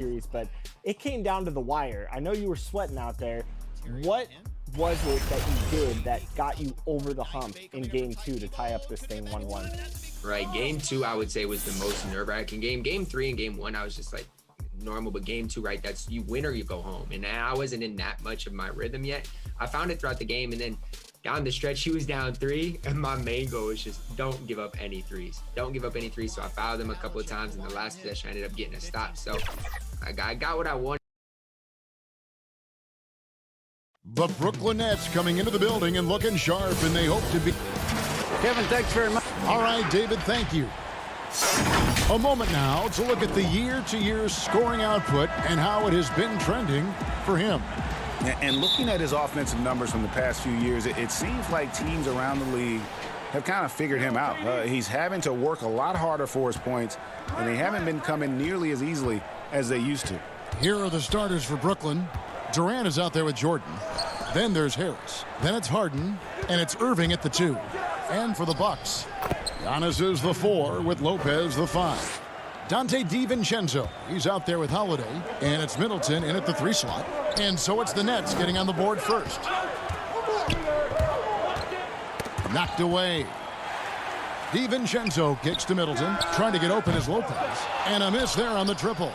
series, but it came down to the wire. I know you were sweating out there. What was it that you did that got you over the hump in game 2 to tie up this thing 1-1? Right, game 2 I would say was the most nerve-wracking game. Game 3 and game 1 I was just like normal, but game 2, right, that's you win or you go home. And I wasn't in that much of my rhythm yet. I found it throughout the game, and then down the stretch, he was down 3, and my main goal was just don't give up any threes. Don't give up any threes. So I fouled him a couple of times, and the last possession I ended up getting a stop. So I got what I wanted. The Brooklyn Nets coming into the building and looking sharp, and they hope to be. Kevin, thanks very much. All right, David, thank you. A moment now to look at the year-to-year scoring output and how it has been trending for him. And looking at his offensive numbers from the past few years, it seems like teams around the league have kind of figured him out. He's having to work a lot harder for his points, and they haven't been coming nearly as easily as they used to. Here are the starters for Brooklyn. Durant is out there with Jordan. Then there's Harris. Then it's Harden, and it's Irving at the 2. And for the Bucks, Giannis is the 4 with Lopez the 5. Dante DiVincenzo, he's out there with Holiday, and it's Middleton in at the 3 slot. And so it's the Nets getting on the board first. Knocked away. DiVincenzo kicks to Middleton, trying to get open as Lopez. And a miss there on the triple.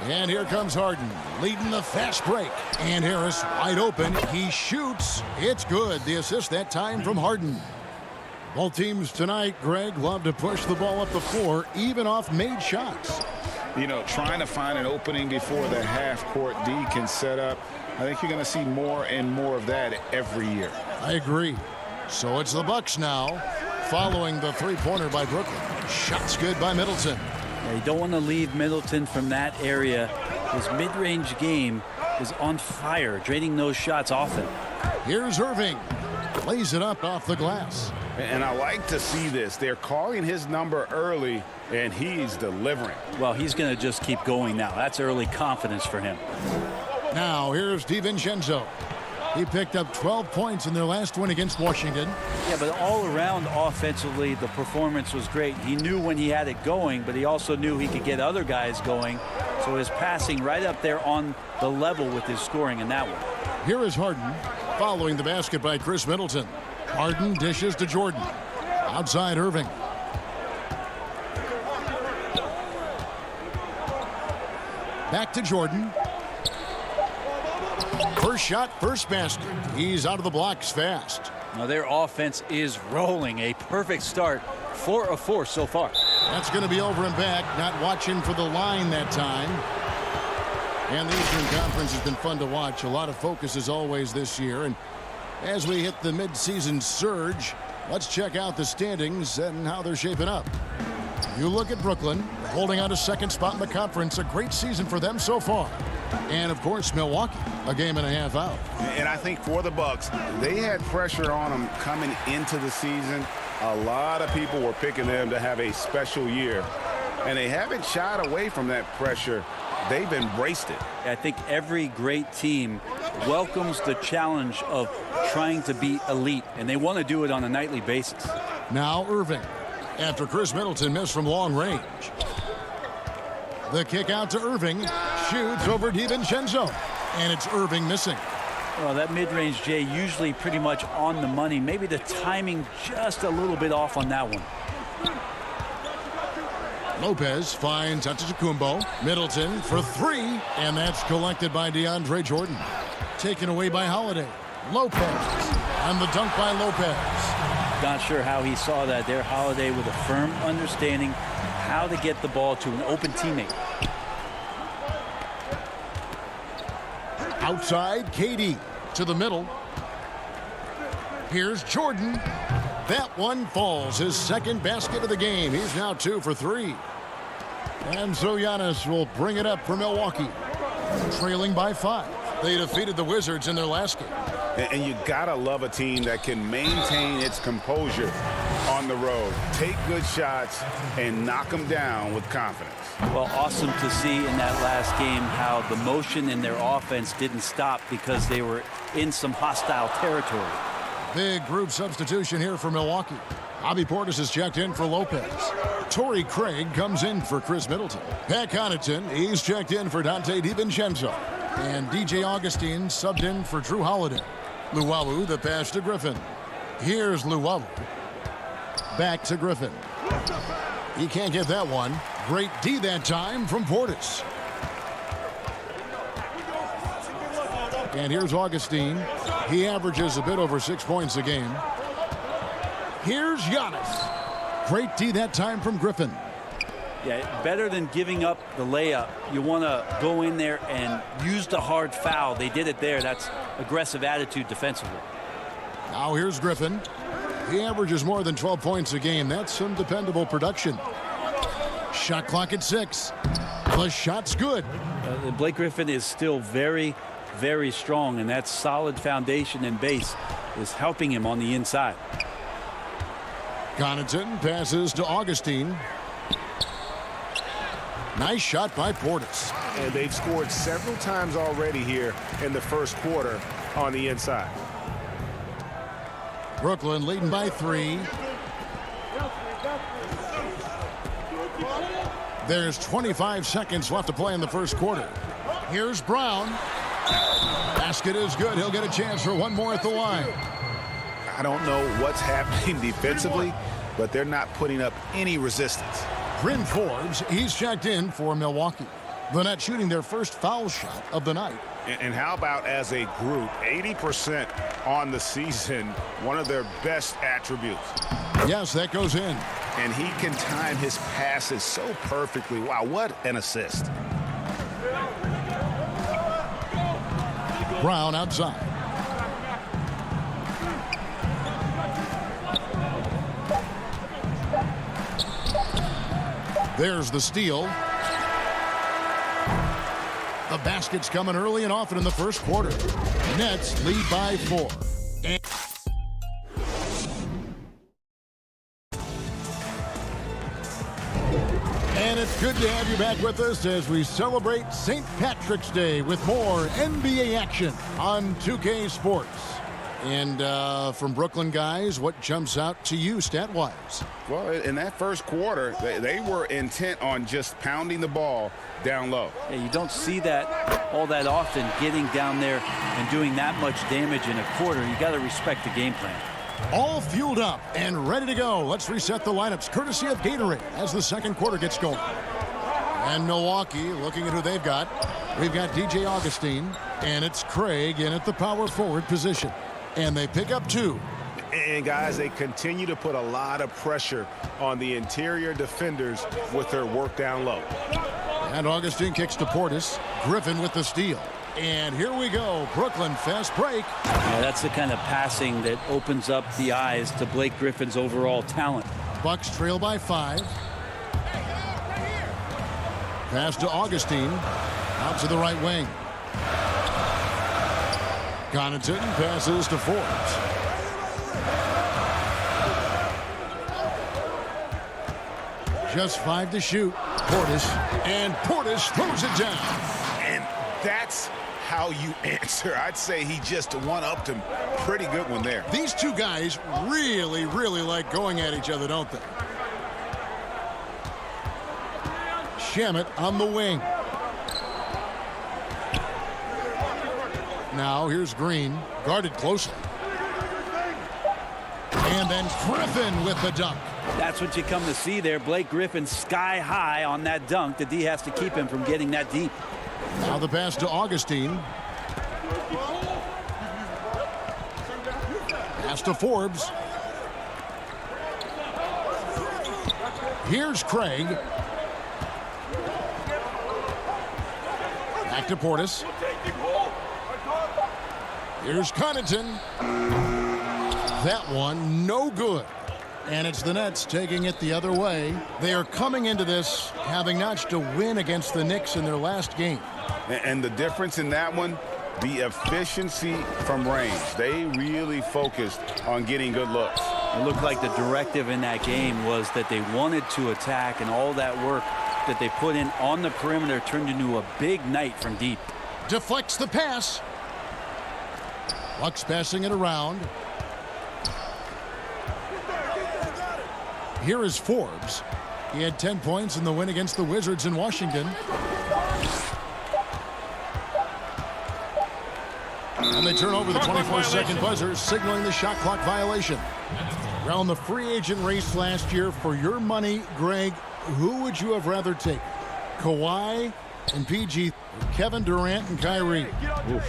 And here comes Harden, leading the fast break. And Harris wide open. He shoots. It's good. The assist that time from Harden. Both teams tonight, Greg, love to push the ball up the floor, even off made shots. You know, trying to find an opening before the half-court D can set up. I think you're going to see more and more of that every year. I agree. So it's the Bucks now, following the three-pointer by Brooklyn. Shots good by Middleton. Yeah, you don't want to leave Middleton from that area. His mid-range game is on fire, draining those shots often. Here's Irving. Lays it up off the glass. And I like to see this. They're calling his number early, and he's delivering. Well, he's going to just keep going now. That's early confidence for him. Now, here's DiVincenzo. He picked up 12 points in their last win against Washington. Yeah, but all around offensively, the performance was great. He knew when he had it going, but he also knew he could get other guys going. So his passing right up there on the level with his scoring in that one. Here is Harden, following the basket by Chris Middleton. Harden dishes to Jordan. Outside Irving. Back to Jordan. First shot, first basket. He's out of the blocks fast. Now their offense is rolling. A perfect start. 4 of 4 so far. That's going to be over and back. Not watching for the line that time. And the Eastern Conference has been fun to watch. A lot of focus as always this year. And as we hit the midseason surge, let's check out the standings and how they're shaping up. You look at Brooklyn, holding on to second spot in the conference. A great season for them so far. And, of course, Milwaukee, a game and a half out. And I think for the Bucks, they had pressure on them coming into the season. A lot of people were picking them to have a special year. And they haven't shied away from that pressure. They've embraced it. I think every great team welcomes the challenge of trying to be elite, and they want to do it on a nightly basis. Now Irving, after Chris Middleton missed from long range. The kick out to Irving, shoots over DiVincenzo, and it's Irving missing. Well, that mid-range, Jay, usually pretty much on the money. Maybe the timing just a little bit off on that one. Lopez finds Antetokounmpo. Middleton for 3, and that's collected by DeAndre Jordan. Taken away by Holiday. Lopez, and the dunk by Lopez. Not sure how he saw that there. Holiday with a firm understanding how to get the ball to an open teammate. Outside, KD to the middle. Here's Jordan. That one falls, his second basket of the game. He's now 2 for 3. And so Giannis will bring it up for Milwaukee. Trailing by 5. They defeated the Wizards in their last game. And you gotta love a team that can maintain its composure on the road. Take good shots and knock them down with confidence. Well, awesome to see in that last game how the motion in their offense didn't stop because they were in some hostile territory. Big group substitution here for Milwaukee. Bobby Portis is checked in for Lopez. Torrey Craig comes in for Chris Middleton. Pat Connaughton, he's checked in for Dante DiVincenzo. And DJ Augustine subbed in for Drew Holiday. Luwawu, the pass to Griffin. Here's Luwawu. Back to Griffin. He can't get that one. Great D that time from Portis. And here's Augustine. He averages a bit over 6 points a game. Here's Giannis. Great D that time from Griffin. Yeah, better than giving up the layup. You want to go in there and use the hard foul. They did it there. That's aggressive attitude defensively. Now here's Griffin. He averages more than 12 points a game. That's some dependable production. Shot clock at 6. The shot's good. Blake Griffin is still very, very strong, and that solid foundation and base is helping him on the inside. Connaughton passes to Augustine. Nice shot by Portis. And they've scored several times already here in the first quarter on the inside. Brooklyn leading by 3. There's 25 seconds left to play in the first quarter. Here's Brown. Basket is good. He'll get a chance for one more at the line. I don't know what's happening defensively, but they're not putting up any resistance. Bryn Forbes, he's checked in for Milwaukee. The Nets shooting their first foul shot of the night. And how about as a group, 80% on the season, one of their best attributes. Yes, that goes in. And he can time his passes so perfectly. Wow, what an assist. Brown outside. There's the steal. The basket's coming early and often in the first quarter. Nets lead by 4. And it's good to have you back with us as we celebrate St. Patrick's Day with more NBA action on 2K Sports. And from Brooklyn guys, what jumps out to you stat-wise? Well, in that first quarter, they were intent on just pounding the ball down low. Yeah, you don't see that all that often, getting down there and doing that much damage in a quarter. You got to respect the game plan. All fueled up and ready to go. Let's reset the lineups courtesy of Gatorade as the second quarter gets going. And Milwaukee looking at who they've got. We've got DJ Augustine, and it's Craig in at the power forward position. And they pick up 2. And guys, they continue to put a lot of pressure on the interior defenders with their work down low. And Augustine kicks to Portis. Griffin with the steal. And here we go. Brooklyn fast break. Yeah, that's the kind of passing that opens up the eyes to Blake Griffin's overall talent. Bucks trail by 5. Pass to Augustine. Out to the right wing. Connaughton passes to Forbes. Just 5 to shoot. Portis. And Portis throws it down. And that's how you answer. I'd say he just one-upped him. Pretty good one there. These two guys really, really like going at each other, don't they? Shamet on the wing. Now here's Green, guarded closely. And then Griffin with the dunk. That's what you come to see there. Blake Griffin sky high on that dunk. The D has to keep him from getting that deep. Now the pass to Augustine. Pass to Forbes. Here's Craig. Back to Portis. Here's Connaughton. That one no good. And it's the Nets taking it the other way. They are coming into this having notched a win against the Knicks in their last game. And the difference in that one, the efficiency from range. They really focused on getting good looks. It looked like the directive in that game was that they wanted to attack, and all that work that they put in on the perimeter turned into a big night from deep. Deflects the pass. Bucks passing it around. Here is Forbes. He had 10 points in the win against the Wizards in Washington. And they turn over the 24-second buzzer, signaling the shot clock violation. Around the free agent race last year, for your money, Greg, who would you have rather taken? Kawhi and PG, Kevin Durant and Kyrie? Oof.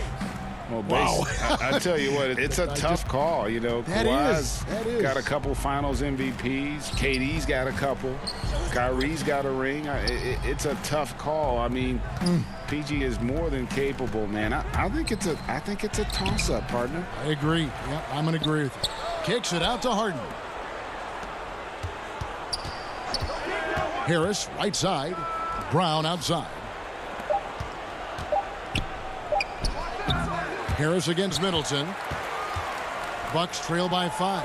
Well, Wow. I tell you what, it's a tough call. You know, Kawhi's got a couple finals MVPs. KD's got a couple. Kyrie's got a ring. It's a tough call. I mean, PG is more than capable, man. I think it's a toss-up, partner. I agree. Yeah, I'm going to agree with you. Kicks it out to Harden. Harris, right side. Brown outside. Harris against Middleton. Bucks trail by 5.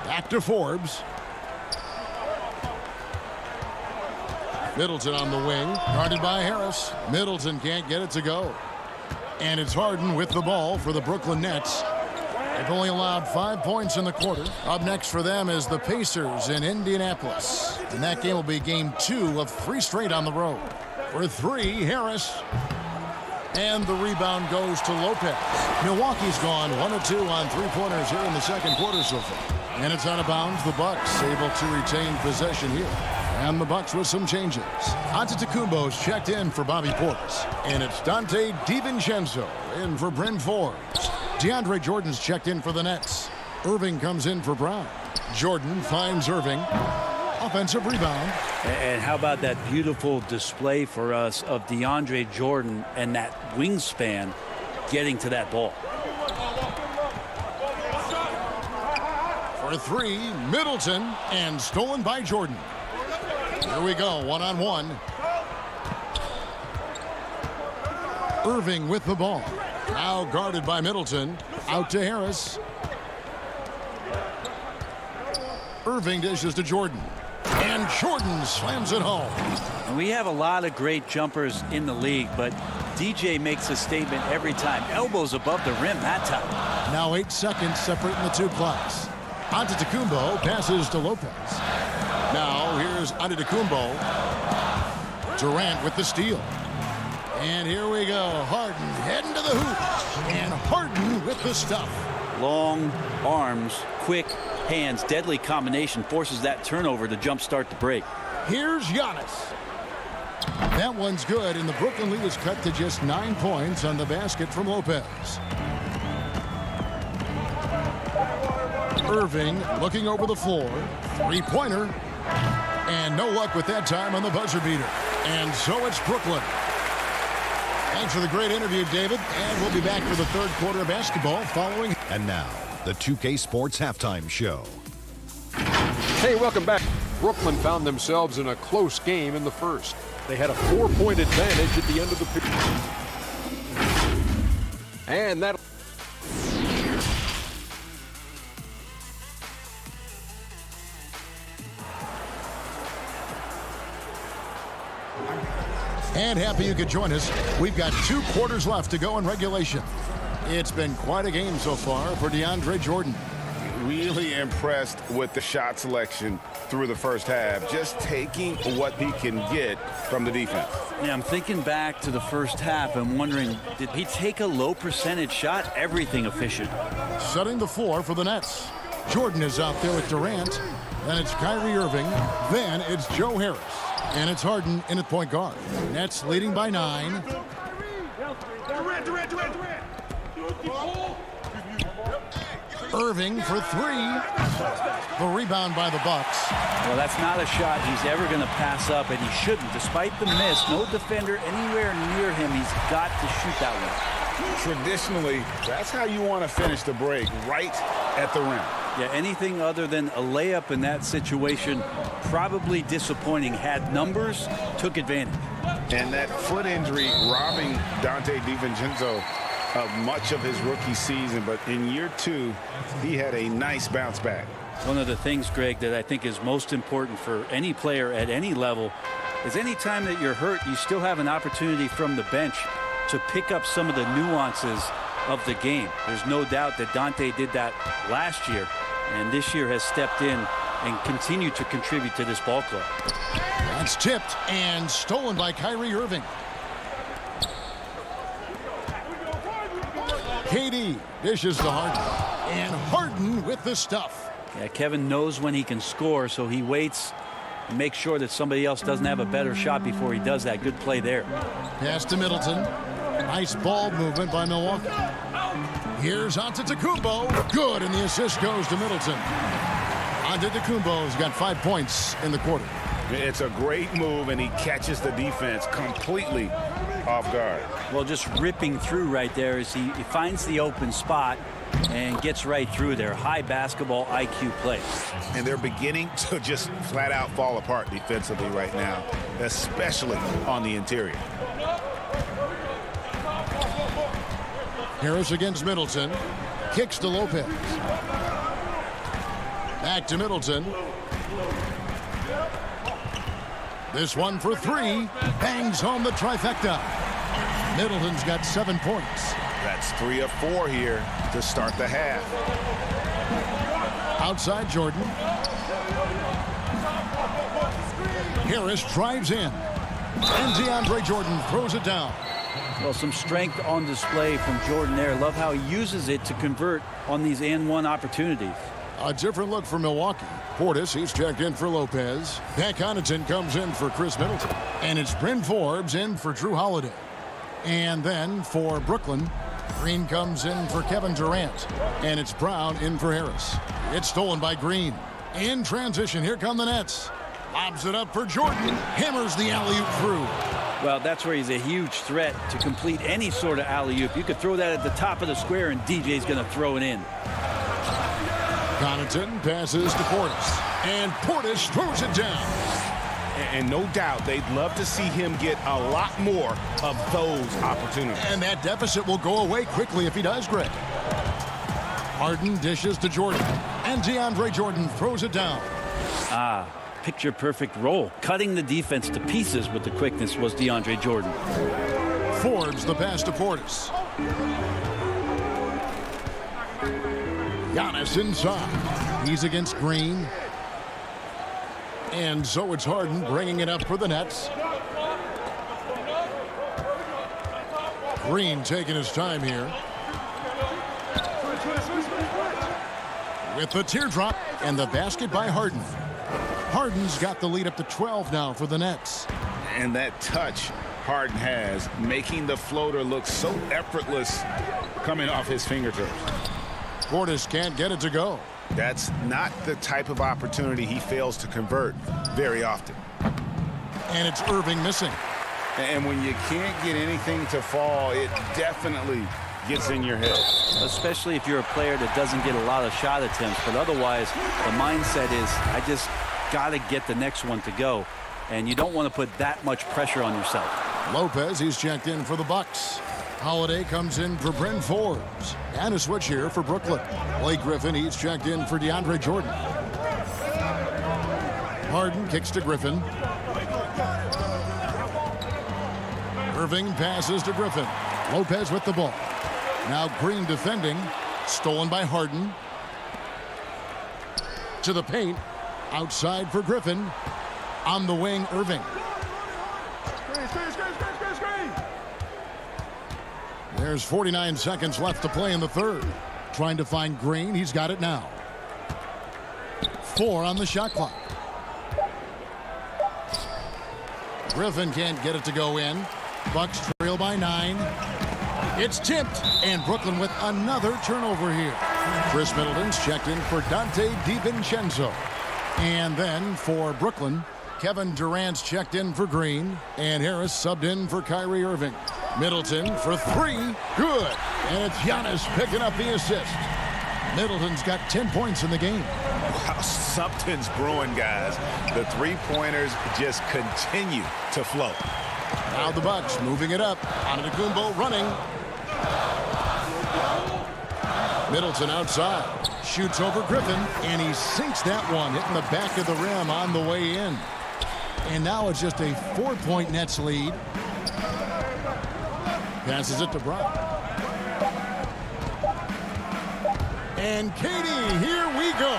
Back to Forbes. Middleton on the wing, guarded by Harris. Middleton can't get it to go. And it's Harden with the ball for the Brooklyn Nets. They've only allowed 5 points in the quarter. Up next for them is the Pacers in Indianapolis. And that game will be game 2 of 3 straight on the road. For 3, Harris. And the rebound goes to Lopez. Milwaukee's gone 1 of 2 on 3-pointers here in the second quarter so far. And it's out of bounds. The Bucks able to retain possession here. And the Bucks with some changes. Antetokounmpo's checked in for Bobby Portis. And it's Dante DiVincenzo in for Bryn Forbes. DeAndre Jordan's checked in for the Nets. Irving comes in for Brown. Jordan finds Irving. Offensive rebound. And how about that beautiful display for us of DeAndre Jordan and that wingspan getting to that ball. For 3, Middleton, and stolen by Jordan. Here we go, one-on-one. Irving with the ball. Now guarded by Middleton. Out to Harris. Irving dishes to Jordan. And Jordan slams it home. And we have a lot of great jumpers in the league, but DJ makes a statement every time. Elbows above the rim that time. Now 8 seconds separating the two clocks. Antetokounmpo passes to Lopez. Now here's Antetokounmpo. Durant with the steal. And here we go. Harden heading to the hoop. And Harden with the stuff. Long arms, quick hands, deadly combination forces that turnover to jumpstart the break. Here's Giannis. That one's good, and the Brooklyn lead is cut to just 9 points on the basket from Lopez. Irving looking over the floor. 3-pointer. And no luck with that time on the buzzer beater. And so it's Brooklyn. Thanks for the great interview, David. And we'll be back for the third quarter of basketball following. And now, the 2K Sports Halftime Show. Hey, welcome back. Brooklyn found themselves in a close game in the first. They had a 4-point advantage at the end of the period. And that... And happy you could join us. We've got 2 quarters left to go in regulation. It's been quite a game so far for DeAndre Jordan. Really impressed with the shot selection through the first half. Just taking what he can get from the defense. Yeah, I'm thinking back to the first half. I'm wondering, did he take a low percentage shot? Everything efficient. Setting the floor for the Nets. Jordan is out there with Durant. Then it's Kyrie Irving. Then it's Joe Harris. And it's Harden in at point guard. Nets leading by 9. Irving for 3. The rebound by the Bucks. Well, that's not a shot he's ever going to pass up, and he shouldn't. Despite the miss, no defender anywhere near him. He's got to shoot that one. Traditionally, that's how you want to finish the break, right at the rim. Yeah, anything other than a layup in that situation, probably disappointing. Had numbers, took advantage. And that foot injury robbing Dante DiVincenzo of much of his rookie season, but in year 2, he had a nice bounce back. One of the things, Greg, that I think is most important for any player at any level is any time that you're hurt, you still have an opportunity from the bench to pick up some of the nuances of the game. There's no doubt that Dante did that last year, and this year has stepped in and continued to contribute to this ball club. That's tipped and stolen by Kyrie Irving. KD dishes to Harden, and Harden with the stuff. Yeah, Kevin knows when he can score, so he waits and makes sure that somebody else doesn't have a better shot before he does that. Good play there. Pass to Middleton. Nice ball movement by Milwaukee. Here's Antetokounmpo. Good, and the assist goes to Middleton. Antetokounmpo's got 5 points in the quarter. It's a great move, and he catches the defense completely off guard. Well, just ripping through right there as he finds the open spot and gets right through there. High basketball IQ play. And they're beginning to just flat out fall apart defensively right now, especially on the interior. Harris against Middleton. Kicks to Lopez. Back to Middleton. This one for three. Bangs home the trifecta. Middleton's got 7 points. That's 3 of 4 here to start the half. Outside Jordan. Harris drives in. And DeAndre Jordan throws it down. Well, some strength on display from Jordan there. Love how he uses it to convert on these and-one opportunities. A different look for Milwaukee. Portis, he's checked in for Lopez. Pat Connaughton comes in for Chris Middleton. And it's Bryn Forbes in for Drew Holiday. And then for Brooklyn, Green comes in for Kevin Durant. And it's Brown in for Harris. It's stolen by Green. In transition, here come the Nets. Lobs it up for Jordan. Hammers the alley-oop through. Well, that's where he's a huge threat to complete any sort of alley-oop. You could throw that at the top of the square, and DJ's going to throw it in. Connaughton passes to Portis. And Portis throws it down. And no doubt they'd love to see him get a lot more of those opportunities. And that deficit will go away quickly if he does, Greg. Harden dishes to Jordan. And DeAndre Jordan throws it down. Picture-perfect roll. Cutting the defense to pieces with the quickness was DeAndre Jordan. Forbes the pass to Portis. Giannis inside. He's against Green. And so it's Harden bringing it up for the Nets. Green taking his time here. With the teardrop and the basket by Harden. Harden's got the lead up to 12 now for the Nets. And that touch Harden has, making the floater look so effortless coming off his fingertips. Portis can't get it to go. That's not the type of opportunity he fails to convert very often. And it's Irving missing. And when you can't get anything to fall, it definitely gets in your head. Especially if you're a player that doesn't get a lot of shot attempts. But otherwise, the mindset is, I just got to get the next one to go. And you don't want to put that much pressure on yourself. Lopez, he's checked in for the Bucks. Holiday comes in for Bryn Forbes. And a switch here for Brooklyn. Blake Griffin, he's checked in for DeAndre Jordan. Harden kicks to Griffin. Irving passes to Griffin. Lopez with the ball. Now Green defending. Stolen by Harden. To the paint. Outside for Griffin. On the wing, Irving. There's 49 seconds left to play in the third. Trying to find Green. He's got it now. 4 on the shot clock. Griffin can't get it to go in. Bucks trail by 9. It's tipped. And Brooklyn with another turnover here. Chris Middleton's checked in for Dante DiVincenzo. And then for Brooklyn, Kevin Durant's checked in for Green. And Harris subbed in for Kyrie Irving. Middleton for 3. Good. And it's Giannis picking up the assist. Middleton's got 10 points in the game. Wow, something's brewing, guys. The three-pointers just continue to flow. Now the Bucks moving it up. Antetokounmpo running. Middleton outside. Shoots over Griffin. And he sinks that one, hitting the back of the rim on the way in. And now it's just a 4-point Nets lead. Passes it to Brown. And Katie, here we go.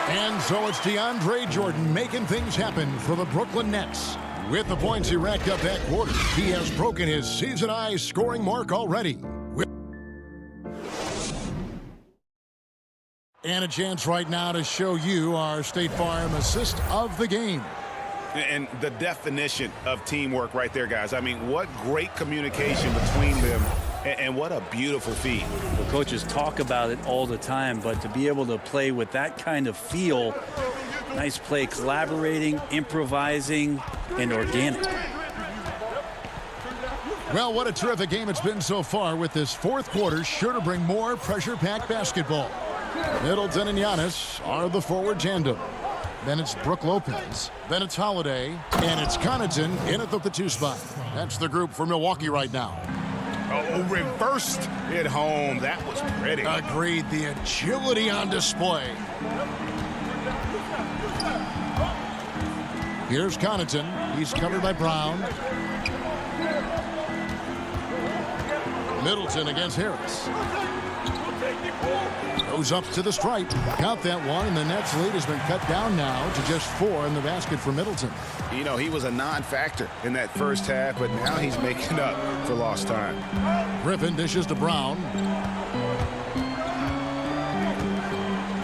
And so it's DeAndre Jordan making things happen for the Brooklyn Nets. With the points he racked up that quarter, he has broken his season-high scoring mark already. And a chance right now to show you our State Farm assist of the game. And the definition of teamwork right there, guys. I mean, what great communication between them, and what a beautiful feed. The coaches talk about it all the time, but to be able to play with that kind of feel, nice play, collaborating, improvising, and organic. Well, what a terrific game it's been so far, with this fourth quarter sure to bring more pressure-packed basketball. Middleton and Giannis are the forward tandem. Then it's Brook Lopez. Then it's Holiday. And it's Connaughton in at the 2 spot. That's the group for Milwaukee right now. Oh, reversed it home. That was pretty. Agreed. The agility on display. Here's Connaughton. He's covered by Brown. Middleton against Harris. Goes up to the stripe. Got that one, and the Nets' lead has been cut down now to just 4 in the basket for Middleton. You know, he was a non-factor in that first half, but now he's making up for lost time. Griffin dishes to Brown.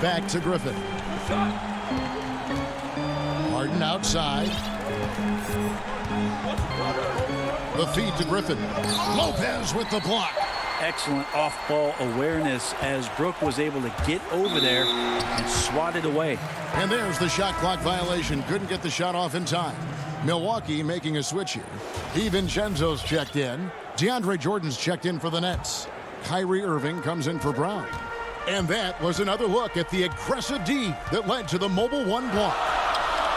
Back to Griffin. Harden outside. The feed to Griffin. Lopez with the block. Excellent off-ball awareness as Brook was able to get over there and swat it away. And there's the shot clock violation. Couldn't get the shot off in time. Milwaukee making a switch here. DiVincenzo's checked in. DeAndre Jordan's checked in for the Nets. Kyrie Irving comes in for Brown. And that was another look at the aggressive D that led to the mobile 1 block.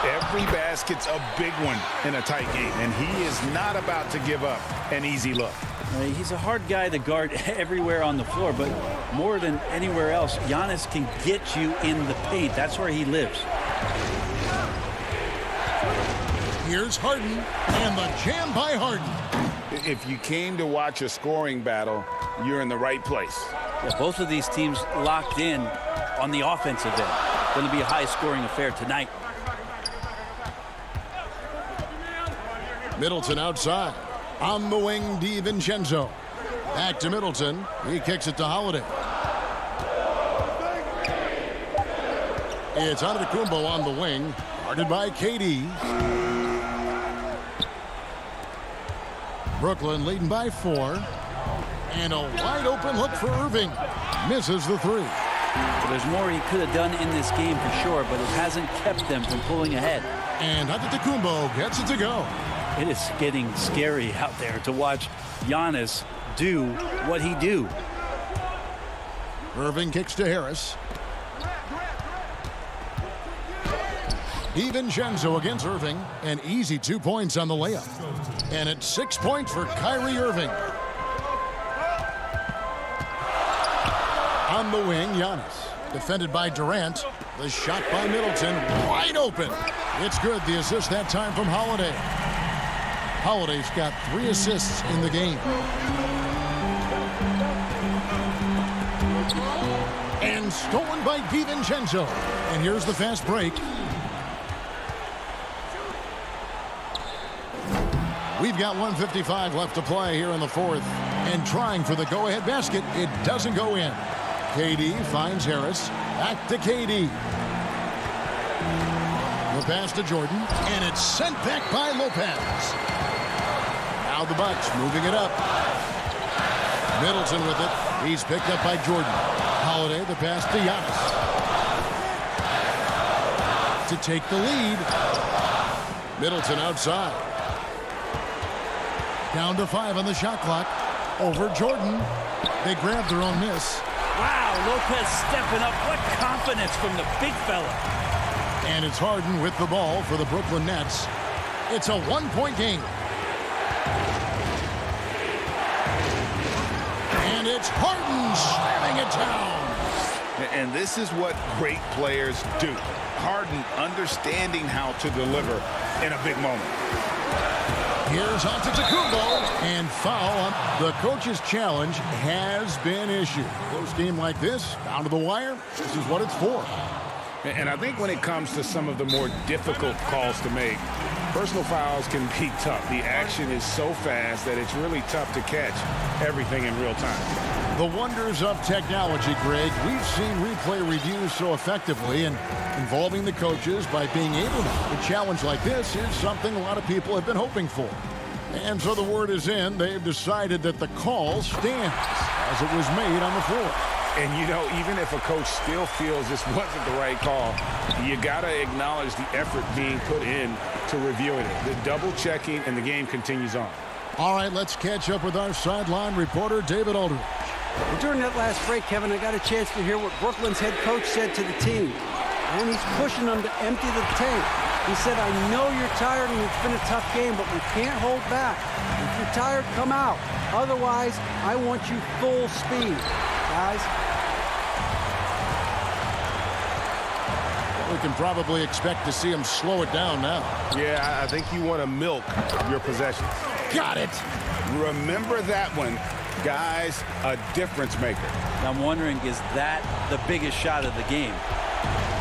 Every basket's a big one in a tight game, and he is not about to give up an easy look. He's a hard guy to guard everywhere on the floor, but more than anywhere else, Giannis can get you in the paint. That's where he lives. Here's Harden, and the jam by Harden. If you came to watch a scoring battle, you're in the right place. Yeah, both of these teams locked in on the offensive end. Going to be a high-scoring affair tonight. Middleton outside. On the wing, DiVincenzo. Back to Middleton. He kicks it to Holiday. It's Antetokounmpo on the wing. Guarded by KD. Brooklyn leading by 4. And a wide open look for Irving. Misses the 3. Well, there's more he could have done in this game for sure, but it hasn't kept them from pulling ahead. And Antetokounmpo gets it to go. It is getting scary out there to watch Giannis do what he do. Irving kicks to Harris. DiVincenzo against Irving. An easy 2 points on the layup. And it's 6 points for Kyrie Irving. On the wing, Giannis. Defended by Durant. The shot by Middleton. Wide open. It's good. The assist that time from Holiday. Holiday's got 3 assists in the game. And stolen by DiVincenzo. And here's the fast break. We've got 1:55 left to play here in the fourth. And trying for the go-ahead basket, it doesn't go in. KD finds Harris. Back to KD. The pass to Jordan. And it's sent back by Lopez. Now the Bucks moving it up. Middleton with it. He's picked up by Jordan. Holiday, the pass to Giannis. To take the lead. Middleton outside. Down to 5 on the shot clock. Over Jordan. They grab their own miss. Wow, Lopez stepping up. What confidence from the big fella. And it's Harden with the ball for the Brooklyn Nets. It's a 1-point game. And it's Harden slamming it down. And this is what great players do. Harden understanding how to deliver in a big moment. Here's Antetokounmpo, and foul. The coach's challenge has been issued. Close game like this, down to the wire, this is what it's for. And I think when it comes to some of the more difficult calls to make, personal fouls can be tough. The action is so fast that it's really tough to catch everything in real time. The wonders of technology, Greg. We've seen replay reviews so effectively, and involving the coaches by being able to. A challenge like this is something a lot of people have been hoping for. And so the word is in. They've decided that the call stands as it was made on the floor. And, you know, even if a coach still feels this wasn't the right call, you got to acknowledge the effort being put in to reviewing it. The double checking, and the game continues on. All right, let's catch up with our sideline reporter, David Aldridge. Well, during that last break, Kevin, I got a chance to hear what Brooklyn's head coach said to the team. And he's pushing them to empty the tank. He said, I know you're tired and it's been a tough game, but we can't hold back. If you're tired, come out. Otherwise, I want you full speed, guys. We can probably expect to see him slow it down now. Yeah, I think you want to milk your possessions. Got it. Remember that one. Guys, a difference maker. I'm wondering, is that the biggest shot of the game?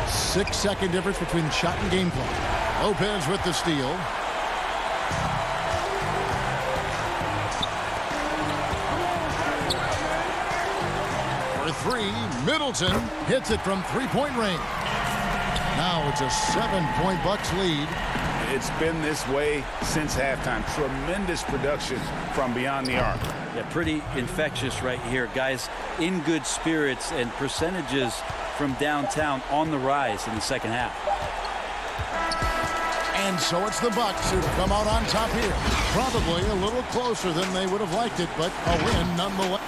6-second difference between shot and game clock. Lopez with the steal. For three, Middleton hits it from three-point range. Now it's a 7-point Bucks lead. It's been this way since halftime. Tremendous production from beyond the arc. Yeah, pretty infectious right here. Guys in good spirits, and percentages from downtown on the rise in the second half. And so it's the Bucks who come out on top here. Probably a little closer than they would have liked it, but a win nonetheless.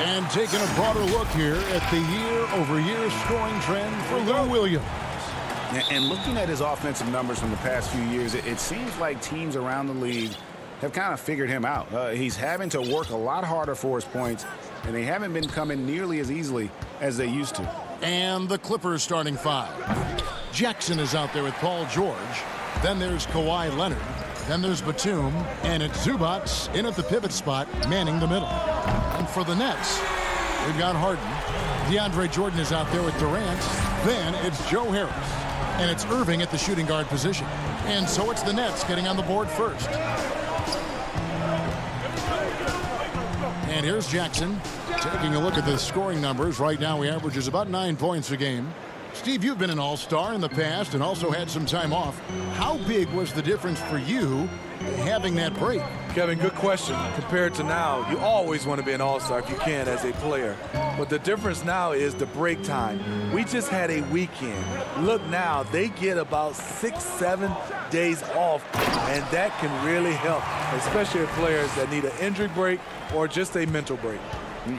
And taking a broader look here at the year-over-year scoring trend for Lou Williams. And looking at his offensive numbers from the past few years, it seems like teams around the league have kind of figured him out. He's having to work a lot harder for his points, and they haven't been coming nearly as easily as they used to. And the Clippers starting five. Jackson is out there with Paul George. Then there's Kawhi Leonard. Then there's Batum. And it's Zubac in at the pivot spot, manning the middle. And for the Nets, we've got Harden. DeAndre Jordan is out there with Durant. Then it's Joe Harris. And it's Irving at the shooting guard position. And so it's the Nets getting on the board first. And here's Jackson taking a look at the scoring numbers. Right now he averages about 9 points a game. Steve, you've been an all-star in the past and also had some time off. How big was the difference for you having that break? Kevin, good question. Compared to now, you always want to be an all-star if you can as a player. But the difference now is the break time. We just had a weekend. Look now, they get about 6-7 days off, and that can really help, especially players that need an injury break or just a mental break.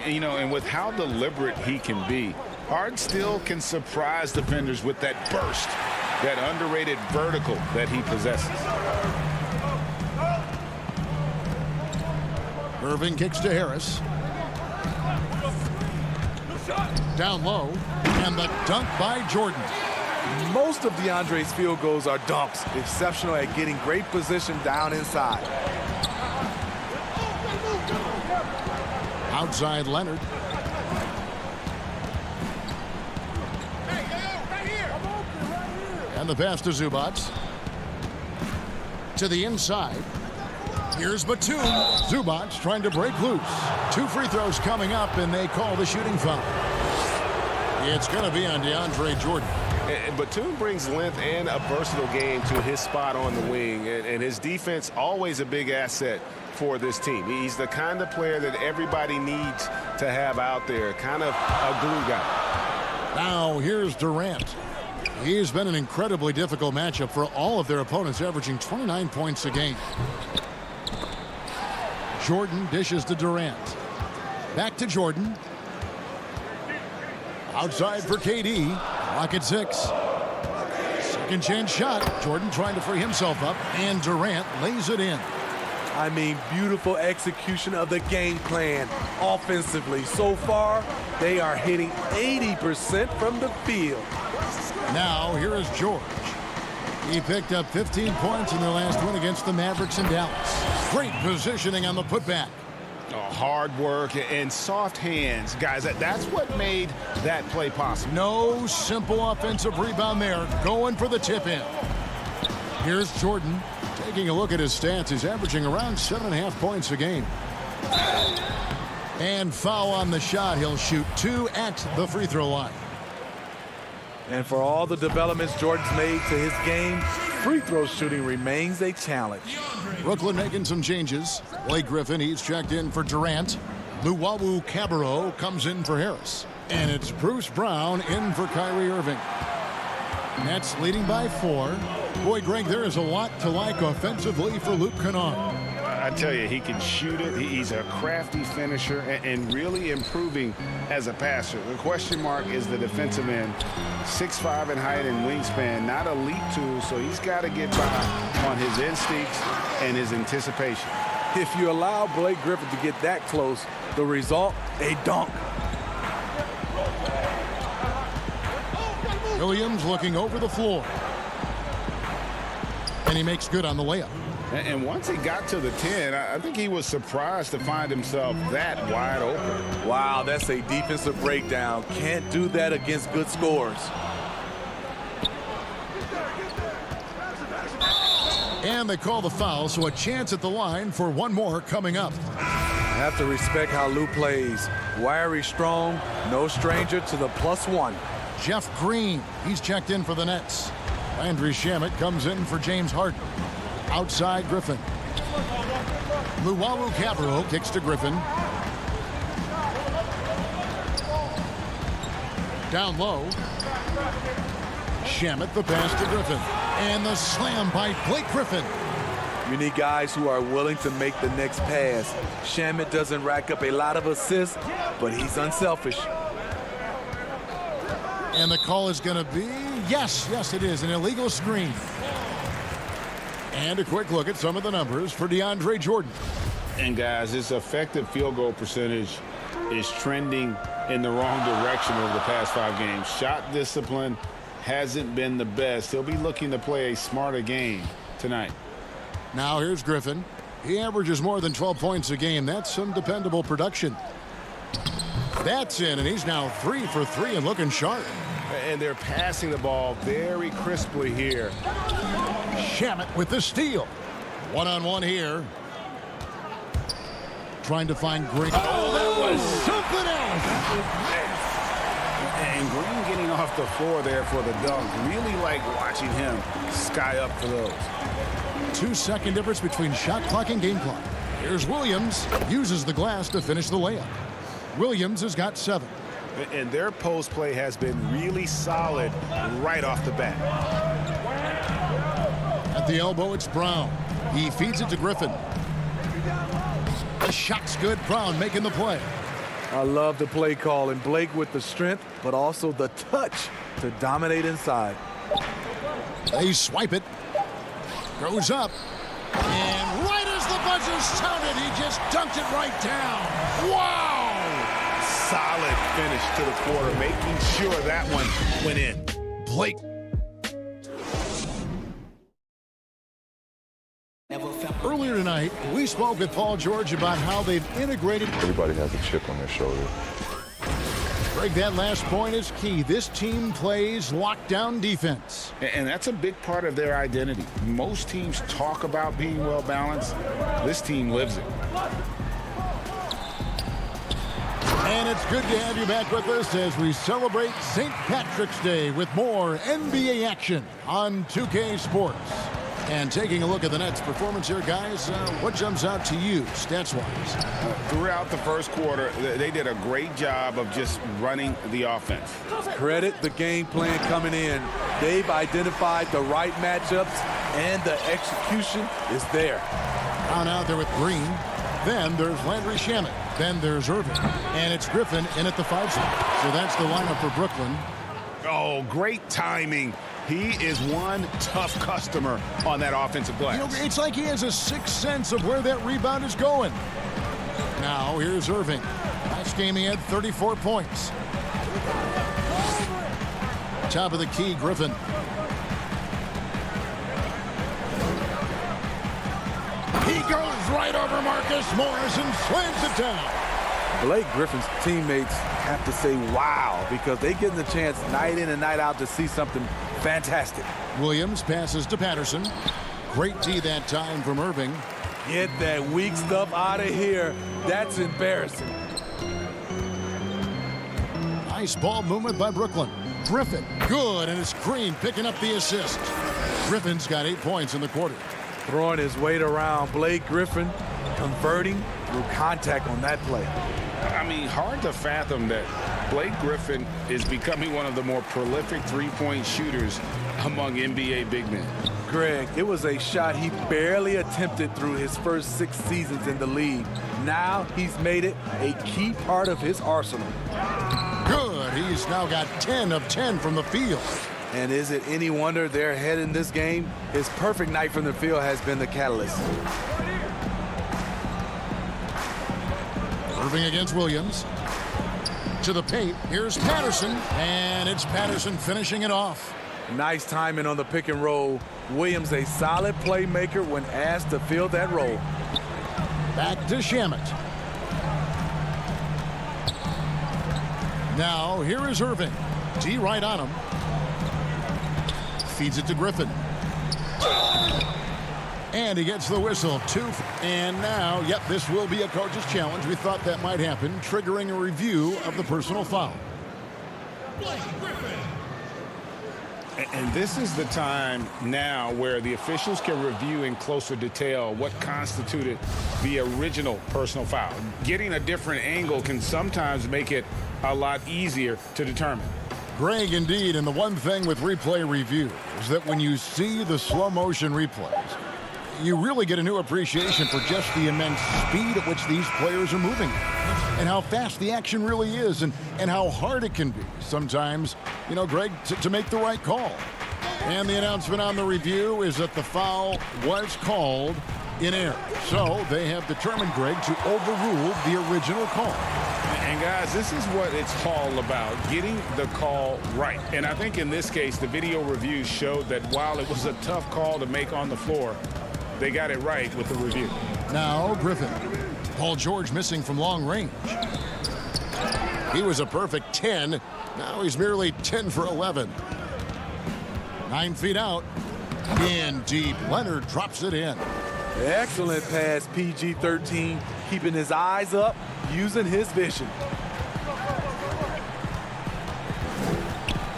You know, and with how deliberate he can be, Harden still can surprise defenders with that burst, that underrated vertical that he possesses. Irving kicks to Harris. Down low, and the dunk by Jordan. Most of DeAndre's field goals are dunks, exceptional at getting great position down inside. Outside Leonard. And the pass to Zubac. To the inside. Here's Batum. Zubac trying to break loose. 2 free throws coming up, and they call the shooting foul. It's going to be on DeAndre Jordan. And Batum brings length and a versatile game to his spot on the wing, and his defense always a big asset for this team. He's the kind of player that everybody needs to have out there, kind of a glue guy. Now here's Durant. He's been an incredibly difficult matchup for all of their opponents, averaging 29 points a game. Jordan dishes to Durant. Back to Jordan. Outside for KD. Clock at 6. Second chance shot. Jordan trying to free himself up. And Durant lays it in. I mean, beautiful execution of the game plan offensively. So far, they are hitting 80% from the field. Now, here is George. He picked up 15 points in their last win against the Mavericks in Dallas. Great positioning on the putback. Hard work and soft hands, guys. That's what made that play possible. No simple offensive rebound there. Going for the tip-in. Here's Jordan. Taking a look at his stats, he's averaging around 7.5 points a game. And foul on the shot. He'll shoot 2 at the free throw line. And for all the developments Jordan's made to his game, free throw shooting remains a challenge. Brooklyn making some changes. Blake Griffin, he's checked in for Durant. Luwawu Cabarrot comes in for Harris. And it's Bruce Brown in for Kyrie Irving. Nets leading by 4. Boy, Greg, there is a lot to like offensively for Luke Kennard. I tell you, he can shoot it. He's a crafty finisher and really improving as a passer. The question mark is the defensive end. 6'5" in height and wingspan, not a leap tool, so he's got to get by on his instincts and his anticipation. If you allow Blake Griffin to get that close, the result, a dunk. Williams looking over the floor. And he makes good on the layup. And once he got to the 10, I think he was surprised to find himself that wide open. Wow, that's a defensive breakdown. Can't do that against good scores. And they call the foul, so a chance at the line for one more coming up. Have to respect how Lou plays. Wiry, strong, no stranger to the +1. Jeff Green, he's checked in for the Nets. Landry Shamet comes in for James Harden. Outside Griffin. Luwawu Cabarrot kicks to Griffin. Down low. Shamet the pass to Griffin. And the slam by Blake Griffin. You need guys who are willing to make the next pass. Shamet doesn't rack up a lot of assists, but he's unselfish. And the call is going to be, yes, it is, an illegal screen. And a quick look at some of the numbers for DeAndre Jordan. And guys, his effective field goal percentage is trending in the wrong direction over the past 5 games. Shot discipline hasn't been the best. He'll be looking to play a smarter game tonight. Now here's Griffin. He averages more than 12 points a game. That's some dependable production. That's in, and he's now 3 for 3 and looking sharp. And they're passing the ball very crisply here. Shamet with the steal. One-on-one here. Trying to find Green. Oh, that was something else. And Green getting off the floor there for the dunk. Really like watching him sky up for those. 2-second difference between shot clock and game clock. Here's Williams. Uses the glass to finish the layup. Williams has got 7. And their post play has been really solid right off the bat. At the elbow, it's Brown. He feeds it to Griffin. The shot's good. Brown making the play. I love the play call, and Blake with the strength, but also the touch to dominate inside. They swipe it. Goes up. And right as the buzzer sounded, he just dunked it right down. Wow! Solid finish to the quarter, making sure that one went in. Blake. Earlier tonight, we spoke with Paul George about how they've integrated. Everybody has a chip on their shoulder. Greg, that last point is key. This team plays lockdown defense. And that's a big part of their identity. Most teams talk about being well balanced. This team lives it. And it's good to have you back with us as we celebrate St. Patrick's Day with more NBA action on 2K Sports. And taking a look at the Nets' performance here, guys, what jumps out to you, stats-wise? Throughout the first quarter, they did a great job of just running the offense. Credit the game plan coming in. They've identified the right matchups, and the execution is there. Down out there with Green. Then there's Landry Shamet. Then there's Irving. And it's Griffin in at the 5 spot. So that's the lineup for Brooklyn. Oh, great timing. He is one tough customer on that offensive glass. It's like he has a sixth sense of where that rebound is going. Now here's Irving. Last game he had 34 points. Top of the key, Griffin. He goes right over Marcus Morris and slams it down. Blake Griffin's teammates have to say wow, because they get the chance night in and night out to see something fantastic. Williams passes to Patterson. Great D that time from Irving. Get that weak stuff out of here. That's embarrassing. Nice ball movement by Brooklyn. Griffin, good, and it's Green picking up the assist. Griffin's got 8 points in the quarter. Throwing his weight around. Blake Griffin converting through contact on that play. I mean, hard to fathom that Blake Griffin is becoming one of the more prolific three-point shooters among NBA big men. Greg, it was a shot he barely attempted through his first 6 seasons in the league. Now he's made it a key part of his arsenal. Good. He's now got 10 of 10 from the field. And is it any wonder they're ahead in this game? His perfect night from the field has been the catalyst. Irving against Williams. To the paint. Here's Patterson. And it's Patterson finishing it off. Nice timing on the pick and roll. Williams a solid playmaker when asked to fill that role. Back to Shamet. Now here is Irving. D right on him. Feeds it to Griffin. And he gets the whistle. 2. And now, yep, this will be a coach's challenge. We thought that might happen, triggering a review of the personal foul. And this is the time now where the officials can review in closer detail what constituted the original personal foul. Getting a different angle can sometimes make it a lot easier to determine. Greg, indeed, and the one thing with replay review is that when you see the slow motion replays, you really get a new appreciation for just the immense speed at which these players are moving and how fast the action really is and how hard it can be sometimes, you know, Greg, to make the right call. And the announcement on the review is that the foul was called in error. So they have determined, Greg, to overrule the original call. And guys, this is what it's all about, getting the call right. And I think in this case, the video review showed that while it was a tough call to make on the floor, they got it right with the review. Now Griffin. Paul George missing from long range. He was a perfect 10. Now he's merely 10 for 11. 9 feet out. In deep. Leonard drops it in. Excellent pass, PG-13, keeping his eyes up, using his vision.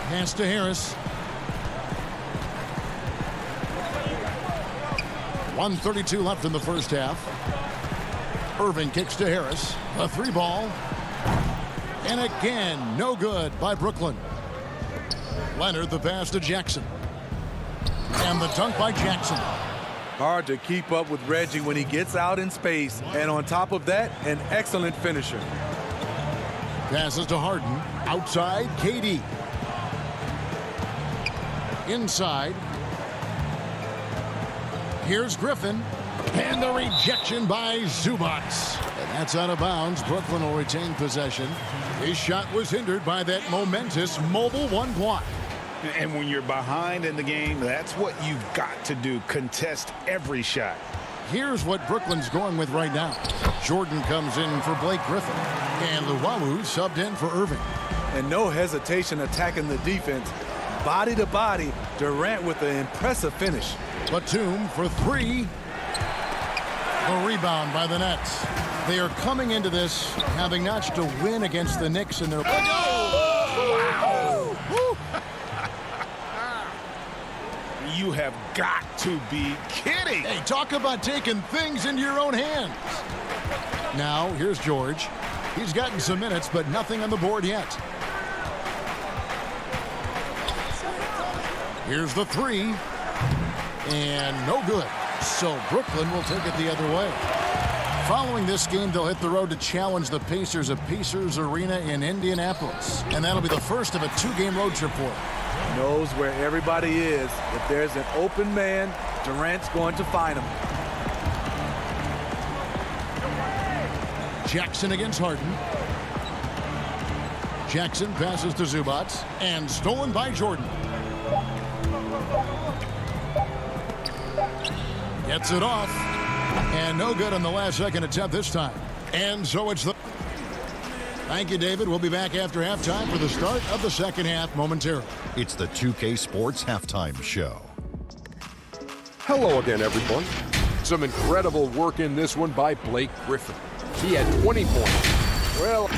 Pass to Harris. 1:32 left in the first half. Irving kicks to Harris. A 3 ball. And again, no good by Brooklyn. Leonard the pass to Jackson. And the dunk by Jackson. Hard to keep up with Reggie when he gets out in space. And on top of that, an excellent finisher. Passes to Harden. Outside, KD. Inside. Here's Griffin. And the rejection by Zubac. And that's out of bounds. Brooklyn will retain possession. His shot was hindered by that momentous mobile 1 block. And when you're behind in the game, that's what you've got to do. Contest every shot. Here's what Brooklyn's going with right now. Jordan comes in for Blake Griffin. And Luwawu subbed in for Irving. And no hesitation attacking the defense. Body to body, Durant with an impressive finish. Batum for 3. The rebound by the Nets. They are coming into this having notched a win against the Knicks in their... Wow! You have got to be kidding. Hey, talk about taking things into your own hands. Now, here's George. He's gotten some minutes, but nothing on the board yet. Here's the 3. And no good. So Brooklyn will take it the other way. Following this game, they'll hit the road to challenge the Pacers at Pacers Arena in Indianapolis. And that'll be the first of a 2-game road trip for him. Knows where everybody is. If there's an open man, Durant's going to find him. Jackson against Harden. Jackson passes to Zubac, and stolen by Jordan. Gets it off, and no good on the last second attempt this time. And so it's the... Thank you, David. We'll be back after halftime for the start of the second half momentarily. It's the 2K Sports Halftime Show. Hello again, everyone. Some incredible work in this one by Blake Griffin. He had 20 points. Well,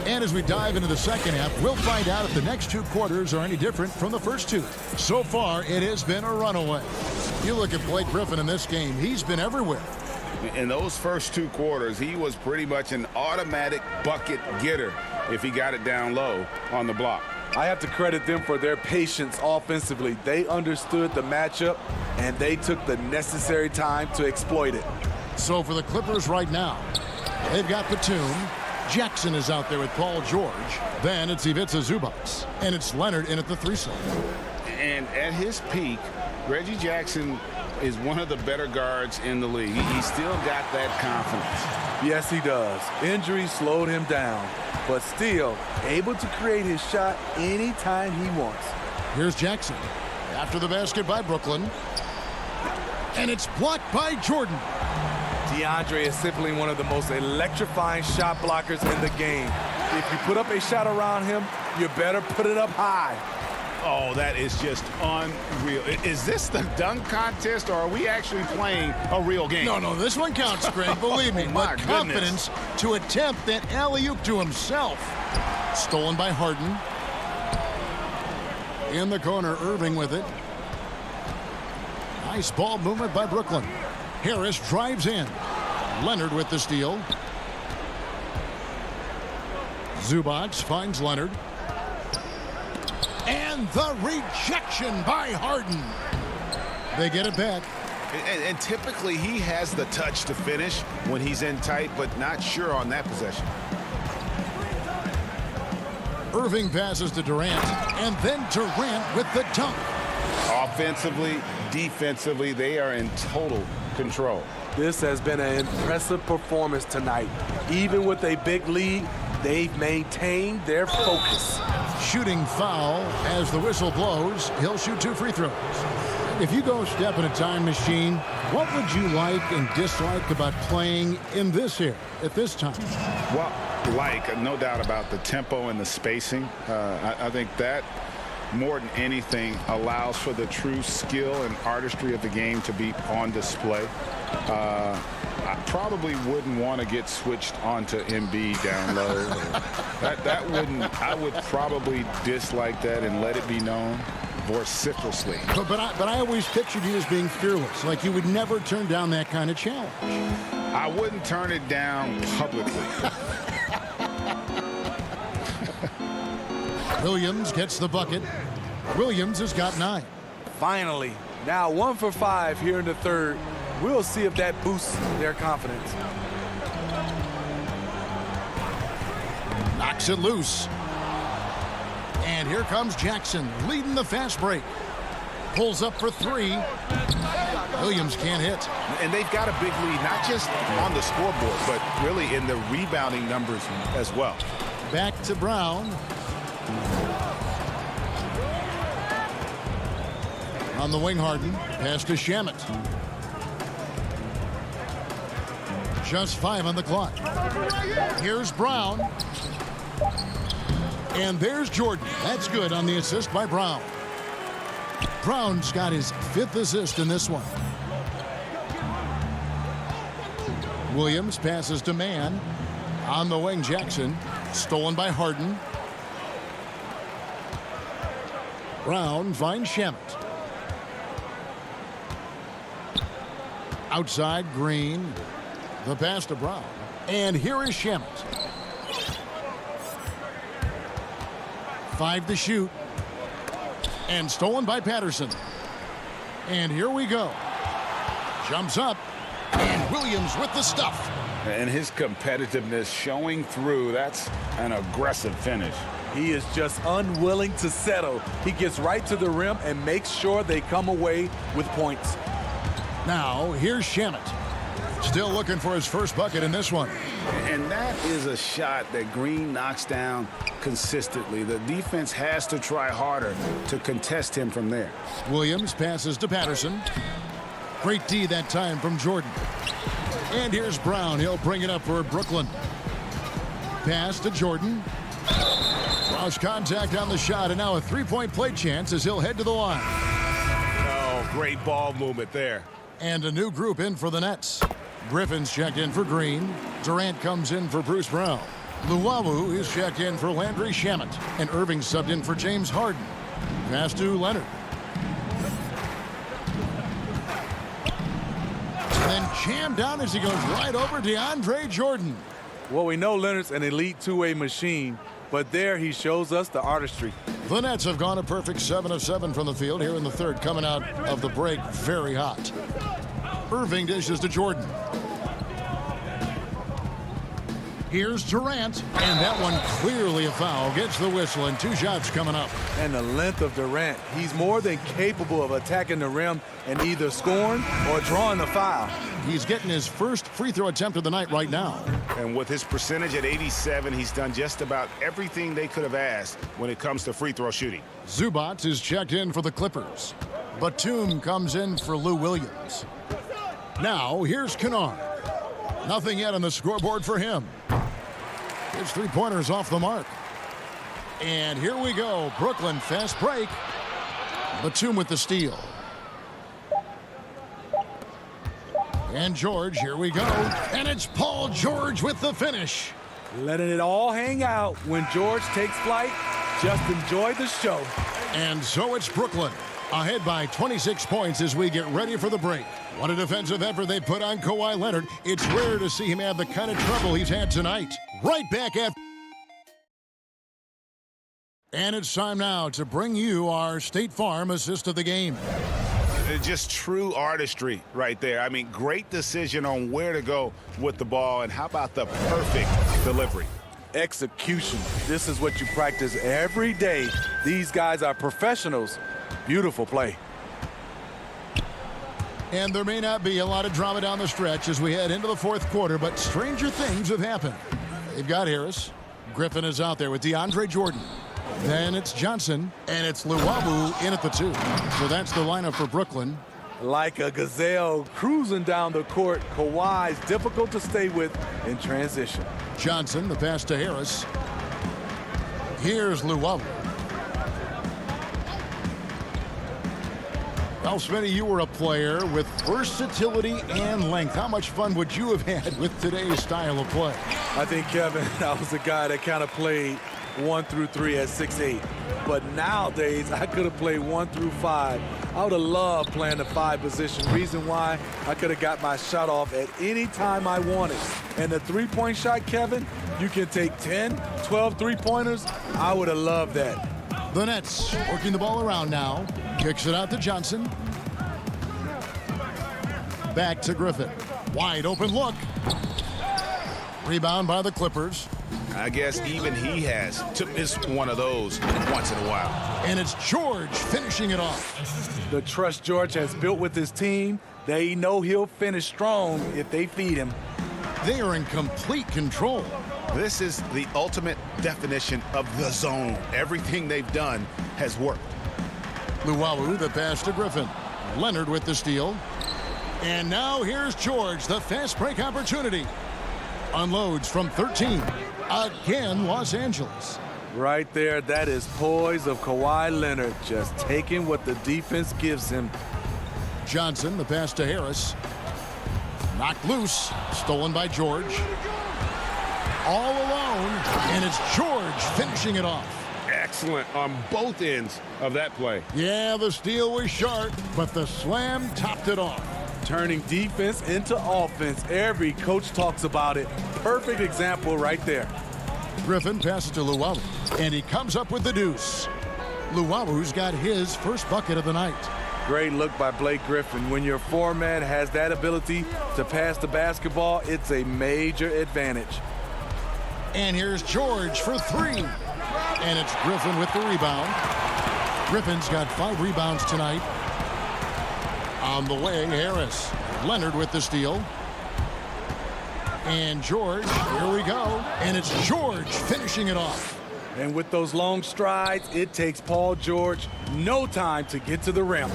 and as we dive into the second half, we'll find out if the next 2 quarters are any different from the first 2. So far, it has been a runaway. You look at Blake Griffin in this game, he's been everywhere. In those first 2 quarters, he was pretty much an automatic bucket getter if he got it down low on the block. I have to credit them for their patience offensively. They understood the matchup, and they took the necessary time to exploit it. So for the Clippers right now, they've got Batum. Jackson is out there with Paul George. Then it's Ivica Zubac. And it's Leonard in at the 3 slot. And at his peak, Reggie Jackson is one of the better guards in the league. He's still got that confidence. Yes, he does. Injury slowed him down, but still able to create his shot anytime he wants. Here's Jackson after the basket by Brooklyn. And it's blocked by Jordan. DeAndre is simply one of the most electrifying shot blockers in the game. If you put up a shot around him, you better put it up high. Oh, that is just unreal. Is this the dunk contest, or are we actually playing a real game? No, this one counts, Greg, believe me. My But confidence to attempt that alley-oop to himself. Stolen by Harden. In the corner, Irving with it. Nice ball movement by Brooklyn. Harris drives in. Leonard with the steal. Zubac finds Leonard. And the rejection by Harden. They get it back. And typically he has the touch to finish when he's in tight, but not sure on that possession. Irving passes to Durant, and then Durant with the dunk. Offensively, defensively, they are in total control. This has been an impressive performance tonight. Even with a big lead, they've maintained their focus. Shooting foul as the whistle blows. He'll shoot 2 free throws. If you go step in a time machine, what would you like and dislike about playing in this here at this time? Well, no doubt about the tempo and the spacing. I think that more than anything allows for the true skill and artistry of the game to be on display. I probably wouldn't want to get switched onto Embiid down low. that wouldn't. I would probably dislike that and let it be known vociferously. But I always pictured you as being fearless, like you would never turn down that kind of challenge. I wouldn't turn it down publicly. Williams gets the bucket. Williams has got 9. Finally, now 1 for 5 here in the third. We'll see if that boosts their confidence. Knocks it loose. And here comes Jackson leading the fast break. Pulls up for 3. Williams can't hit. And they've got a big lead, not just on the scoreboard, but really in the rebounding numbers as well. Back to Brown. On the wing, Harden. Pass to Shamet. Just 5 on the clock. Here's Brown. And there's Jordan. That's good on the assist by Brown. Brown's got his 5th assist in this one. Williams passes to Mann. On the wing, Jackson. Stolen by Harden. Brown finds Shamet. Outside, Green. The pass to Brown. And here is Shamet. 5 to shoot. And stolen by Patterson. And here we go. Jumps up. And Williams with the stuff. And his competitiveness showing through. That's an aggressive finish. He is just unwilling to settle. He gets right to the rim and makes sure they come away with points. Now, here's Shamet. Still looking for his first bucket in this one. And that is a shot that Green knocks down consistently. The defense has to try harder to contest him from there. Williams passes to Patterson. Great D that time from Jordan. And here's Brown. He'll bring it up for Brooklyn. Pass to Jordan. Cross contact on the shot, and now a three-point play chance as he'll head to the line. Oh, great ball movement there. And a new group in for the Nets. Griffin's checked in for Green. Durant comes in for Bruce Brown. Luwawu is checked in for Landry Shamet. And Irving subbed in for James Harden. Pass to Leonard. Then jammed down as he goes right over DeAndre Jordan. Well, we know Leonard's an elite two-way machine, but there he shows us the artistry. The Nets have gone a perfect 7 of 7 from the field here in the third, coming out of the break very hot. Irving dishes to Jordan. Here's Durant, and that one clearly a foul. Gets the whistle, and 2 shots coming up. And the length of Durant, he's more than capable of attacking the rim and either scoring or drawing the foul. He's getting his first free throw attempt of the night right now. And with his percentage at 87, he's done just about everything they could have asked when it comes to free throw shooting. Zubac is checked in for the Clippers. Batum comes in for Lou Williams. Now, here's Kennard. Nothing yet on the scoreboard for him. His three-pointers off the mark. And here we go. Brooklyn fast break. Batum with the steal. And George, here we go. And it's Paul George with the finish. Letting it all hang out when George takes flight. Just enjoy the show. And so it's Brooklyn, ahead by 26 points as we get ready for the break. What a defensive effort they put on Kawhi Leonard. It's rare to see him have the kind of trouble he's had tonight. Right back at... And it's time now to bring you our State Farm assist of the game. Just true artistry right there. I mean, great decision on where to go with the ball, and how about the perfect delivery? Execution. This is what you practice every day. These guys are professionals. Beautiful play. And there may not be a lot of drama down the stretch as we head into the fourth quarter, but stranger things have happened. They've got Harris. Griffin is out there with DeAndre Jordan. Then it's Johnson, and it's Luwawu in at the 2. So that's the lineup for Brooklyn. Like a gazelle cruising down the court, Kawhi's difficult to stay with in transition. Johnson, the pass to Harris. Here's Luwawu. Well, Smitty, you were a player with versatility and length. How much fun would you have had with today's style of play? I think, Kevin, I was a guy that kind of played 1 through 3 at 6'8". But nowadays, I could have played 1 through 5. I would have loved playing the 5 position. Reason why, I could have got my shot off at any time I wanted. And the three-point shot, Kevin, you can take 10, 12 three-pointers. I would have loved that. The Nets working the ball around now. Kicks it out to Johnson. Back to Griffin. Wide open look. Rebound by the Clippers. I guess even he has to miss one of those once in a while. And it's George finishing it off. The trust George has built with his team, they know he'll finish strong if they feed him. They are in complete control. This is the ultimate definition of the zone. Everything they've done has worked. Luwawu, the pass to Griffin. Leonard with the steal. And now here's George, the fast break opportunity. Unloads from 13. Again, Los Angeles. Right there, that is poise of Kawhi Leonard, just taking what the defense gives him. Johnson, the pass to Harris. Knocked loose, stolen by George. All alone, and it's George finishing it off. Excellent on both ends of that play. Yeah, the steal was sharp, but the slam topped it off. Turning defense into offense. Every coach talks about it. Perfect example right there. Griffin passes to Luwawu, and he comes up with the deuce. Luwawu's got his first bucket of the night. Great look by Blake Griffin. When your foreman has that ability to pass the basketball, it's a major advantage. And here's George for three. And it's Griffin with the rebound. Griffin's got 5 rebounds tonight. On the way, Harris. Leonard with the steal. And George, here we go. And it's George finishing it off. And with those long strides, it takes Paul George no time to get to the rim.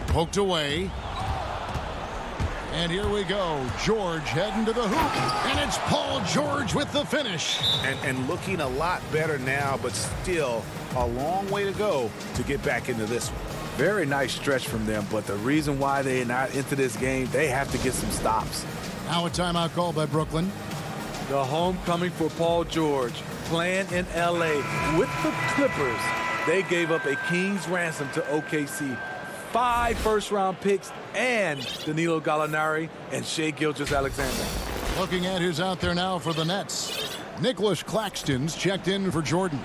Poked away. And here we go. George heading to the hoop. And it's Paul George with the finish. And looking a lot better now, but still a long way to go to get back into this one. Very nice stretch from them, but the reason why they're not into this game, they have to get some stops. Now a timeout called by Brooklyn. The homecoming for Paul George, playing in LA with the Clippers. They gave up a king's ransom to OKC. 5 first-round picks and Danilo Gallinari and Shai Gilgeous-Alexander. Looking at who's out there now for the Nets. Nicholas Claxton's checked in for Jordan.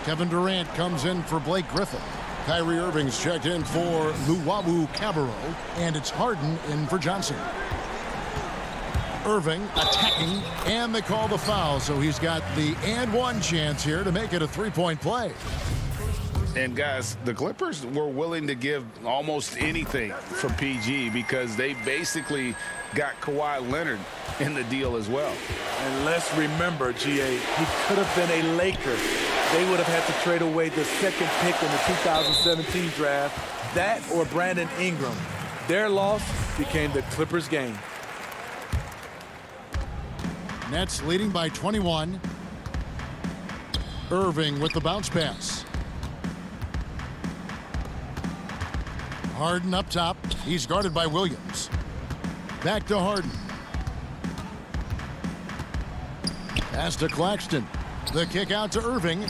Kevin Durant comes in for Blake Griffin. Kyrie Irving's checked in for Luwawu Cabarro, and it's Harden in for Johnson. Irving attacking, and they call the foul, so he's got the and one chance here to make it a 3-point play. And guys, the Clippers were willing to give almost anything for PG because they basically got Kawhi Leonard in the deal as well. And let's remember, GA, he could have been a Laker. They would have had to trade away the 2nd pick in the 2017 draft, that or Brandon Ingram. Their loss became the Clippers' game. Nets leading by 21. Irving with the bounce pass. Harden up top. He's guarded by Williams. Back to Harden. Pass to Claxton. The kick out to Irving.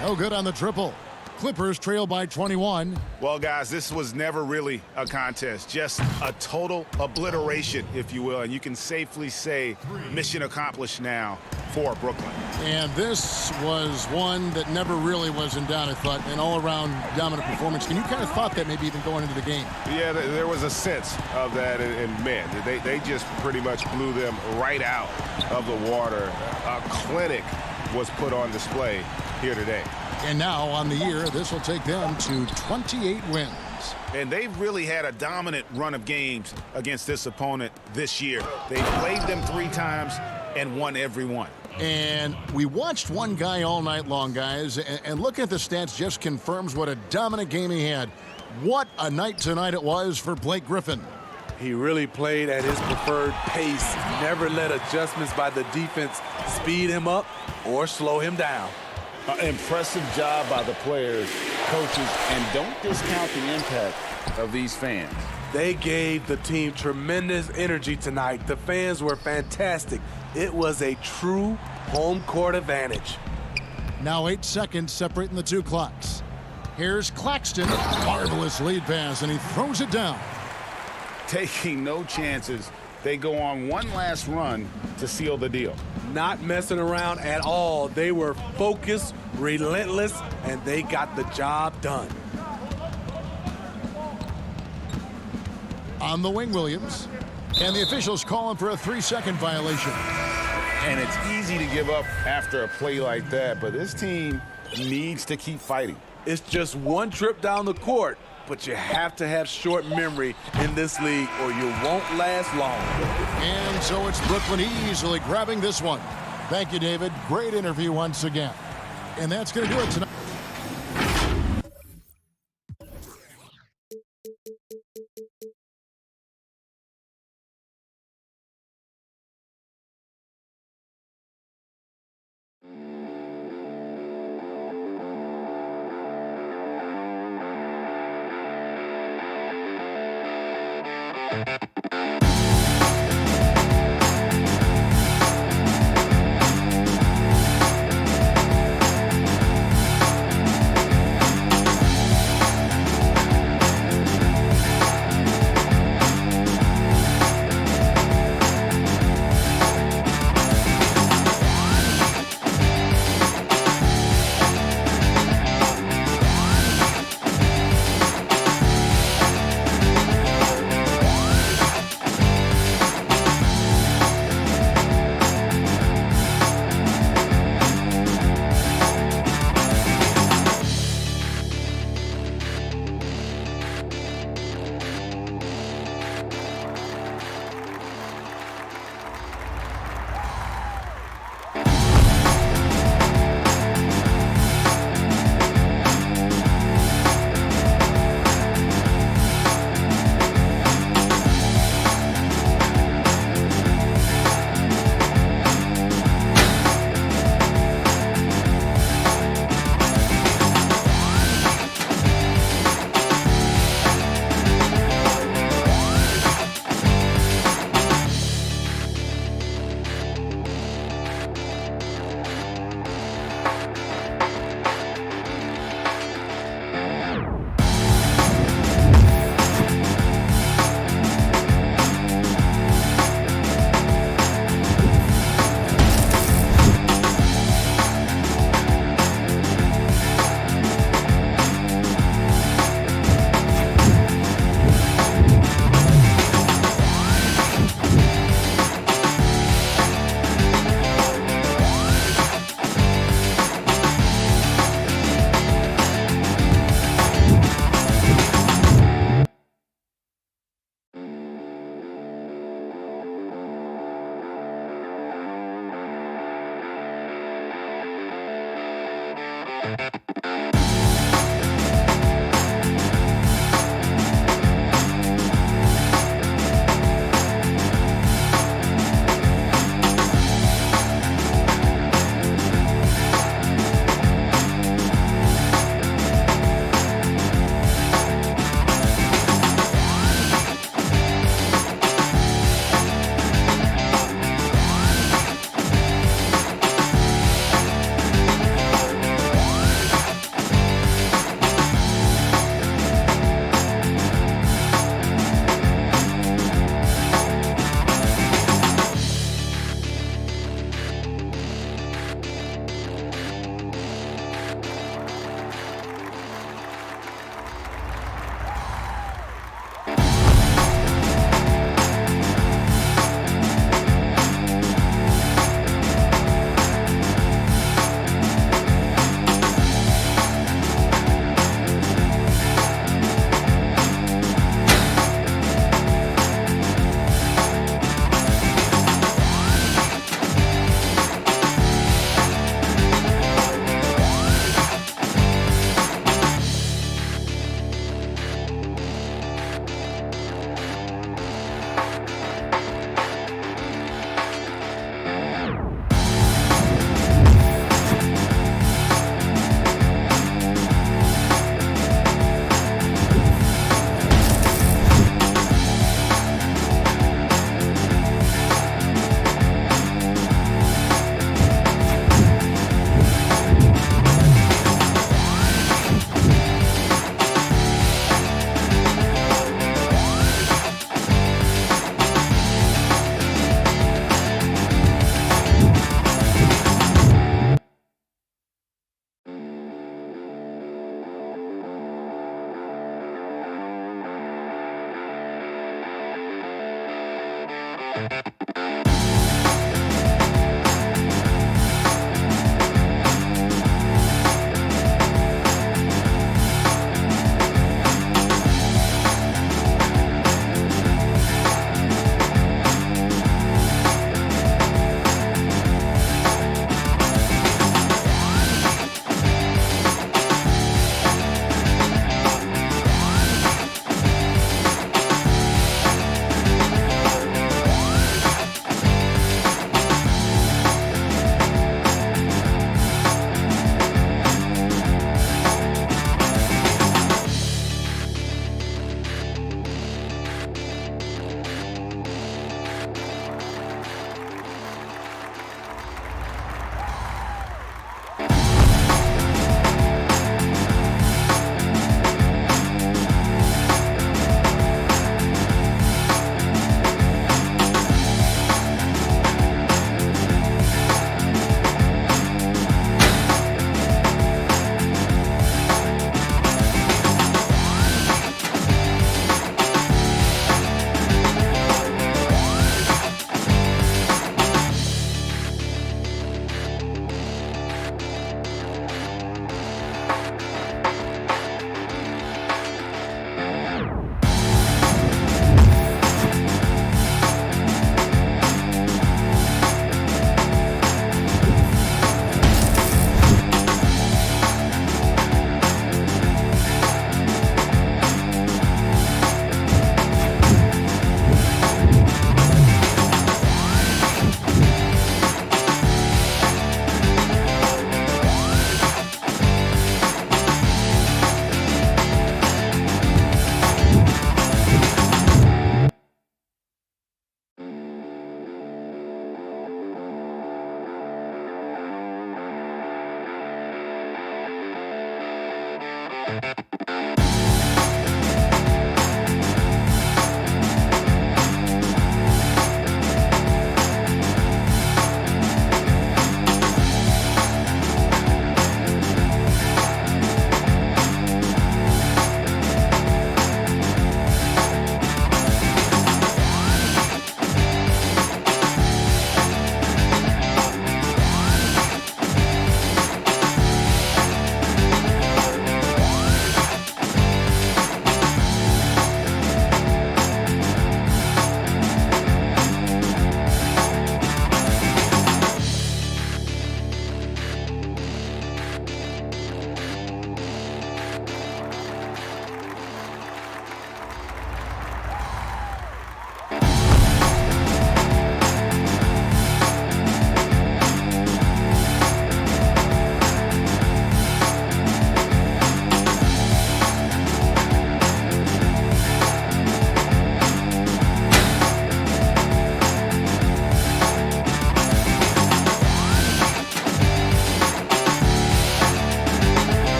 No good on the triple. Clippers trail by 21. Well, guys, this was never really a contest, just a total obliteration, if you will. And you can safely say mission accomplished now for Brooklyn. And this was one that never really was in doubt, I thought, an all-around dominant performance. And you kind of thought that maybe even going into the game. Yeah, there was a sense of that. And man, they just pretty much blew them right out of the water. A clinic was put on display here today. And now on the year, this will take them to 28 wins. And they've really had a dominant run of games against this opponent this year. They played them 3 times and won every one. And we watched one guy all night long, guys, and looking at the stats just confirms what a dominant game he had. What a night tonight it was for Blake Griffin. He really played at his preferred pace. Never let adjustments by the defense speed him up or slow him down. Impressive job by the players, coaches, and don't discount the impact of these fans. They gave the team tremendous energy tonight. The fans were fantastic. It was a true home court advantage. Now 8 seconds separating the 2 clocks. Here's Claxton. Marvelous lead pass, and he throws it down. Taking no chances. They go on one last run to seal the deal. Not messing around at all. They were focused, relentless, and they got the job done. On the wing, Williams. And the officials calling for a 3-second violation. And it's easy to give up after a play like that, but this team needs to keep fighting. It's just one trip down the court, but you have to have short memory in this league or you won't last long. And so it's Brooklyn easily grabbing this one. Thank you, David. Great interview once again. And that's going to do it tonight.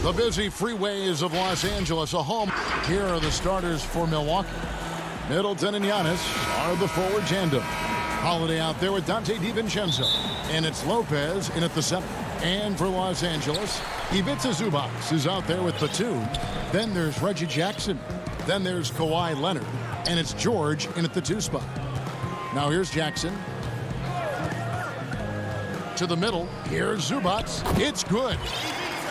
The busy freeways of Los Angeles, a home. Here are the starters for Milwaukee. Middleton and Giannis are the forward tandem. Holiday out there with Dante DiVincenzo. And it's Lopez in at the center. And for Los Angeles, Ivica Zubac is out there with Batum. Then there's Reggie Jackson. Then there's Kawhi Leonard. And it's George in at the 2 spot. Now here's Jackson. To the middle. Here's Zubac. It's good.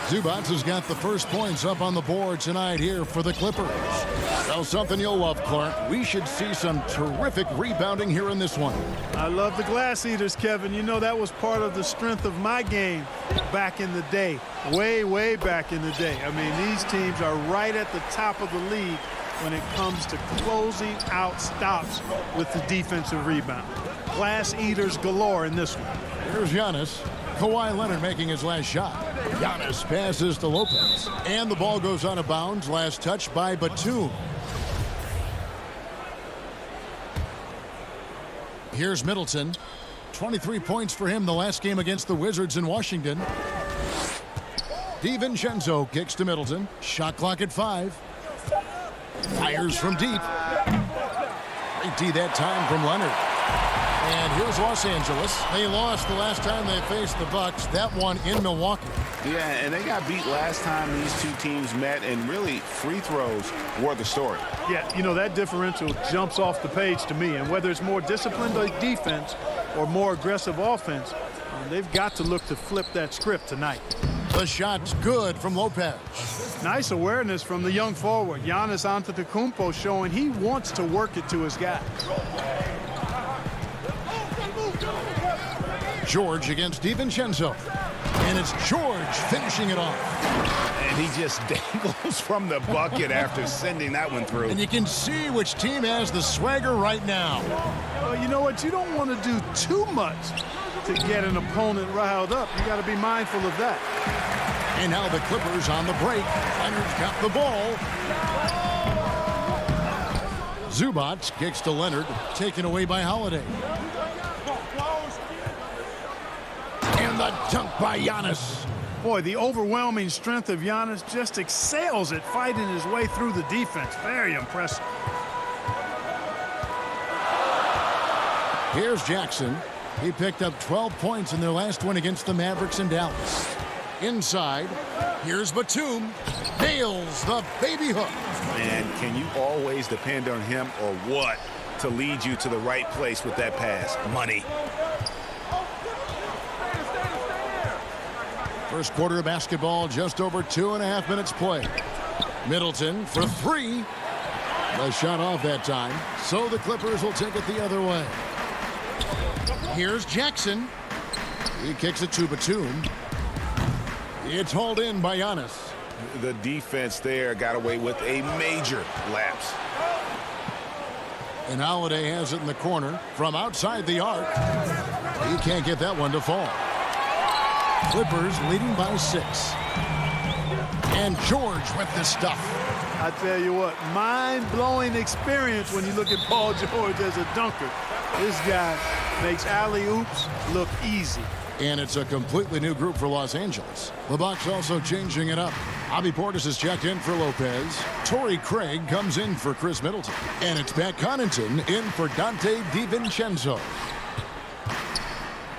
Zubac has got the first points up on the board tonight here for the Clippers. So something you'll love, Clark. We should see some terrific rebounding here in this one. I love the glass eaters, Kevin. You know, that was part of the strength of my game back in the day. Way back in the day. I mean, these teams are right at the top of the league when it comes to closing out stops with the defensive rebound. Glass eaters galore in this one. Here's Giannis. Kawhi Leonard making his last shot. Giannis passes to Lopez. And the ball goes out of bounds. Last touch by Batum. Here's Middleton. 23 points for him the last game against the Wizards in Washington. DiVincenzo kicks to Middleton. Shot clock at 5. Fires from deep. Great D that time from Leonard. And here's Los Angeles. They lost the last time they faced the Bucks. That one in Milwaukee. Yeah, and they got beat last time these two teams met, and really free throws were the story. Yeah, you know, that differential jumps off the page to me. And whether it's more disciplined defense or more aggressive offense, they've got to look to flip that script tonight. The shot's good from Lopez. Nice awareness from the young forward. Giannis Antetokounmpo showing he wants to work it to his guys. George against DiVincenzo. And it's George finishing it off. And he just dangles from the bucket after sending that one through. And you can see which team has the swagger right now. Well, you know what? You don't want to do too much to get an opponent riled up. You got to be mindful of that. And now the Clippers on the break. Leonard's got the ball. Zubac kicks to Leonard, taken away by Holiday. And the dunk by Giannis. Boy, the overwhelming strength of Giannis just excels at fighting his way through the defense. Very impressive. Here's Jackson. He picked up 12 points in their last one against the Mavericks in Dallas. Inside, here's Batum. Nails the baby hook. Man, can you always depend on him or what to lead you to the right place with that pass? Money. First quarter of basketball, just over 2.5 minutes played. Middleton for 3. The shot off that time, so the Clippers will take it the other way. Here's Jackson. He kicks it to Batum. It's hauled in by Giannis. The defense there got away with a major lapse. And Holiday has it in the corner from outside the arc. He can't get that one to fall. Clippers leading by 6. And George with the stuff. I tell you what, mind-blowing experience when you look at Paul George as a dunker. This guy makes alley-oops look easy. And it's a completely new group for Los Angeles. The Bucks also changing it up. Bobby Portis is checked in for Lopez. Torrey Craig comes in for Chris Middleton. And it's Pat Connaughton in for Dante DiVincenzo.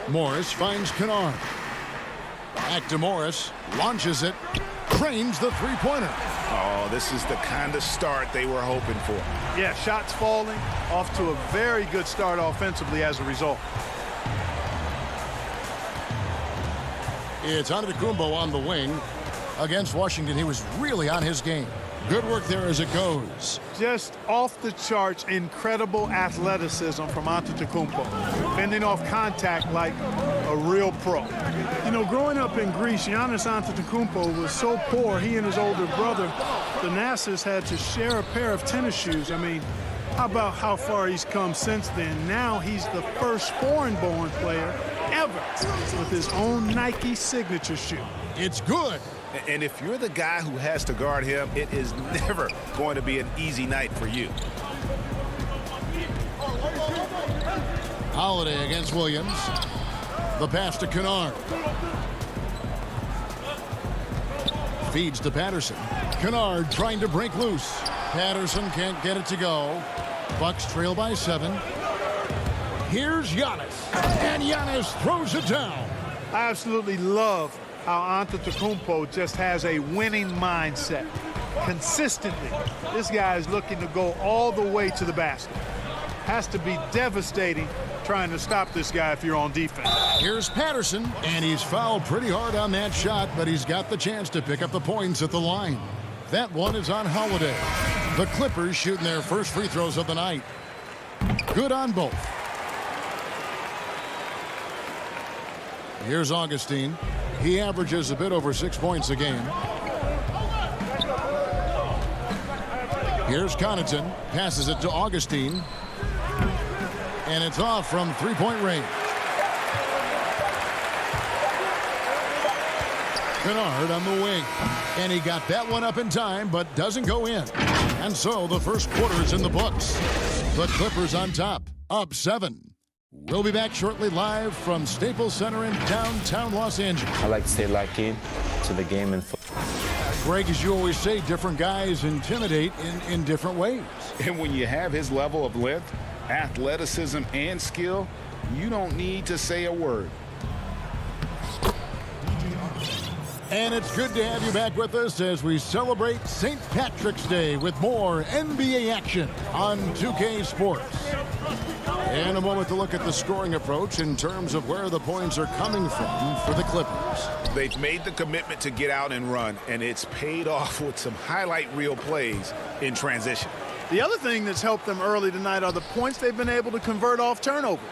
Morris finds Kennard. Back to Morris. Launches it. Cranes the three-pointer. Oh, this is the kind of start they were hoping for. Yeah, shots falling. Off to a very good start offensively as a result. It's Antetokounmpo on the wing. Against Washington, he was really on his game. Good work there as it goes. Just off the charts, incredible athleticism from Antetokounmpo. Fending off contact like a a real pro. You know, growing up in Greece, Giannis Antetokounmpo was so poor, he and his older brother, Thanasis, had to share a pair of tennis shoes. I mean, how about how far he's come since then? Now he's the first foreign-born player ever with his own Nike signature shoe. It's good. And if you're the guy who has to guard him, it is never going to be an easy night for you. Holiday against Williams. The pass to Kennard. Feeds to Patterson. Kennard trying to break loose. Patterson can't get it to go. Bucks trail by 7. Here's Giannis. And Giannis throws it down. I absolutely love how Antetokounmpo just has a winning mindset. Consistently, this guy is looking to go all the way to the basket. Has to be devastating trying to stop this guy if you're on defense. Here's Patterson, and he's fouled pretty hard on that shot, but he's got the chance to pick up the points at the line. That one is on Holiday. The Clippers shooting their first free throws of the night. Good on both. Here's Augustine. He averages a bit over 6 points a game. Here's Connaughton. Passes it to Augustine. And it's off from three-point range. Kennard on the wing. And he got that one up in time, but doesn't go in. And so the first quarter is in the books. The Clippers on top, up 7. We'll be back shortly live from Staples Center in downtown Los Angeles. I like to stay locked in to the game and Greg, as you always say, different guys intimidate in different ways. And when you have his level of length, athleticism, and skill, you don't need to say a word. And it's good to have you back with us as we celebrate St. Patrick's Day with more NBA action on 2K Sports. And a moment to look at the scoring approach in terms of where the points are coming from for the Clippers. They've made the commitment to get out and run, and it's paid off with some highlight reel plays in transition. The other thing that's helped them early tonight are the points they've been able to convert off turnovers.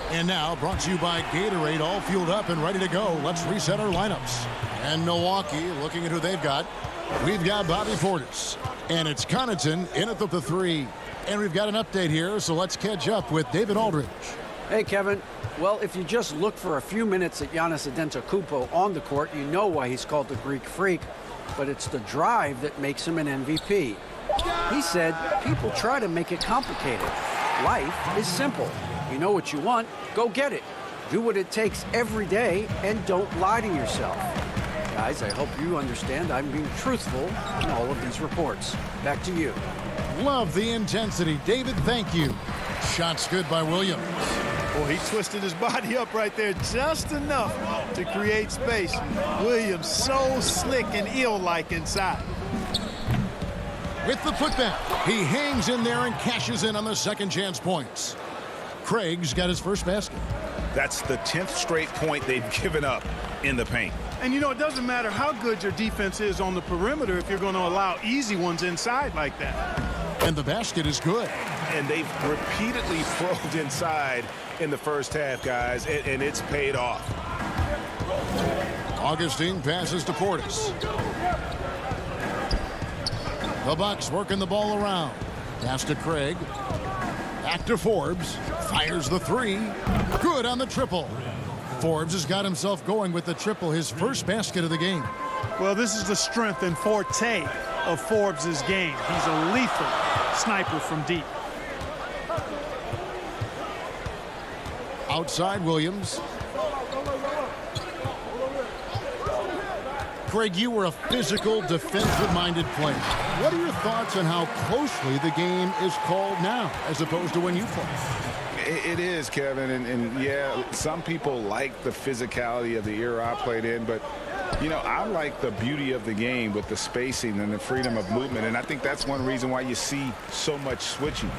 And now, brought to you by Gatorade, all fueled up and ready to go. Let's reset our lineups. And Milwaukee, looking at who they've got. We've got Bobby Portis. And it's Connaughton in at the 3. And we've got an update here, so let's catch up with David Aldridge. Hey, Kevin. Well, if you just look for a few minutes at Giannis Antetokounmpo on the court, you know why he's called the Greek Freak. But it's the drive that makes him an MVP. He said, people try to make it complicated. Life is simple. You know what you want, go get it. Do what it takes every day and don't lie to yourself. Guys, I hope you understand I'm being truthful in all of these reports. Back to you. Love the intensity. David, thank you. Shots good by Williams. Well, he twisted his body up right there just enough to create space. Williams so slick and ill-like inside. With the putback, he hangs in there and cashes in on the second chance points. Craig's got his first basket. That's the 10th straight point they've given up in the paint. And, you know, it doesn't matter how good your defense is on the perimeter if you're going to allow easy ones inside like that. And the basket is good. And they've repeatedly probed inside in the first half, guys, and it's paid off. Augustine passes to Portis. The Bucks working the ball around. Pass to Craig. Back to Forbes. Fires the 3. Good on the triple. Forbes has got himself going with the triple, his first basket of the game. Well, this is the strength and forte of Forbes' game. He's a lethal sniper from deep. Outside Williams. Craig, you were a physical, defensive-minded player. What are your thoughts on how closely the game is called now as opposed to when you played? It is, Kevin, and yeah, some people like the physicality of the era I played in, but, you know, I like the beauty of the game with the spacing and the freedom of movement, and I think that's one reason why you see so much switching.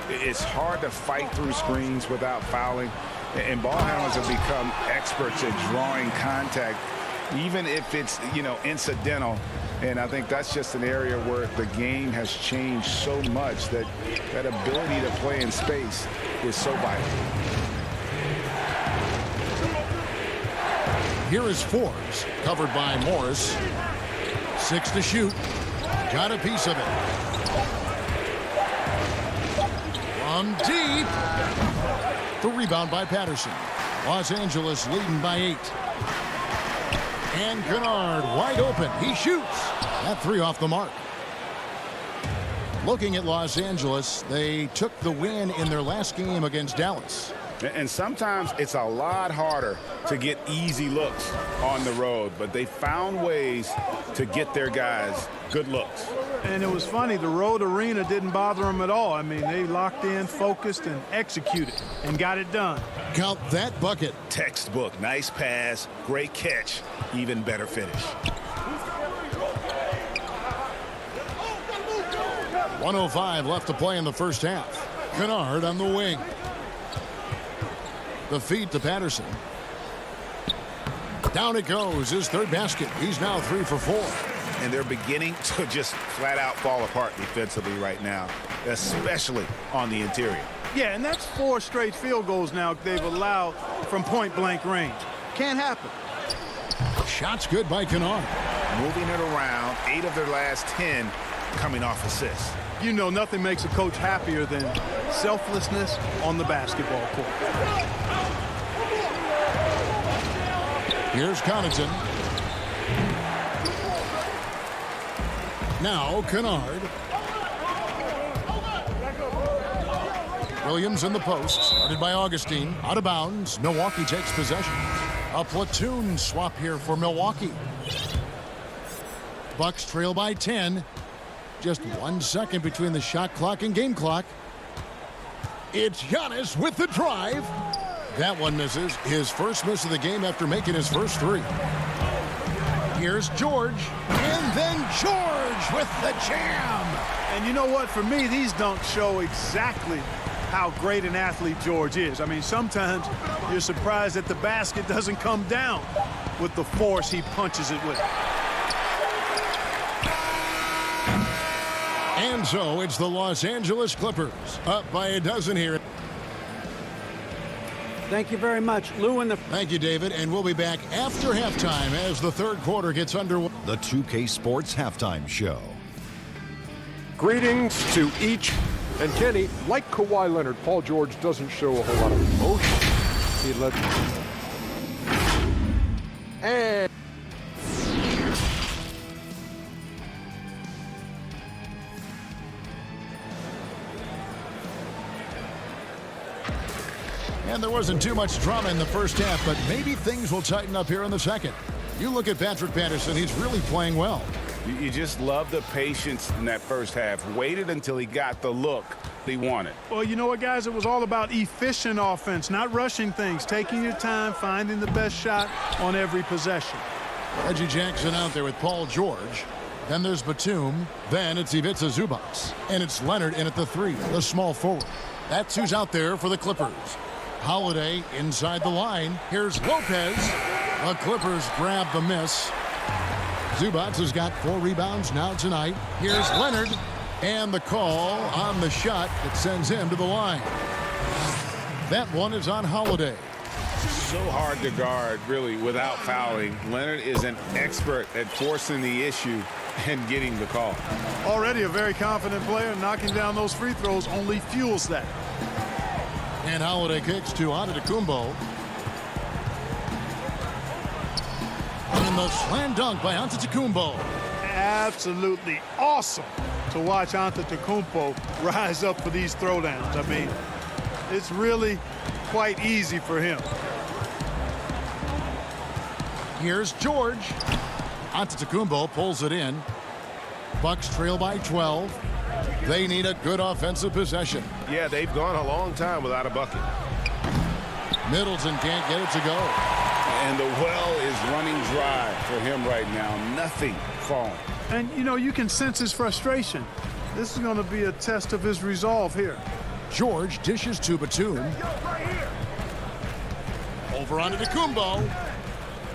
It's hard to fight through screens without fouling, and ball handlers have become experts at drawing contact, even if it's, you know, incidental. And I think that's just an area where the game has changed so much that that ability to play in space is so vital. Here is Forbes, covered by Morris. 6 to shoot. Got a piece of it. From deep. The rebound by Patterson. Los Angeles leading by 8. And Kennard wide open. He shoots. That 3 off the mark. Looking at Los Angeles, they took the win in their last game against Dallas. And sometimes it's a lot harder to get easy looks on the road, but they found ways to get their guys good looks. And it was funny, the road arena didn't bother them at all. I mean, they locked in, focused, and executed, and got it done. Count that bucket. Textbook. Nice pass, great catch, even better finish. 1:05 left to play in the first half. Kennard on the wing. The feed to Patterson. Down it goes. His third basket. He's now 3 for 4. And they're beginning to just flat out fall apart defensively right now, especially on the interior. Yeah, and that's 4 straight field goals now they've allowed from point-blank range. Can't happen. Shots good by Kennard. Moving it around, 8 of their last 10 coming off assists. You know, nothing makes a coach happier than selflessness on the basketball court. Here's Connaughton. Now Kennard. Williams in the post. Started by Augustine. Out of bounds. Milwaukee takes possession. A platoon swap here for Milwaukee. Bucks trail by 10. Just 1 second between the shot clock and game clock. It's Giannis with the drive. That one misses. His first miss of the game after making his first 3. Here's George. And then George with the jam. And you know what? For me, these dunks show exactly how great an athlete George is. I mean, sometimes you're surprised that the basket doesn't come down with the force he punches it with. And so it's the Los Angeles Clippers up by a dozen here. Thank you very much, Lou. And Thank you, David. And we'll be back after halftime as the third quarter gets underway. The 2K Sports Halftime Show. Greetings to each. And Kenny, like Kawhi Leonard, Paul George doesn't show a whole lot of emotion. He led. And there wasn't too much drama in the first half, but maybe things will tighten up here in the second. You look at Patrick Patterson, he's really playing well. You just love the patience in that first half. Waited until he got the look he wanted. Well, you know what, guys? It was all about efficient offense, not rushing things, taking your time, finding the best shot on every possession. Reggie Jackson out there with Paul George. Then there's Batum. Then it's Ivica Zubac. And it's Leonard in at the 3, the small forward. That's who's out there for the Clippers. Holiday inside the line. Here's Lopez. The Clippers grab the miss. Zubac has got 4 rebounds now tonight. Here's Leonard. And the call on the shot that sends him to the line. That one is on Holiday. So hard to guard, really, without fouling. Leonard is an expert at forcing the issue and getting the call. Already a very confident player. Knocking down those free throws only fuels that. And Holiday kicks to Antetokounmpo. And the slam dunk by Antetokounmpo. Absolutely awesome to watch Antetokounmpo rise up for these throwdowns. I mean, it's really quite easy for him. Here's George. Antetokounmpo pulls it in. Bucks trail by 12. They need a good offensive possession. Yeah, they've gone a long time without a bucket. Middleton can't get it to go. And the well is running dry for him right now. Nothing falling. And, you know, you can sense his frustration. This is going to be a test of his resolve here. George dishes to Batum. Over onto Antetokounmpo.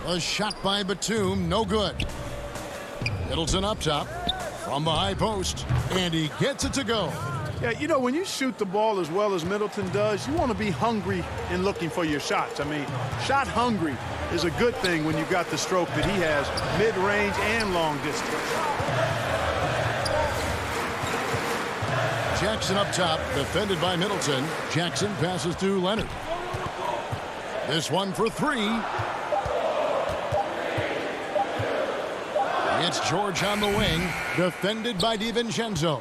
A shot by Batum, no good. Middleton up top from the high post, and he gets it to go. Yeah, you know, when you shoot the ball as well as Middleton does, you want to be hungry in looking for your shots. I mean, shot hungry is a good thing when you've got the stroke that he has, mid-range and long distance. Jackson up top, defended by Middleton. Jackson passes to Leonard. This one for three. It's George on the wing, defended by DiVincenzo.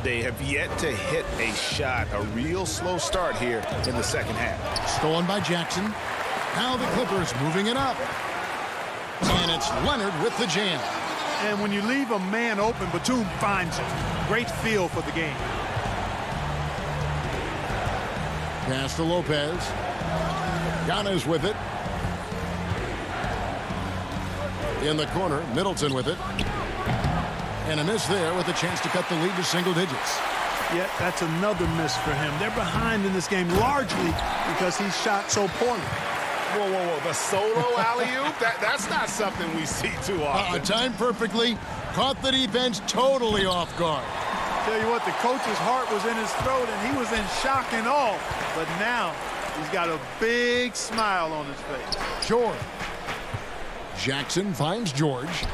They have yet to hit a shot, a real slow start here in the second half. Stolen by Jackson. Now the Clippers moving it up. And it's Leonard with the jam. And when you leave a man open, Batum finds it. Great feel for the game. Pass to Lopez. Giannis with it. In the corner, Middleton with it. And a miss there with a chance to cut the lead to single digits. Yet that's another miss for him. They're behind in this game largely because he shot so poorly. Whoa, whoa, whoa. The solo alley-oop? That's not something we see too often. Timed perfectly. Caught the defense totally off guard. Tell you what, the coach's heart was in his throat and he was in shock and awe. But now he's got a big smile on his face. George. Jackson finds George.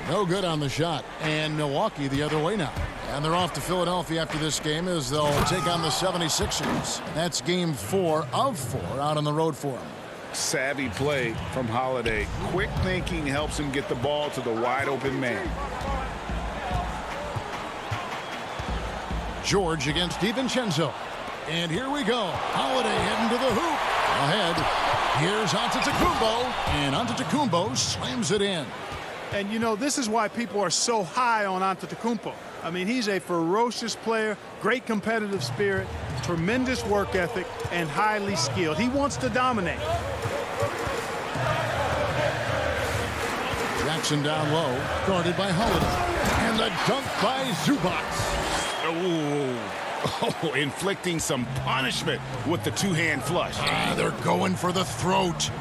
No good on the shot. And Milwaukee the other way now. And they're off to Philadelphia after this game as they'll take on the 76ers. That's game 4 of 4 out on the road for them. Savvy play from Holiday. Quick thinking helps him get the ball to the wide open man. George against DiVincenzo. And here we go. Holiday heading to the hoop. Ahead. Here's Antetokounmpo. And Antetokounmpo slams it in. And, you know, this is why people are so high on Antetokounmpo. I mean, he's a ferocious player, great competitive spirit, tremendous work ethic, and highly skilled. He wants to dominate. Jackson down low, guarded by Holiday. And the dunk by Zubac. Oh, inflicting some punishment with the two-hand flush. They're going for the throat.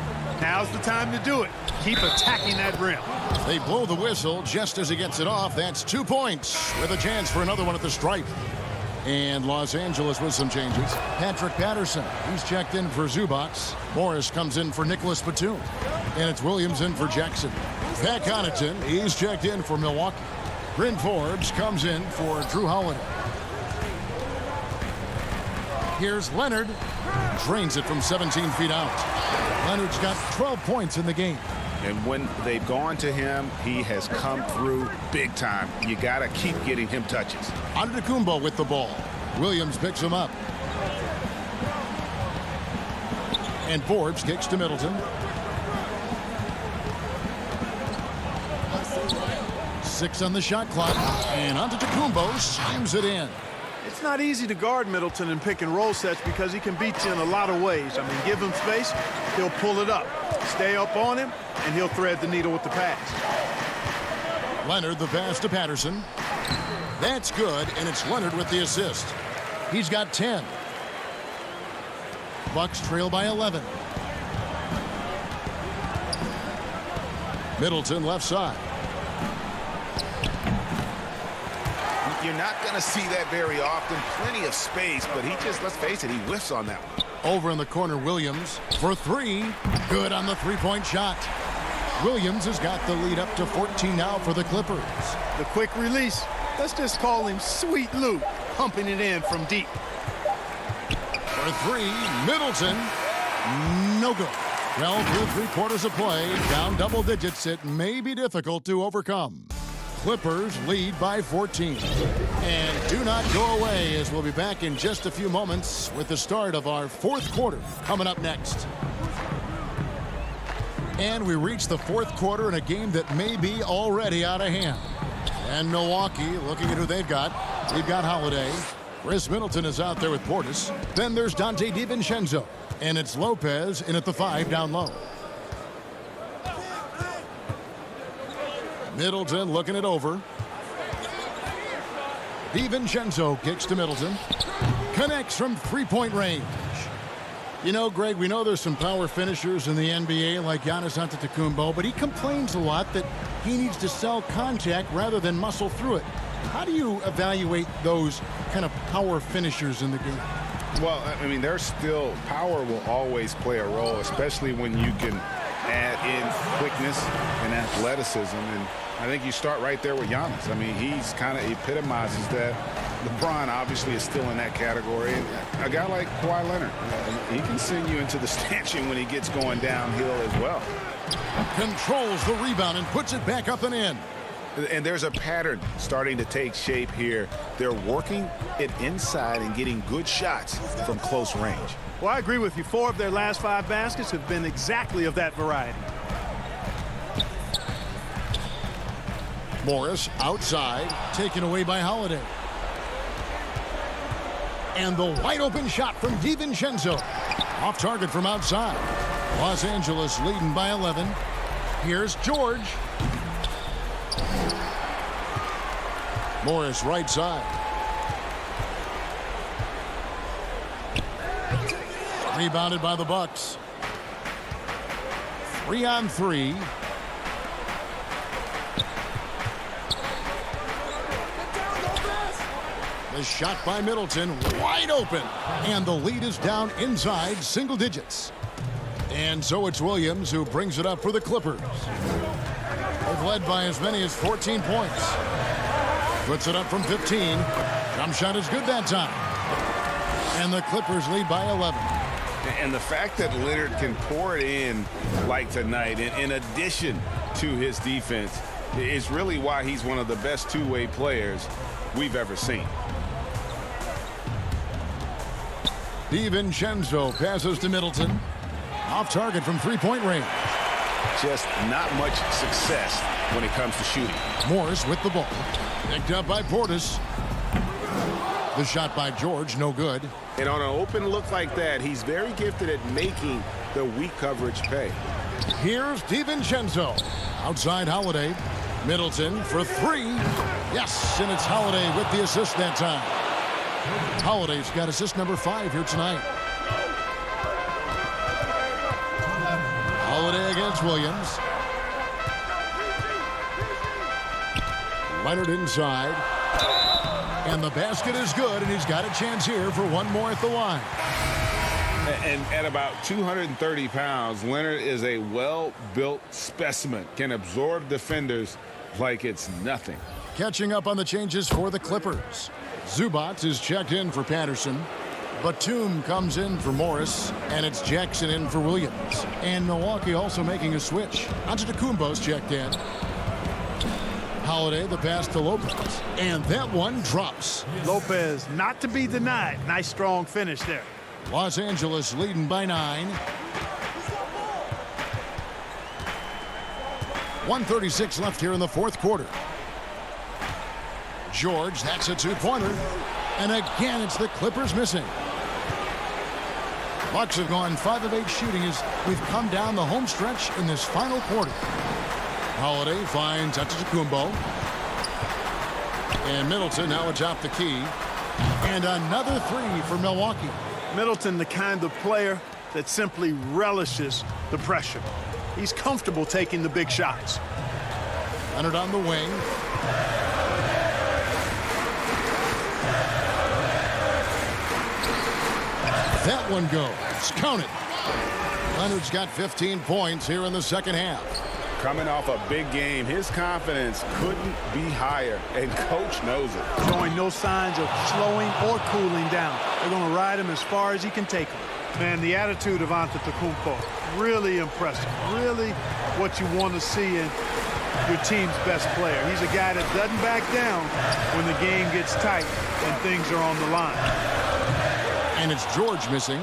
Now's the time to do it. Keep attacking that rim. They blow the whistle just as he gets it off. That's 2 points with a chance for another one at the stripe. And Los Angeles with some changes. Patrick Patterson, he's checked in for Zubac. Morris comes in for Nicholas Batum. And it's Williams in for Jackson. Pat Connaughton, he's checked in for Milwaukee. Bryn Forbes comes in for Drew Holiday. Here's Leonard. Drains it from 17 feet out. Leonard's got 12 points in the game. And when they've gone to him, he has come through big time. You got to keep getting him touches. Antetokounmpo with the ball. Williams picks him up. And Forbes kicks to Middleton. Six on the shot clock. And Antetokounmpo slams it in. It's not easy to guard Middleton in pick and roll sets because he can beat you in a lot of ways. I mean, give him space, he'll pull it up. Stay up on him, and he'll thread the needle with the pass. Leonard the pass to Patterson. That's good, and it's Leonard with the assist. He's got 10. Bucks trail by 11. Middleton left side. You're not going to see that very often. Plenty of space, but he just, let's face it, he whiffs on that one. Over in the corner, Williams for three. Good on the three-point shot. Williams has got the lead up to 14 now for the Clippers. The quick release. Let's just call him Sweet Lou, pumping it in from deep. For three, Middleton. No good. Well, through 3 quarters of play, down double digits, it may be difficult to overcome. Clippers lead by 14. And do not go away, as we'll be back in just a few moments with the start of our 4th quarter coming up next. And we reach the 4th quarter in a game that may be already out of hand. And Milwaukee, looking at who they've got. They've got Holiday. Chris Middleton is out there with Portis. Then there's Dante DiVincenzo. And it's Lopez in at the 5 down low. Middleton looking it over. DiVincenzo kicks to Middleton. Connects from 3-point range. You know, Greg, we know there's some power finishers in the NBA like Giannis Antetokounmpo, but he complains a lot that he needs to sell contact rather than muscle through it. How do you evaluate those kind of power finishers in the game? Well, I mean, there's still power will always play a role, especially when you can add in quickness and athleticism. And I think you start right there with Giannis. I mean, he's kind of epitomizes that. LeBron obviously is still in that category. And a guy like Kawhi Leonard, he can send you into the stanchion when he gets going downhill as well. Controls the rebound and puts it back up and in. And there's a pattern starting to take shape here. They're working it inside and getting good shots from close range. Well, I agree with you. 4 of their last 5 baskets have been exactly of that variety. Morris outside, taken away by Holiday. And the wide open shot from DiVincenzo. Off target from outside. Los Angeles leading by 11. Here's George. Morris right side. Rebounded by the Bucks. 3-on-3. The shot by Middleton, wide open. And the lead is down inside single digits. And so it's Williams who brings it up for the Clippers. They've led by as many as 14 points. Puts it up from 15. Jump shot is good that time. And the Clippers lead by 11. And the fact that Leonard can pour it in like tonight, in addition to his defense, is really why he's one of the best two-way players we've ever seen. DiVincenzo passes to Middleton. Off target from three-point range. Just not much success when it comes to shooting. Morris with the ball. Picked up by Portis. The shot by George, no good. And on an open look like that, he's very gifted at making the weak coverage pay. Here's DiVincenzo. Outside Holiday. Middleton for 3. Yes, and it's Holiday with the assist that time. Holiday's got assist number 5 here tonight. Holiday against Williams. Leonard inside. And the basket is good, and he's got a chance here for one more at the line. And at about 230 pounds, Leonard is a well-built specimen. Can absorb defenders like it's nothing. Catching up on the changes for the Clippers. Zubac is checked in for Patterson. Batum comes in for Morris, and it's Jackson in for Williams. And Milwaukee also making a switch. Antetokounmpo's checked in. Holiday, the pass to Lopez. And that one drops. Lopez, not to be denied. Nice, strong finish there. Los Angeles leading by 9. 1:36 left here in the fourth quarter. George, that's a two-pointer. And again, it's the Clippers missing. Bucks have gone 5 of 8 shooting as we've come down the home stretch in this final quarter. Holiday finds Antetokounmpo. And Middleton now atop the key. And another 3 for Milwaukee. Middleton, the kind of player that simply relishes the pressure. He's comfortable taking the big shots. Leonard on the wing. That one goes. Count it. Leonard's got 15 points here in the second half. Coming off a big game, his confidence couldn't be higher, and coach knows it. Showing no signs of slowing or cooling down. They're going to ride him as far as he can take him. Man, the attitude of Antetokounmpo, really impressive. Really what you want to see in your team's best player. He's a guy that doesn't back down when the game gets tight and things are on the line. And it's George missing.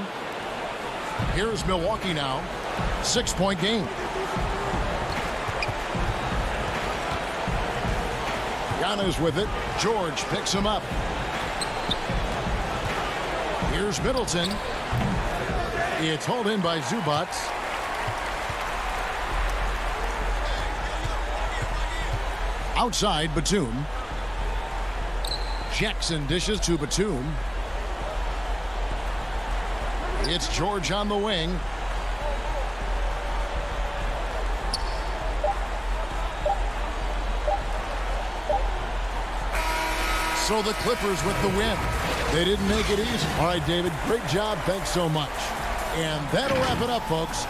Here's Milwaukee now. 6-point game. Giannis with it. George picks him up. Here's Middleton. It's hauled in by Zubac. Outside Batum. Jackson dishes to Batum. It's George on the wing. So the Clippers with the win. They didn't make it easy. All right, David, great job. Thanks so much. And that'll wrap it up, folks.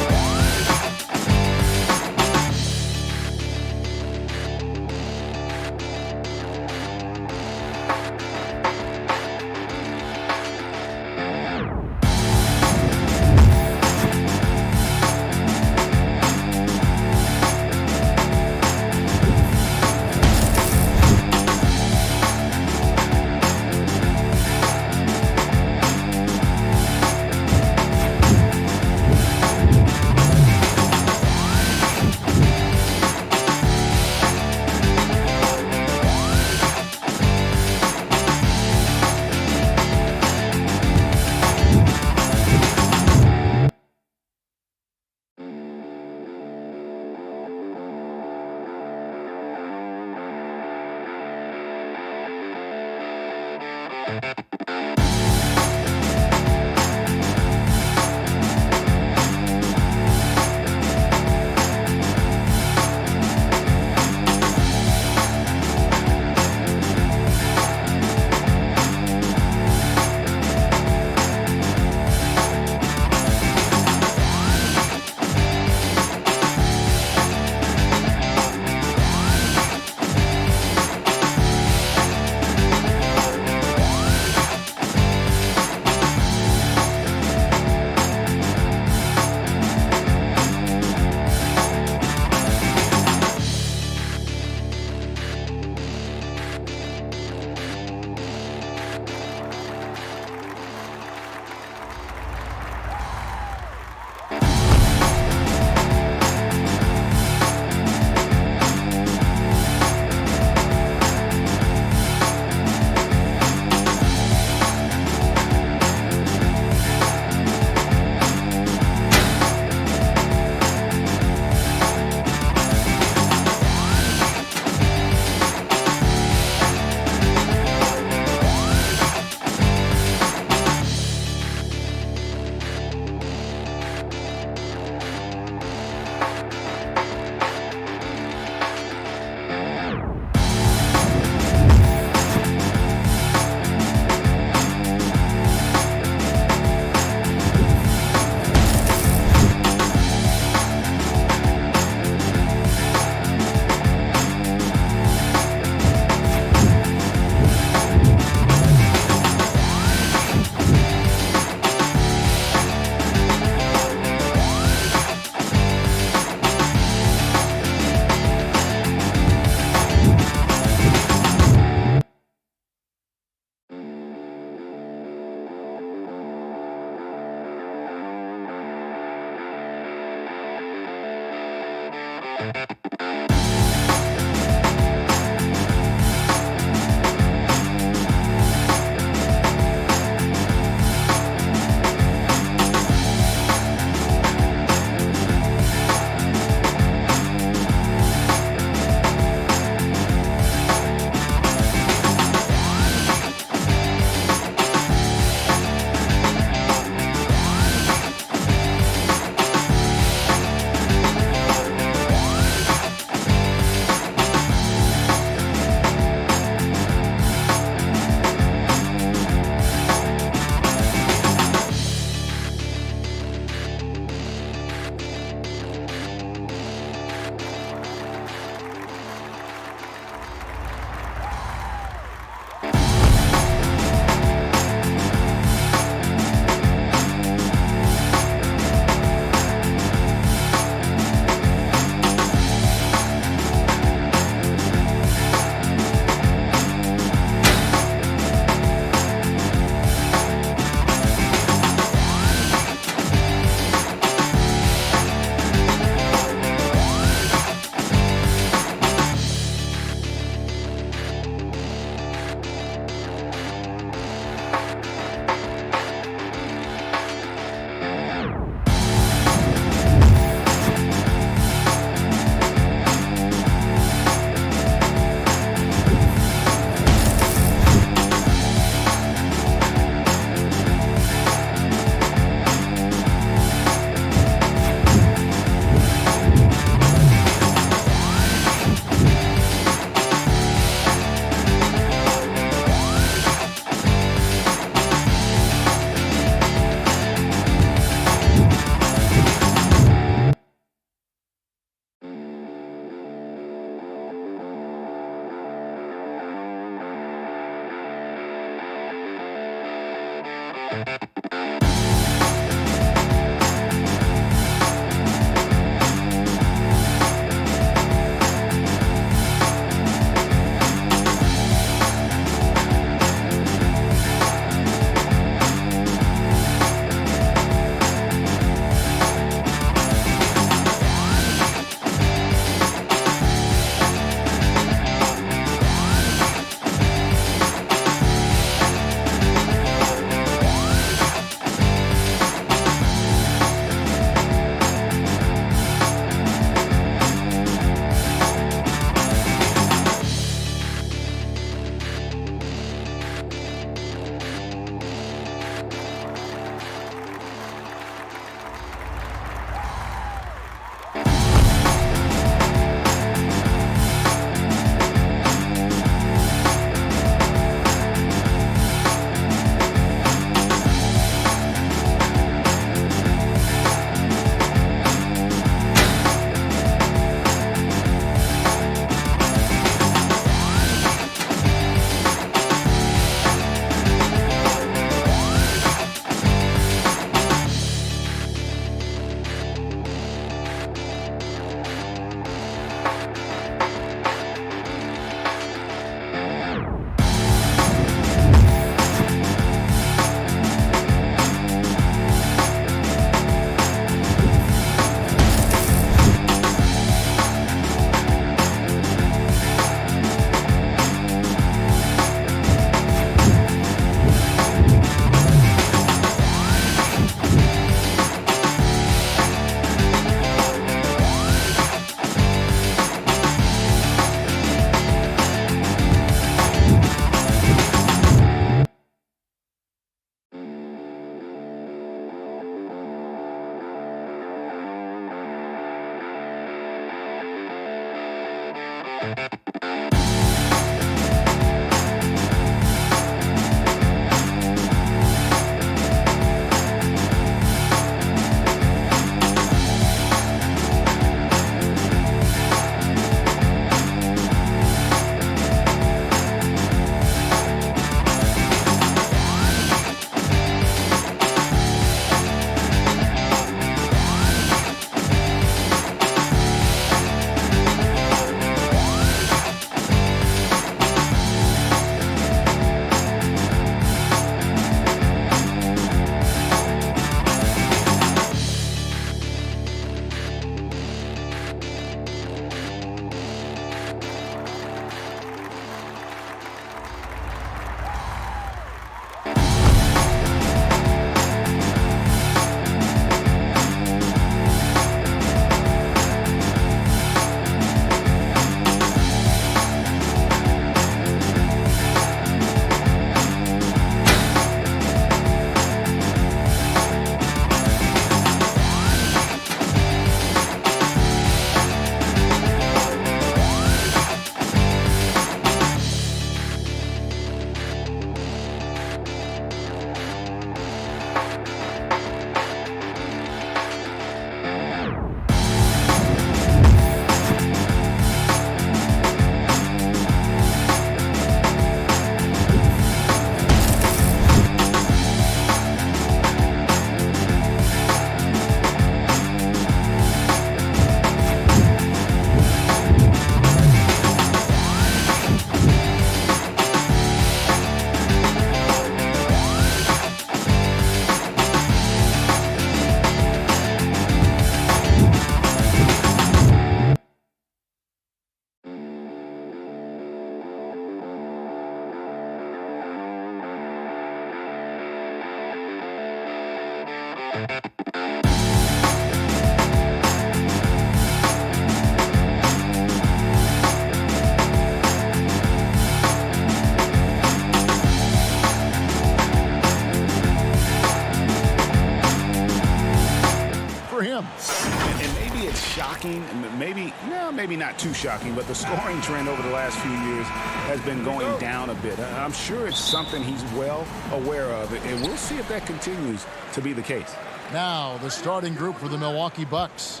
And maybe it's shocking, maybe not too shocking, but the scoring trend over the last few years has been going down a bit. I'm sure it's something he's well aware of, and we'll see if that continues to be the case. Now the starting group for the Milwaukee Bucks.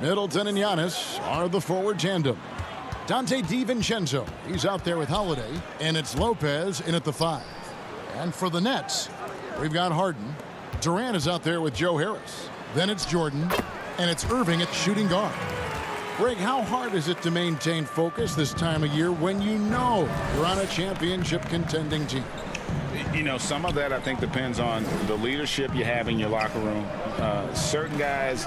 Middleton and Giannis are the forward tandem. Dante DiVincenzo, he's out there with Holiday, and it's Lopez in at the 5. And for the Nets, we've got Harden. Durant is out there with Joe Harris. Then it's Jordan, and it's Irving at shooting guard. Greg, how hard is it to maintain focus this time of year when you know you're on a championship contending team? You know, some of that I think depends on the leadership you have in your locker room. Certain guys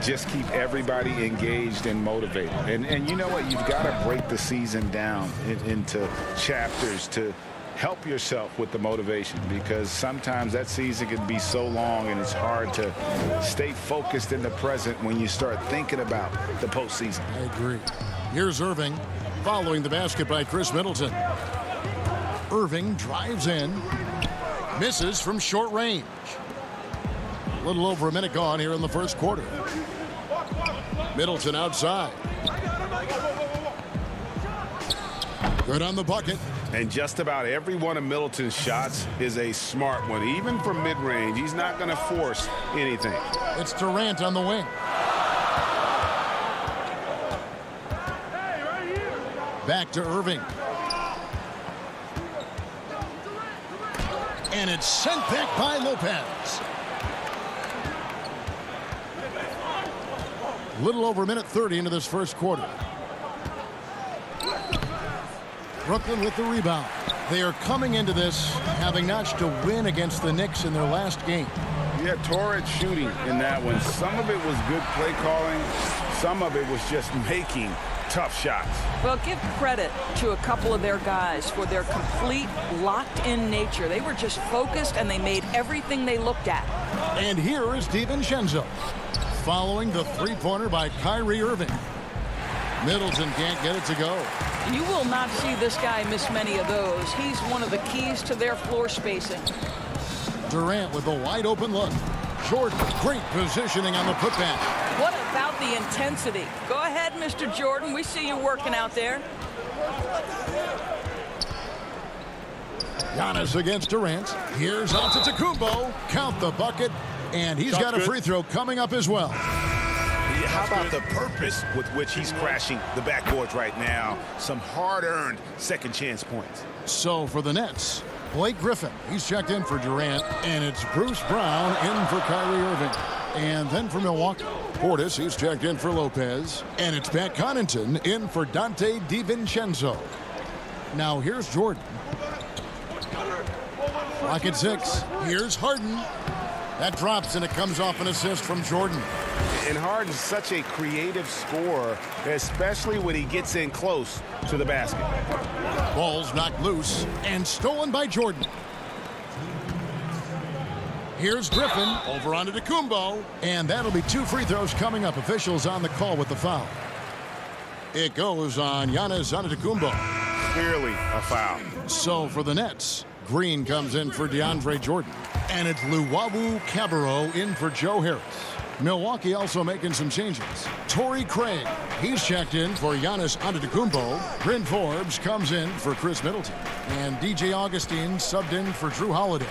just keep everybody engaged and motivated. And you know what? You've got to break the season down into chapters to help yourself with the motivation, because sometimes that season can be so long and it's hard to stay focused in the present when you start thinking about the postseason. I agree. Here's Irving following the basket by Chris Middleton. Irving drives in, misses from short range. A little over a minute gone here in the first quarter. Middleton outside. Good on the bucket. And just about every one of Middleton's shots is a smart one. Even from mid-range, he's not going to force anything. It's Durant on the wing. Back to Irving. And it's sent back by Lopez. A little over a minute 30 into this first quarter. Brooklyn with the rebound. They are coming into this having notched a win against the Knicks in their last game. Yeah, torrid shooting in that one. Some of it was good play calling. Some of it was just making tough shots. Well, give credit to a couple of their guys for their complete locked-in nature. They were just focused, and they made everything they looked at. And here is DiVincenzo following the three-pointer by Kyrie Irving. Middleton can't get it to go. You will not see this guy miss many of those. He's one of the keys to their floor spacing. Durant with a wide open look. Jordan, great positioning on the putback. What about the intensity? Go ahead, Mr. Jordan. We see you working out there. Giannis against Durant. Here's Antetokounmpo. Count the bucket. And he's got a free throw coming up as well. How about the purpose with which he's crashing the backboards right now? Some hard-earned second chance points. So for the Nets, Blake Griffin, he's checked in for Durant, and it's Bruce Brown in for Kyrie Irving. And then for Milwaukee, Portis, he's checked in for Lopez, and it's Pat Connaughton in for Dante DiVincenzo. Now here's Jordan. Clock at 6. Here's Harden. That drops, and it comes off an assist from Jordan. And Harden's such a creative scorer, especially when he gets in close to the basket. Ball's knocked loose and stolen by Jordan. Here's Griffin over onto Antetokounmpo, and that'll be 2 free throws coming up. Officials on the call with the foul. It goes on Giannis Antetokounmpo. Clearly a foul. So for the Nets, Green comes in for DeAndre Jordan, and it's Luwawu Cabarrot in for Joe Harris. Milwaukee also making some changes. Torrey Craig, he's checked in for Giannis Antetokounmpo. Bryn Forbes comes in for Chris Middleton. And DJ Augustine subbed in for Drew Holiday.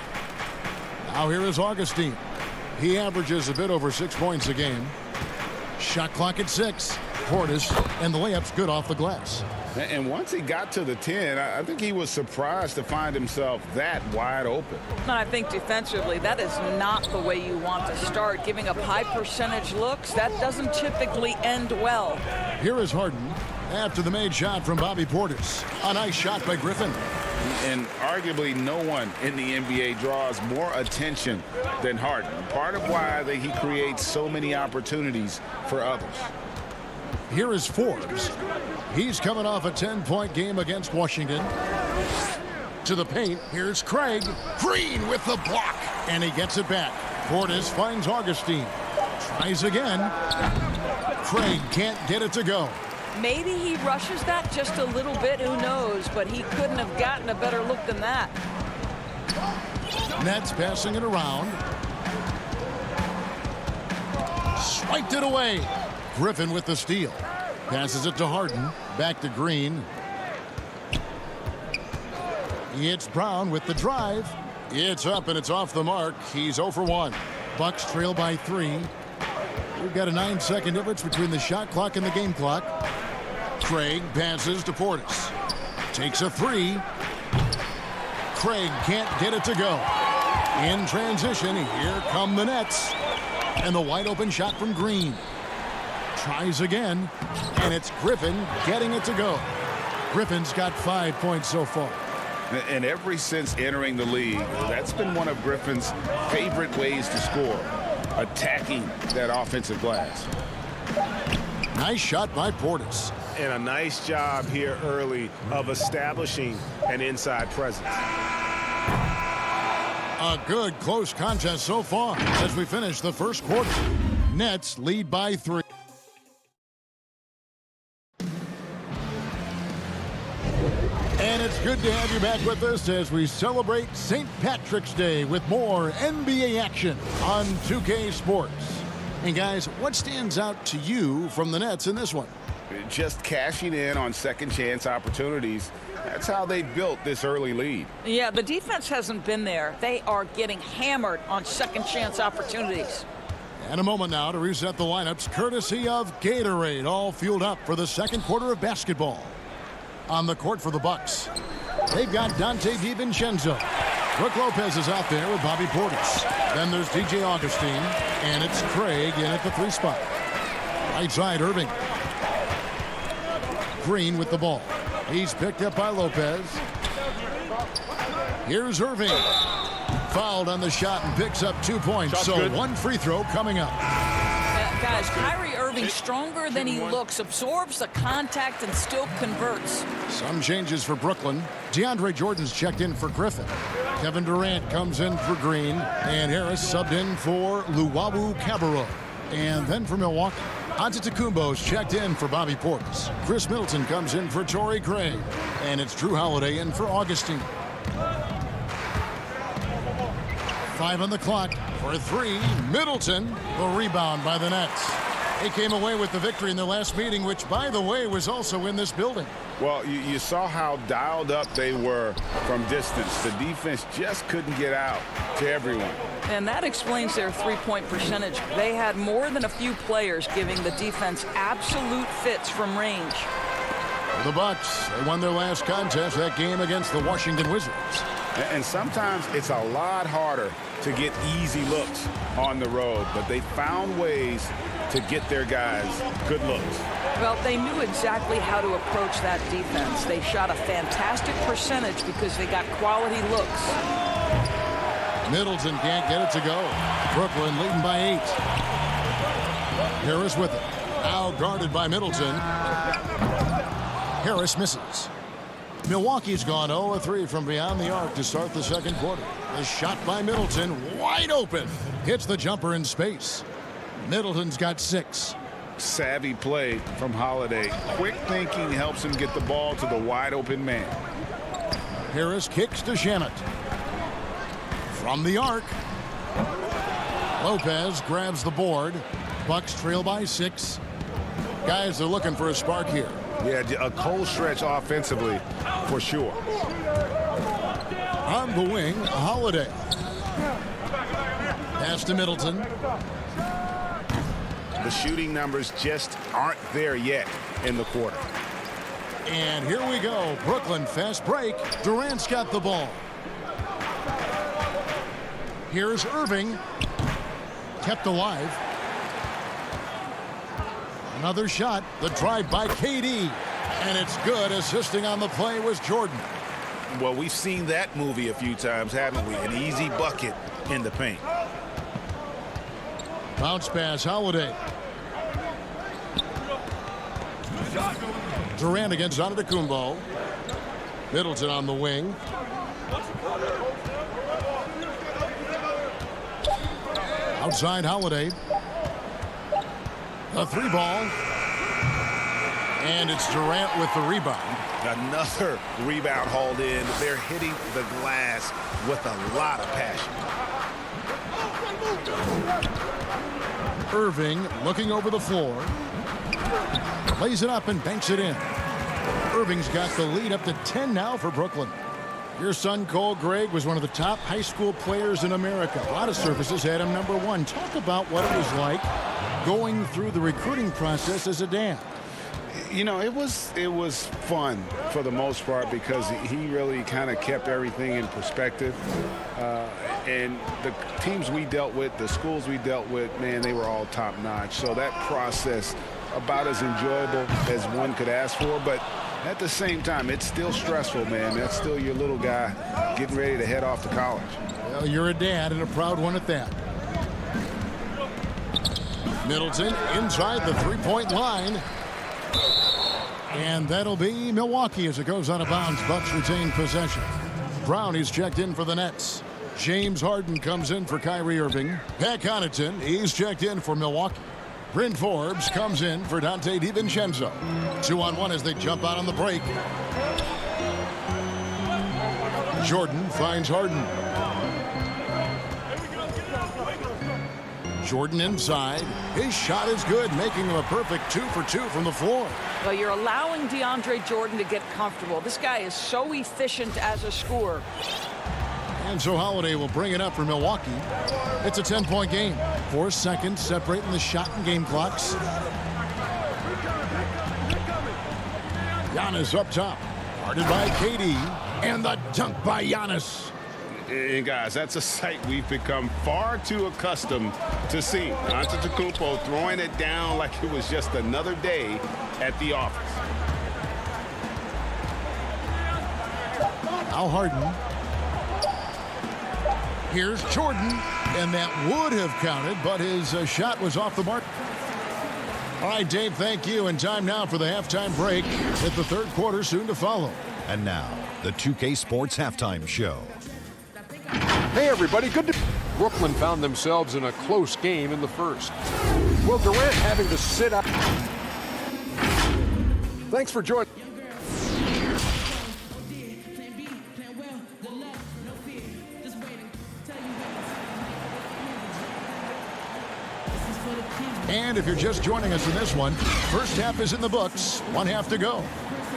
Now here is Augustine. He averages a bit over 6 points a game. Shot clock at 6. Portis, and the layup's good off the glass. And once he got to the 10, I think he was surprised to find himself that wide open. I think defensively, that is not the way you want to start. Giving up high percentage looks, that doesn't typically end well. Here is Harden after the made shot from Bobby Portis. A nice shot by Griffin. And arguably no one in the NBA draws more attention than Harden. Part of why he creates so many opportunities for others. Here is Forbes. He's coming off a 10-point game against Washington. To the paint, here's Craig. Green with the block, and he gets it back. Portis finds Augustine. Tries again. Craig can't get it to go. Maybe he rushes that just a little bit, who knows, but he couldn't have gotten a better look than that. Nets passing it around. Swiped it away. Griffin with the steal. Passes it to Harden. Back to Green. It's Brown with the drive. It's up and it's off the mark. He's 0 for 1. Bucks trail by 3. We've got a 9-second difference between the shot clock and the game clock. Craig passes to Portis. Takes a 3. Craig can't get it to go. In transition, here come the Nets. And the wide open shot from Green. Tries again, and it's Griffin getting it to go. Griffin's got 5 points so far. And ever since entering the league, that's been one of Griffin's favorite ways to score, attacking that offensive glass. Nice shot by Portis. And a nice job here early of establishing an inside presence. A good close contest so far as we finish the first quarter. Nets lead by 3. And it's good to have you back with us as we celebrate St. Patrick's Day with more NBA action on 2K Sports. And guys, what stands out to you from the Nets in this one? Just cashing in on second chance opportunities. That's how they built this early lead. Yeah, the defense hasn't been there. They are getting hammered on second chance opportunities. And a moment now to reset the lineups courtesy of Gatorade, all fueled up for the second quarter of basketball. On the court for the Bucks, they've got Dante DiVincenzo. Brook Lopez is out there with Bobby Portis. Then there's DJ Augustine, and it's Craig in at the 3 spot. Right side, Irving. Green with the ball. He's picked up by Lopez. Here's Irving. Fouled on the shot and picks up 2 points. Shot's so good. 1 free throw coming up. Guys, Kyrie Irving stronger than he looks, absorbs the contact and still converts. Some changes for Brooklyn. DeAndre Jordan's checked in for Griffin. Kevin Durant comes in for Green. And Harris subbed in for Luwawu Cabarrot. And then for Milwaukee, Antetokounmpo's checked in for Bobby Portis. Chris Middleton comes in for Torrey Craig. And it's Drew Holiday in for Augustine. 5 on the clock for 3. Middleton, the rebound by the Nets. They came away with the victory in their last meeting, which, by the way, was also in this building. Well, you saw how dialed up they were from distance. The defense just couldn't get out to everyone. And that explains their three-point percentage. They had more than a few players giving the defense absolute fits from range. The Bucks, they won their last contest, that game against the Washington Wizards. And sometimes it's a lot harder to get easy looks on the road, but they found ways to get their guys good looks. Well, they knew exactly how to approach that defense. They shot a fantastic percentage because they got quality looks. Middleton can't get it to go. Brooklyn leading by 8. Harris with it. Now guarded by Middleton. Harris misses. Milwaukee's gone 0-3 from beyond the arc to start the second quarter. The shot by Middleton, wide open. Hits the jumper in space. Middleton's got 6. Savvy play from Holiday. Quick thinking helps him get the ball to the wide open man. Harris kicks to Shamet. From the arc. Lopez grabs the board. Bucks trail by 6. Guys are looking for a spark here. Yeah, a cold stretch offensively for sure. On the wing, Holiday. Pass to Middleton. The shooting numbers just aren't there yet in the quarter. And here we go. Brooklyn fast break. Durant's got the ball. Here's Irving. Kept alive. Another shot. The drive by KD. And it's good. Assisting on the play was Jordan. Well, we've seen that movie a few times, haven't we? An easy bucket in the paint. Bounce pass, Holiday. Durant against Antetokounmpo. Middleton on the wing. Outside Holiday. A 3-ball. And it's Durant with the rebound. Another rebound hauled in. They're hitting the glass with a lot of passion. Irving looking over the floor. Lays it up and banks it in. Irving's got the lead up to 10 now for Brooklyn. Your son Cole Gregg was one of the top high school players in America. A lot of services had him #1. Talk about what it was like going through the recruiting process as a dad. You know, it was fun for the most part because he really kind of kept everything in perspective. And the teams we dealt with, the schools we dealt with, man, they were all top notch. So that process about as enjoyable as one could ask for. But at the same time, it's still stressful, man. That's still your little guy getting ready to head off to college. Well, you're a dad and a proud one at that. Middleton inside the three-point line. And that'll be Milwaukee as it goes out of bounds. Bucks retain possession. Brown is checked in for the Nets. James Harden comes in for Kyrie Irving. Pat Connaughton, he's checked in for Milwaukee. Bryn Forbes comes in for Dante DiVincenzo. 2-on-1 as they jump out on the break. Jordan finds Harden. Jordan inside. His shot is good, making him a perfect 2 for 2 from the floor. Well, you're allowing DeAndre Jordan to get comfortable. This guy is so efficient as a scorer. And so Holiday will bring it up for Milwaukee. It's a 10-point game. 4 seconds separating the shot and game clocks. Giannis up top. Guarded by KD. And the dunk by Giannis. And guys, that's a sight we've become far too accustomed to seeing. Antetokounmpo throwing it down like it was just another day at the office. Now Harden. Here's Jordan, and that would have counted, but his shot was off the mark. All right, Dave, thank you. And time now for the halftime break with the third quarter soon to follow. And now, the 2K Sports Halftime Show. Hey, everybody. Good to... Brooklyn found themselves in a close game in the first. Well, Durant having to sit out. Thanks for joining. And if you're just joining us in this one, first half is in the books. 1 half to go.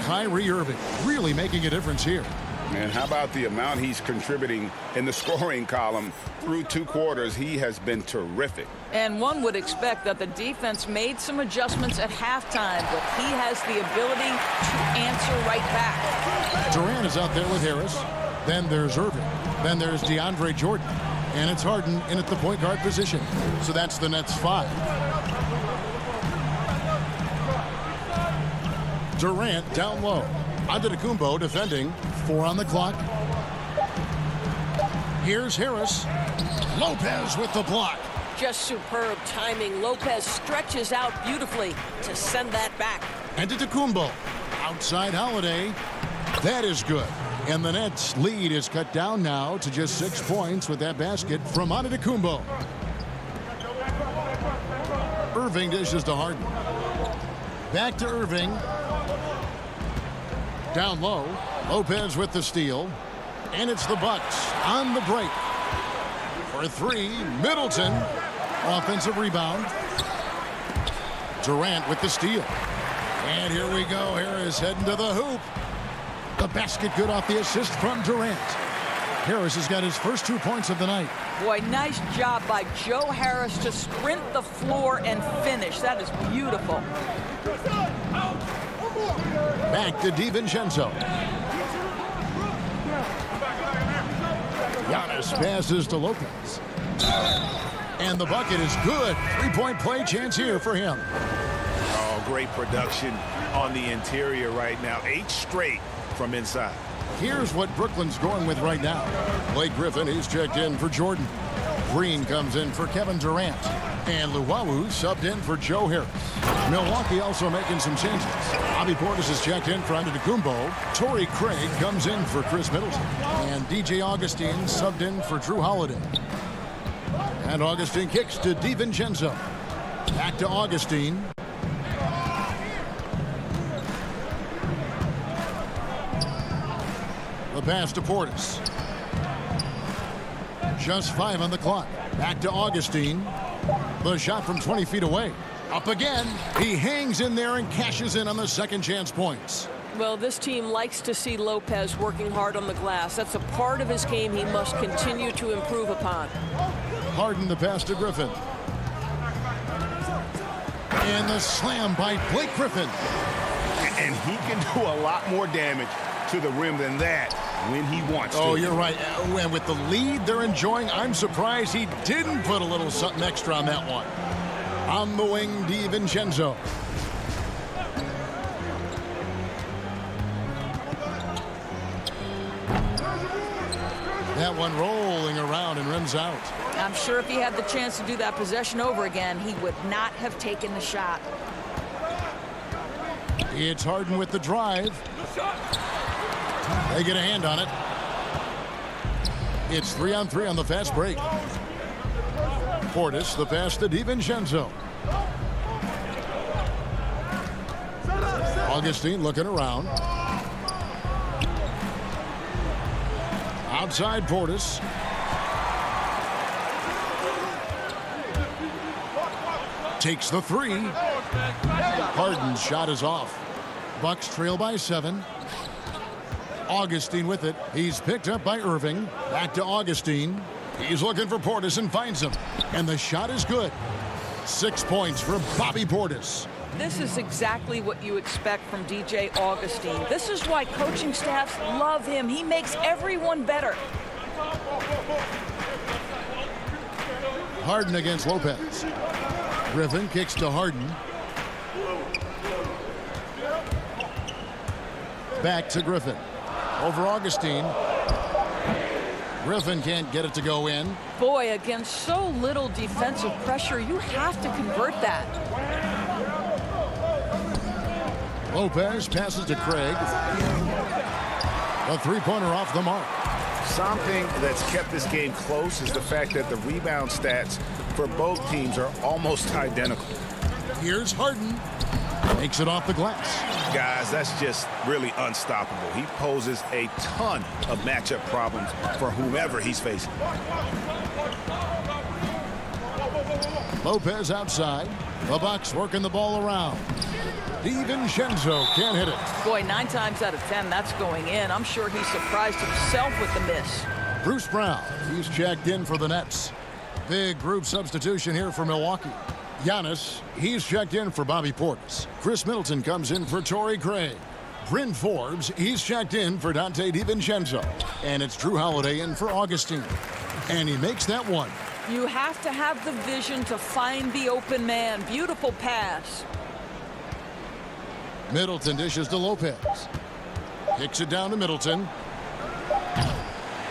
Kyrie Irving really making a difference here. And how about the amount he's contributing in the scoring column through 2 quarters? He has been terrific. And one would expect that the defense made some adjustments at halftime, but he has the ability to answer right back. Durant is out there with Harris. Then there's Irving. Then there's DeAndre Jordan. And it's Harden in at the point guard position. So that's the Nets 5. Durant down low. Antetokounmpo defending. 4 on the clock. Here's Harris. Lopez with the block. Just superb timing. Lopez stretches out beautifully to send that back. Antetokounmpo. Outside Holiday. That is good. And the Nets' lead is cut down now to just 6 points with that basket from Antetokounmpo. Irving dishes to Harden. Back to Irving. Down low. Lopez with the steal. And it's the Bucks on the break. For 3, Middleton. Offensive rebound. Durant with the steal. And here we go. Harris heading to the hoop. The basket good off the assist from Durant. Harris has got his first 2 points of the night. Boy, nice job by Joe Harris to sprint the floor and finish. That is beautiful. Back to DiVincenzo. Giannis passes to Lopez. And the bucket is good. 3-point play chance here for him. Oh, great production on the interior right now. 8 straight from inside. Here's what Brooklyn's going with right now. Blake Griffin, he's checked in for Jordan. Green comes in for Kevin Durant. And Luwawu subbed in for Joe Harris. Milwaukee also making some changes. Bobby Portis is checked in for Antetokounmpo. Torrey Craig comes in for Chris Middleton. And DJ Augustine subbed in for Drew Holiday. And Augustine kicks to DiVincenzo. Back to Augustine. The pass to Portis. Just 5 on the clock. Back to Augustine. The shot from 20 feet away. Up again. He hangs in there and cashes in on the second chance points. Well, this team likes to see Lopez working hard on the glass. That's a part of his game he must continue to improve upon. Harden the pass to Griffin. And the slam by Blake Griffin. And he can do a lot more damage to the rim than that when he wants to. Oh, you're right. And with the lead they're enjoying, I'm surprised he didn't put a little something extra on that one. On the wing, DiVincenzo. That one rolling around and rims out. I'm sure if he had the chance to do that possession over again, he would not have taken the shot. It's Harden with the drive. They get a hand on it. It's 3-on-3 on the fast break. Portis, the pass to DiVincenzo. Augustine looking around. Outside Portis. Takes the 3. Harden's shot is off. Bucks trail by 7. Augustine with it. He's picked up by Irving. Back to Augustine. He's looking for Portis and finds him. And the shot is good. 6 points for Bobby Portis. This is exactly what you expect from DJ Augustine. This is why coaching staffs love him. He makes everyone better. Harden against Lopez. Griffin kicks to Harden. Back to Griffin. Over Augustine. Griffin can't get it to go in. Boy, against so little defensive pressure, you have to convert that. Lopez passes to Craig. A 3-pointer off the mark. Something that's kept this game close is the fact that the rebound stats for both teams are almost identical. Here's Harden. Makes it off the glass. Guys, that's just really unstoppable. He poses a ton of matchup problems for whomever he's facing. Lopez outside. The Bucks working the ball around. DiVincenzo can't hit it. Boy, 9 times out of 10, that's going in. I'm sure he surprised himself with the miss. Bruce Brown, he's checked in for the Nets. Big group substitution here for Milwaukee. Giannis, he's checked in for Bobby Portis. Chris Middleton comes in for Torrey Craig. Bryn Forbes, he's checked in for Dante DiVincenzo. And it's Drew Holiday in for Augustine. And he makes that one. You have to have the vision to find the open man. Beautiful pass. Middleton dishes to Lopez. Kicks it down to Middleton.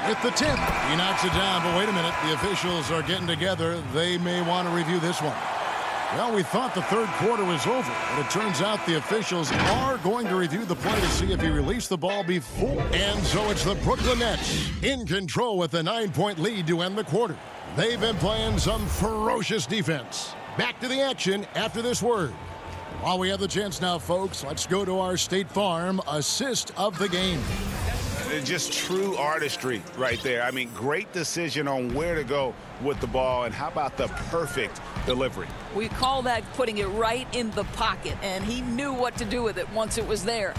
With the tip, he knocks it down, but wait a minute. The officials are getting together. They may want to review this one. Well, we thought the third quarter was over, but it turns out the officials are going to review the play to see if he released the ball before. And so it's the Brooklyn Nets in control with a 9-point lead to end the quarter. They've been playing some ferocious defense. Back to the action after this word. While we have the chance now, folks, let's go to our State Farm assist of the game. Just true artistry right there. I mean, great decision on where to go with the ball, and how about the perfect delivery? We call that putting it right in the pocket, and he knew what to do with it once it was there.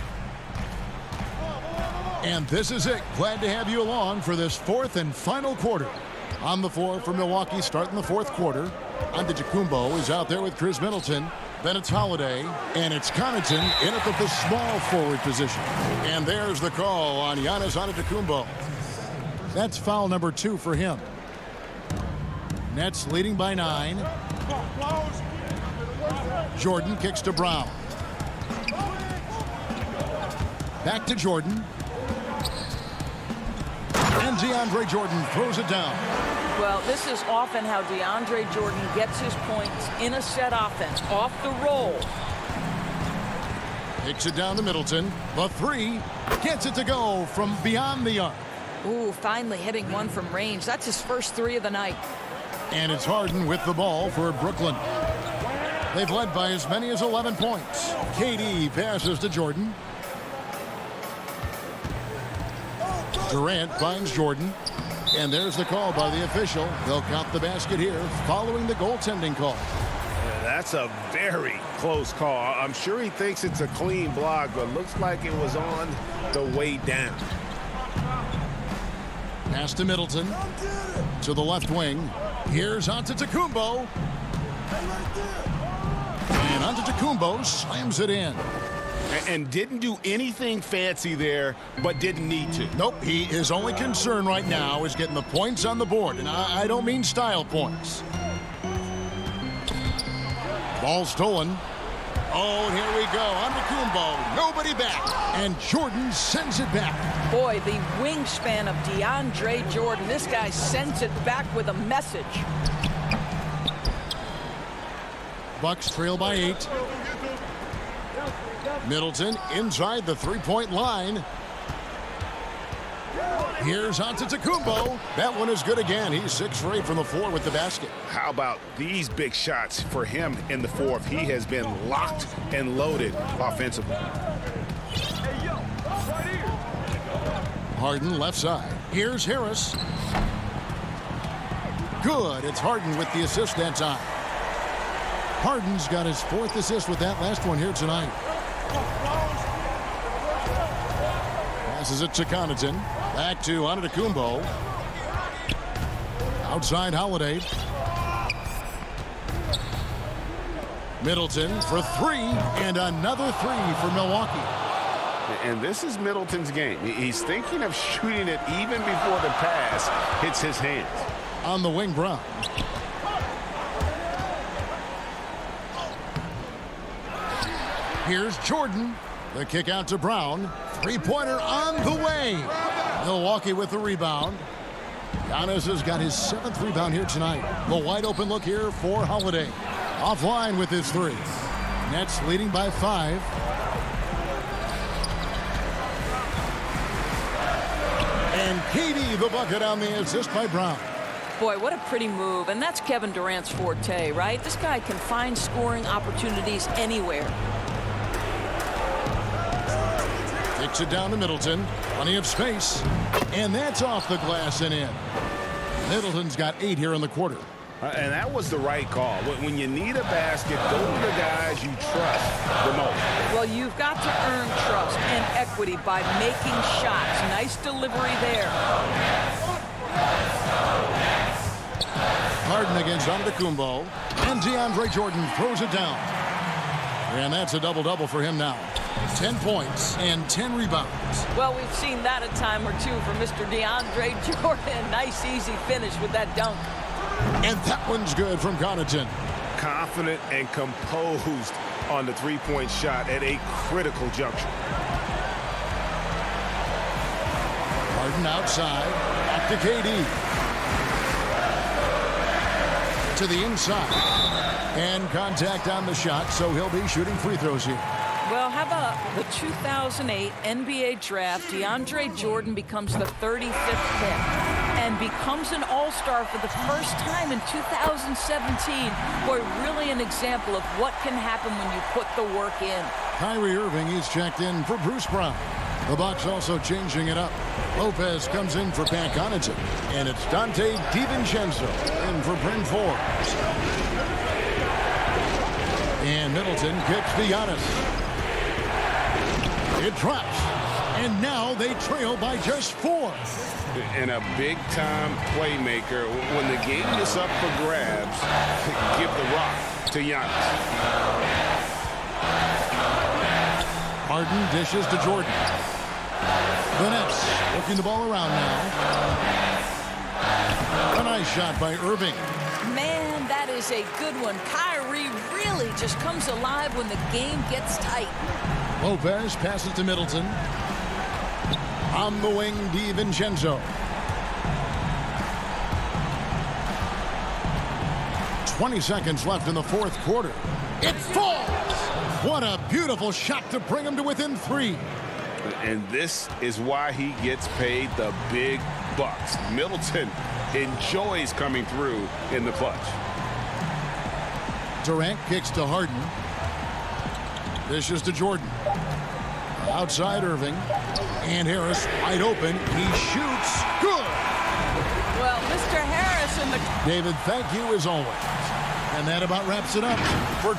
And this is it. Glad to have you along for this fourth and final quarter. On the floor for Milwaukee starting the fourth quarter. Antetokounmpo is out there with Chris Middleton. Then it's Holiday, and it's Connaughton in at the small forward position. And there's the call on Giannis Antetokounmpo. That's foul number 2 for him. Nets leading by 9. Jordan kicks to Brown. Back to Jordan. And DeAndre Jordan throws it down. Well, this is often how DeAndre Jordan gets his points in a set offense, off the roll. Takes it down to Middleton. The 3 gets it to go from beyond the arc. Ooh, finally hitting one from range. That's his first 3 of the night. And it's Harden with the ball for Brooklyn. They've led by as many as 11 points. KD passes to Jordan. Durant finds Jordan. And there's the call by the official. They'll count the basket here following the goaltending call. That's a very close call. I'm sure he thinks it's a clean block, but looks like it was on the way down. Pass to Middleton. To the left wing. Here's Antetokounmpo. And Antetokounmpo slams it in. And didn't do anything fancy there, but didn't need to. Nope, his only concern right now is getting the points on the board, and I don't mean style points. Ball stolen. Oh, and here we go. Antetokounmpo, nobody back. And Jordan sends it back. Boy, the wingspan of DeAndre Jordan. This guy sends it back with a message. Bucks trail by 8. Middleton inside the 3-point line. Here's Antetokounmpo. That one is good again. He's 6 for 8 from the floor with the basket. How about these big shots for him in the fourth? He has been locked and loaded offensively. Harden left side. Here's Harris. Good. It's Harden with the assist that time. Harden's got his 4th assist with that last one here tonight. Passes it to Connaughton. Back to Antetokounmpo. Outside Holiday. Middleton for 3, and another 3 for Milwaukee. And this is Middleton's game. He's thinking of shooting it even before the pass hits his hands. On the wing, Brown. Here's Jordan. The kick out to Brown. 3-pointer on the way. Milwaukee with the rebound. Giannis has got his 7th rebound here tonight. The wide open look here for Holiday. Offline with his 3. Nets leading by 5. And KD the bucket on the assist by Brown. Boy, what a pretty move. And that's Kevin Durant's forte, right? This guy can find scoring opportunities anywhere. Kicks it down to Middleton. Plenty of space. And that's off the glass and in. Middleton's got 8 here in the quarter. And that was the right call. When you need a basket, go to the guys you trust the most. Well, you've got to earn trust and equity by making shots. Nice delivery there. Harden against Antetokounmpo. And DeAndre Jordan throws it down. And that's a double-double for him now. 10 points and 10 rebounds. Well, we've seen that a time or two from Mr. DeAndre Jordan. Nice, easy finish with that dunk. And that one's good from Connaughton. Confident and composed on the three-point shot at a critical juncture. Harden outside. Back to KD. To the inside. And contact on the shot, so he'll be shooting free throws here. Well, how about the 2008 NBA draft? DeAndre Jordan becomes the 35th pick and becomes an all-star for the first time in 2017. Boy, really an example of what can happen when you put the work in. Kyrie Irving, he's checked in for Bruce Brown. The Bucks also changing it up. Lopez comes in for Pat Connaughton. And it's Dante DiVincenzo in for Bryn Forbes. And Middleton kicks to Giannis. It drops. And now they trail by just 4. And a big-time playmaker. When the game is up for grabs, give the rock to Giannis. Harden dishes to Jordan. The Nets working the ball around now. A nice shot by Irving. Man, that is a good one. Kyrie really just comes alive when the game gets tight. Lopez passes to Middleton. On the wing, DiVincenzo. 20 seconds left in the fourth quarter. It falls! What a beautiful shot to bring him to within 3. And this is why he gets paid the big bucks. Middleton enjoys coming through in the clutch. Durant kicks to Harden. Dishes to Jordan. Outside Irving. And Harris wide open. He shoots. Good. Well, Mr. Harris in the... David, thank you as always. And that about wraps it up for...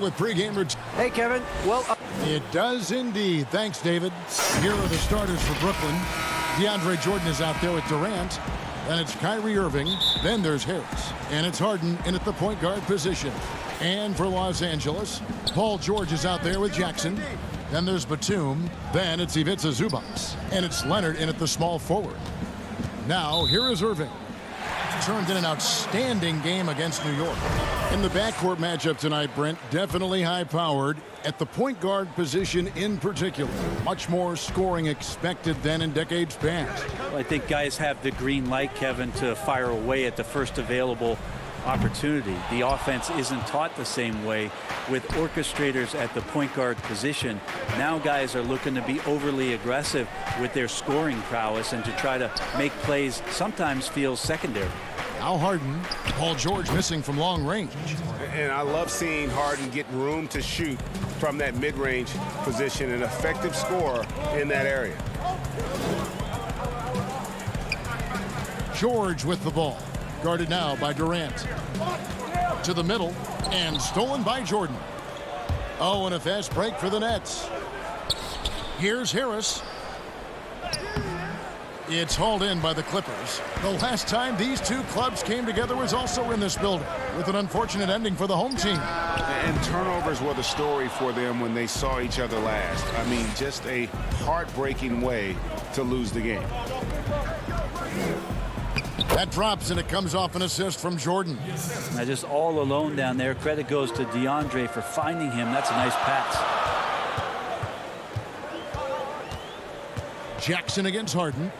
And with pregame... Hey, Kevin. Well, it does indeed. Thanks, David. Here are the starters for Brooklyn. DeAndre Jordan is out there with Durant. Then it's Kyrie Irving. Then there's Harris. And it's Harden in at the point guard position. And for Los Angeles, Paul George is out there with Jackson. Then there's Batum. Then it's Ivica Zubac. And it's Leonard in at the small forward. Now, here is Irving. Turned in an outstanding game against New York. In the backcourt matchup tonight, Brent, definitely high-powered at the point guard position in particular. Much more scoring expected than in decades past. Well, I think guys have the green light, Kevin, to fire away at the first available opportunity. The offense isn't taught the same way with orchestrators at the point guard position. Now guys are looking to be overly aggressive with their scoring prowess and to try to make plays sometimes feel secondary. Now Harden. Paul George missing from long range. And I love seeing Harden get room to shoot from that mid-range position, an effective scorer in that area. George with the ball. Guarded now by Durant. To the middle and stolen by Jordan. Oh, and a fast break for the Nets. Here's Harris. It's hauled in by the Clippers. The last time these two clubs came together was also in this building, with an unfortunate ending for the home team. And turnovers were the story for them when they saw each other last. I mean, just a heartbreaking way to lose the game. That drops, and it comes off an assist from Jordan. Now just all alone down there. Credit goes to DeAndre for finding him. That's a nice pass. Jackson against Harden.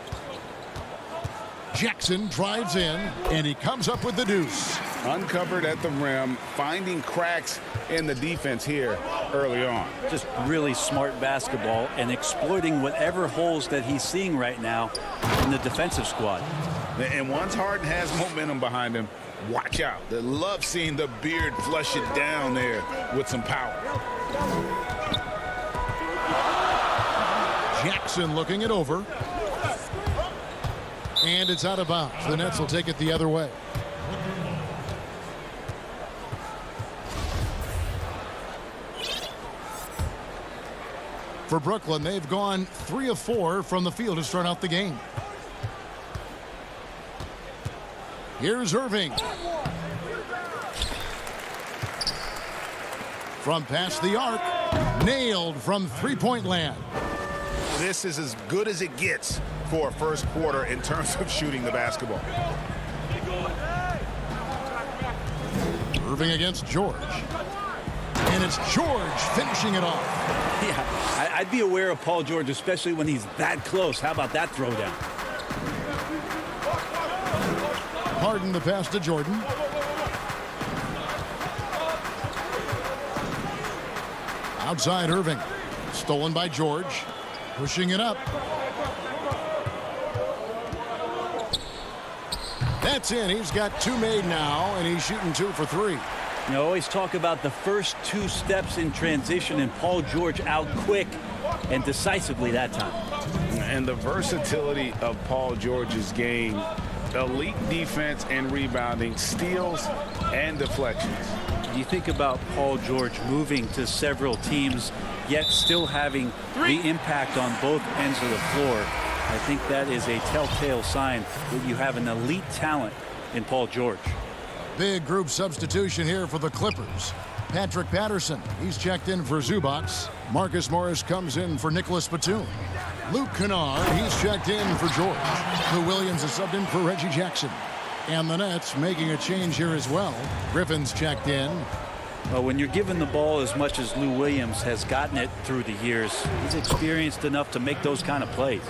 Jackson drives in, and he comes up with the deuce. Uncovered at the rim, finding cracks in the defense here early on. Just really smart basketball and exploiting whatever holes that he's seeing right now in the defensive squad. And once Harden has momentum behind him, watch out. They love seeing the beard flush it down there with some power. Jackson looking it over. And it's out of bounds. The Nets will take it the other way. For Brooklyn, they've gone 3 of 4 from the field to start out the game. Here's Irving. From past the arc, nailed from three-point land. This is as good as it gets for a first quarter in terms of shooting the basketball. Irving against George. And it's George finishing it off. Yeah, I'd be aware of Paul George, especially when he's that close. How about that throwdown? Harden the pass to Jordan. Outside Irving. Stolen by George. Pushing it up. That's in. He's got 2 made now, and he's shooting 2 for 3. You always talk about the first 2 steps in transition, and Paul George out quick and decisively that time. And the versatility of Paul George's game, elite defense and rebounding, steals and deflections. You think about Paul George moving to several teams, yet still having the impact on both ends of the floor. I think that is a telltale sign that you have an elite talent in Paul George. Big group substitution here for the Clippers. Patrick Patterson, he's checked in for Zubac. Marcus Morris comes in for Nicholas Batum. Luke Kennard, he's checked in for George. Lou Williams is subbed in for Reggie Jackson. And the Nets making a change here as well. Griffin's checked in. Well, when you're given the ball as much as Lou Williams has gotten it through the years, he's experienced enough to make those kind of plays.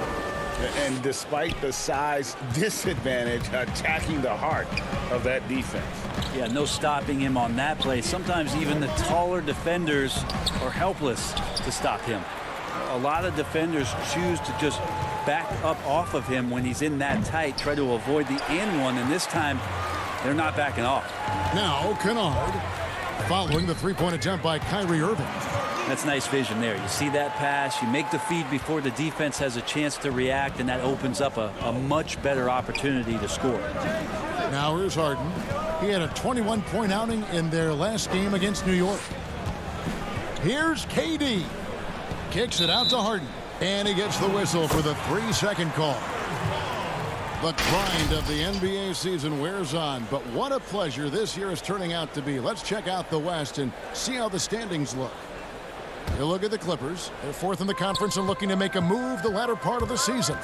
And despite the size disadvantage, attacking the heart of that defense. Yeah, no stopping him on that play. Sometimes even the taller defenders are helpless to stop him. A lot of defenders choose to just back up off of him when he's in that tight, try to avoid the and one, and this time they're not backing off. Now Kennard following the three-point attempt by Kyrie Irving. That's nice vision there. You see that pass, you make the feed before the defense has a chance to react, and that opens up a much better opportunity to score. Now here's Harden. He had a 21-point outing in their last game against New York. Here's KD. Kicks it out to Harden. And he gets the whistle for the 3-second call. The grind of the NBA season wears on, but what a pleasure this year is turning out to be. Let's check out the West and see how the standings look. You look at the Clippers. They're 4th in the conference and looking to make a move the latter part of the season.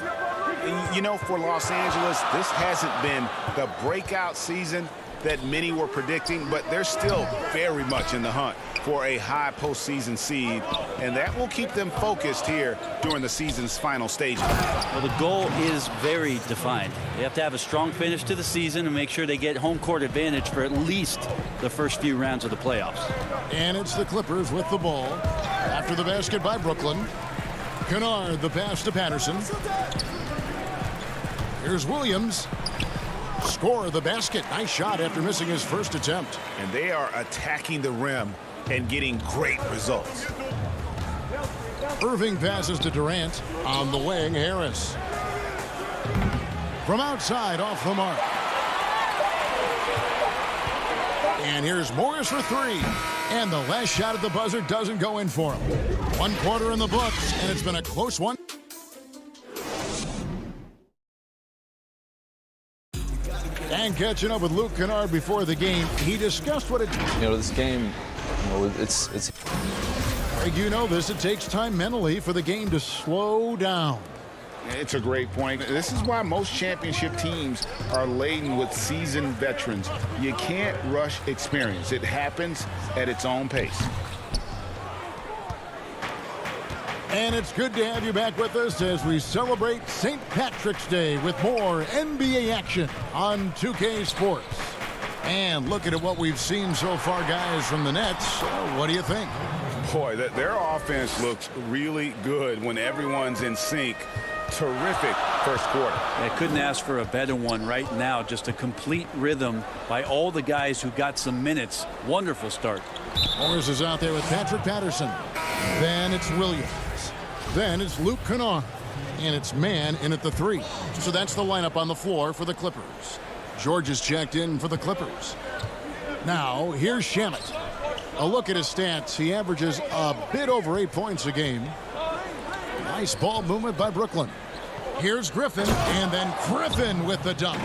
You know, for Los Angeles, this hasn't been the breakout season that many were predicting, but they're still very much in the hunt for a high postseason seed, and that will keep them focused here during the season's final stages. Well, the goal is very defined. They have to have a strong finish to the season and make sure they get home court advantage for at least the first few rounds of the playoffs. And it's the Clippers with the ball. After the basket by Brooklyn. Kennard, the pass to Patterson. Here's Williams. Score the basket. Nice shot after missing his first attempt. And they are attacking the rim and getting great results. Irving passes to Durant. On the wing, Harris. From outside, off the mark. And here's Morris for three. And the last shot at the buzzer doesn't go in for him. 1 quarter in the books, and it's been a close one. And catching up with Luke Kennard before the game, he discussed what it... This game, it's... You know this, it takes time mentally for the game to slow down. It's a great point. This is why most championship teams are laden with seasoned veterans. You can't rush experience. It happens at its own pace. And it's good to have you back with us as we celebrate St. Patrick's Day with more NBA action on 2K Sports. And looking at what we've seen so far, guys, from the Nets, what do you think? Boy, their offense looks really good when everyone's in sync. Terrific first quarter. I couldn't ask for a better one right now. Just a complete rhythm by all the guys who got some minutes. Wonderful start. Morris is out there with Patrick Patterson. Then it's Williams. Then it's Luke Kennard. And it's Mann in at the three. So that's the lineup on the floor for the Clippers. George is checked in for the Clippers. Now, here's Shamet. A look at his stats. He averages a bit over 8 points a game. Nice ball movement by Brooklyn. Here's Griffin, and then Griffin with the dunk.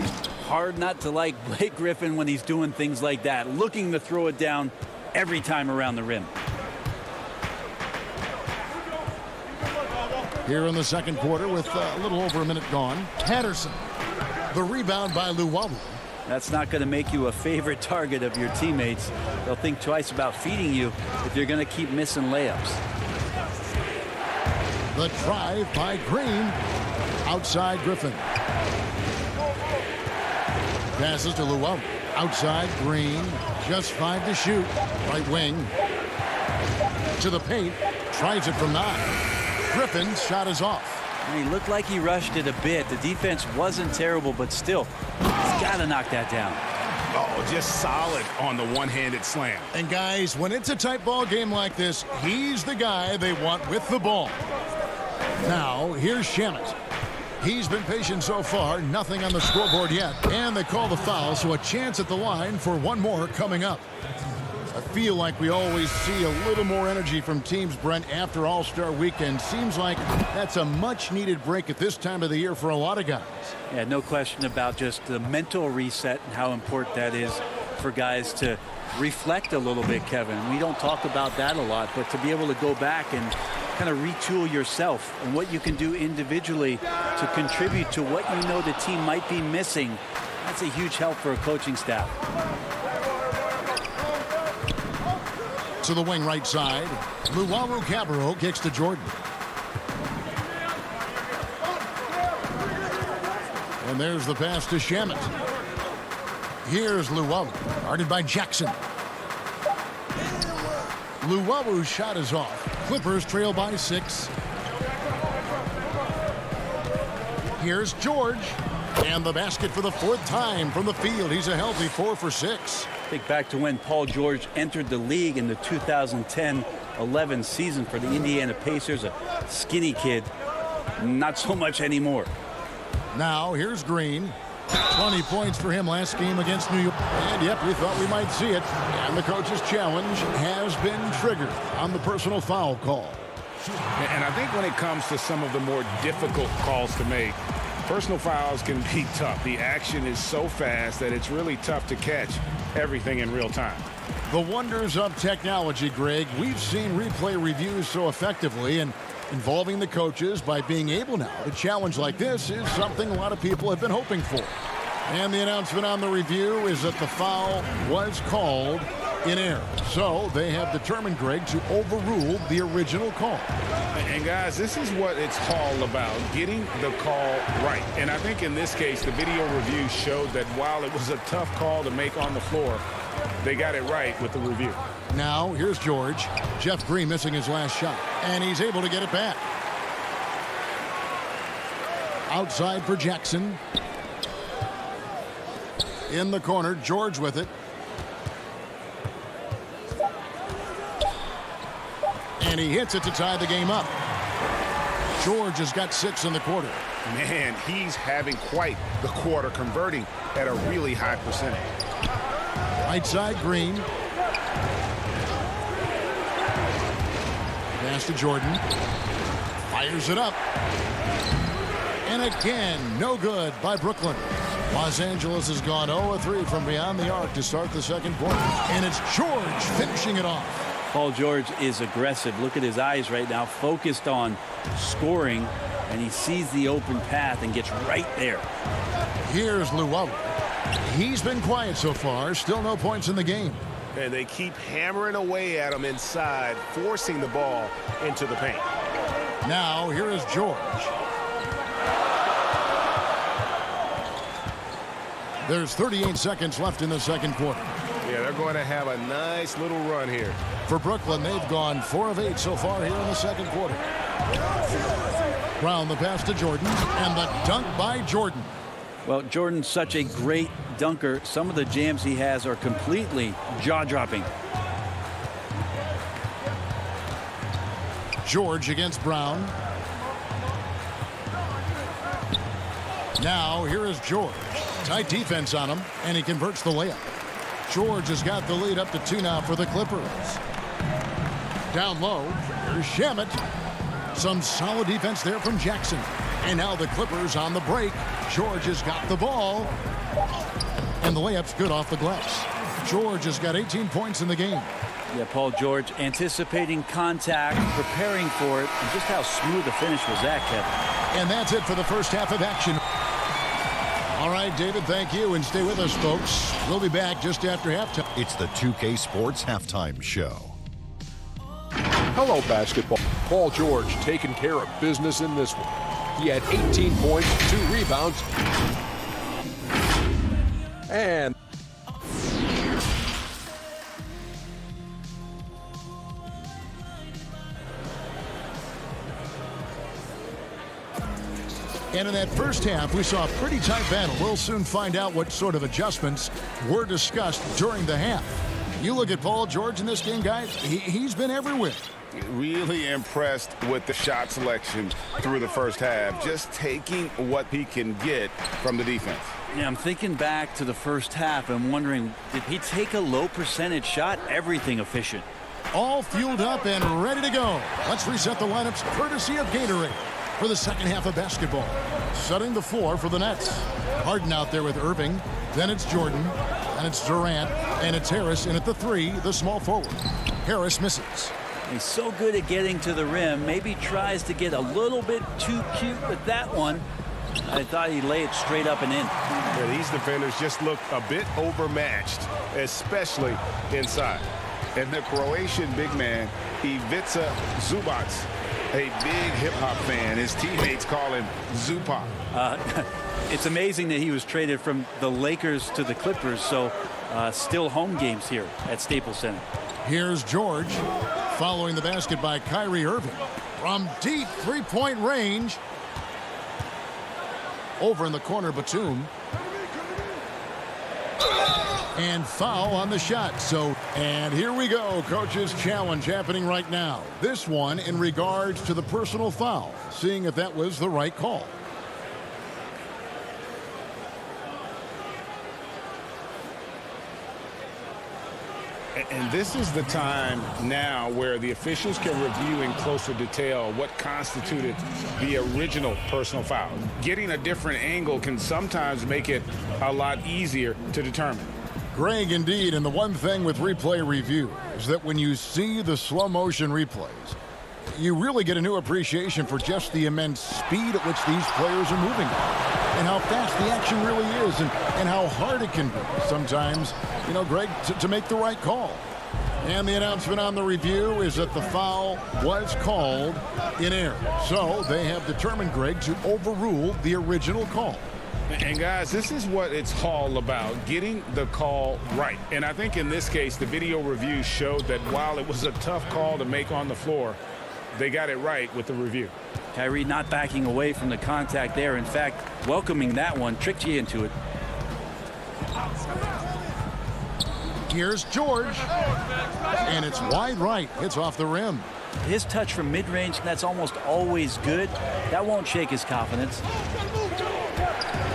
Hard not to like Blake Griffin when he's doing things like that, looking to throw it down every time around the rim. Here in the second quarter with a little over a minute gone. Patterson. The rebound by Luwawu. That's not going to make you a favorite target of your teammates. They'll think twice about feeding you if you're going to keep missing layups. The drive by Green. Outside Griffin. Passes to Luwawu. Outside Green. Just 5 to shoot. Right wing. To the paint. Tries it from 9. Griffin's shot is off. He looked like he rushed it a bit. The defense wasn't terrible, but still, he's got to knock that down. Oh, just solid on the one-handed slam. And guys, when it's a tight ball game like this, he's the guy they want with the ball. Now, here's Shamet. He's been patient so far, nothing on the scoreboard yet. And they call the foul, so a chance at the line for one more coming up. I feel like we always see a little more energy from teams, Brent, after All-Star Weekend. Seems like that's a much-needed break at this time of the year for a lot of guys. Yeah, no question about just the mental reset and how important that is for guys to reflect a little bit, Kevin. We don't talk about that a lot, but to be able to go back and kind of retool yourself and what you can do individually to contribute to what you know the team might be missing, that's a huge help for a coaching staff. To the wing right side. Luwawu-Cabarrot kicks to Jordan. And there's the pass to Shamet. Here's Luwawu, guarded by Jackson. Luwawu's shot is off. Clippers trail by 6. Here's George. And the basket for the 4th time from the field. He's a healthy 4 for 6. Think back to when Paul George entered the league in the 2010-11 season for the Indiana Pacers, a skinny kid. Not so much anymore. Now here's Green. 20 points for him last game against New York. And yep, we thought we might see it. And the coach's challenge has been triggered on the personal foul call. And I think when it comes to some of the more difficult calls to make, personal fouls can be tough. The action is so fast that it's really tough to catch everything in real time. The wonders of technology, Greg. We've seen replay reviews so effectively, and involving the coaches by being able now to challenge like this is something a lot of people have been hoping for. And the announcement on the review is that the foul was called in error. So they have determined, Greg, to overrule the original call. And guys, this is what it's all about, getting the call right. And I think in this case, the video review showed that while it was a tough call to make on the floor, they got it right with the review. Now, here's George. Jeff Green missing his last shot, and he's able to get it back. Outside for Jackson. In the corner, George with it. And he hits it to tie the game up. George has got 6 in the quarter. Man, he's having quite the quarter, converting at a really high percentage. Right side, Green. Pass to Jordan. Fires it up. And again, no good by Brooklyn. Los Angeles has gone 0-3 from beyond the arc to start the second quarter. And it's George finishing it off. Paul George is aggressive. Look at his eyes right now, focused on scoring, and he sees the open path and gets right there. Here's Luwawu. He's been quiet so far, still no points in the game. And they keep hammering away at him inside, forcing the ball into the paint. Now, here is George. There's 38 seconds left in the second quarter. Yeah, they're going to have a nice little run here. For Brooklyn, they've gone 4 of 8 so far here in the second quarter. Brown the pass to Jordan, and the dunk by Jordan. Well, Jordan's such a great dunker. Some of the jams he has are completely jaw-dropping. George against Brown. Now, here is George. Tight defense on him, and he converts the layup. George has got the lead up to 2 now for the Clippers. Down low, here's Shamet. Some solid defense there from Jackson. And now the Clippers on the break. George has got the ball. And the layup's good off the glass. George has got 18 points in the game. Yeah, Paul George anticipating contact, preparing for it, and just how smooth the finish was that, Kevin. And that's it for the first half of action. All right, David, thank you, and stay with us, folks. We'll be back just after halftime. It's the 2K Sports Halftime Show. Hello, basketball. Paul George taking care of business in this one. He had 18 points, 2 rebounds, and And in that first half, we saw a pretty tight battle. We'll soon find out what sort of adjustments were discussed during the half. You look at Paul George in this game, guys, he's been everywhere. Really impressed with the shot selection through the first half, just taking what he can get from the defense. Yeah, I'm thinking back to the first half and wondering, did he take a low percentage shot? Everything efficient. All fueled up and ready to go. Let's reset the lineups courtesy of Gatorade for the second half of basketball. Setting the floor for the Nets. Harden out there with Irving. Then it's Jordan. Then it's Durant. And it's Harris in at the 3, the small forward. Harris misses. He's so good at getting to the rim. Maybe tries to get a little bit too cute with that one. I thought he'd lay it straight up and in. Yeah, these defenders just look a bit overmatched, especially inside. And the Croatian big man, Ivica Zubac, a big hip-hop fan. His teammates call him Zupac. It's amazing that he was traded from the Lakers to the Clippers, so still home games here at Staples Center. Here's George following the basket by Kyrie Irving from deep three-point range. Over in the corner, Batum. And foul on the shot. And here we go. Coach's challenge happening right now. This one in regards to the personal foul. Seeing if that was the right call. And this is the time now where the officials can review in closer detail what constituted the original personal foul. Getting a different angle can sometimes make it a lot easier to determine. Greg, indeed, and the one thing with replay review is that when you see the slow motion replays, You really get a new appreciation for just the immense speed at which these players are moving and how fast the action really is and how hard it can be sometimes, you know, Greg, to make the right call. And the announcement on the review is that the foul was called in error. So they have determined, Greg, to overrule the original call. And guys, this is what it's all about, getting the call right. And I think in this case, the video review showed that while it was a tough call to make on the floor, they got it right with the review. Kyrie not backing away from the contact there. In fact, welcoming that one, tricked you into it. Here's George. And it's wide right. It's off the rim. His touch from mid-range, that's almost always good. That won't shake his confidence.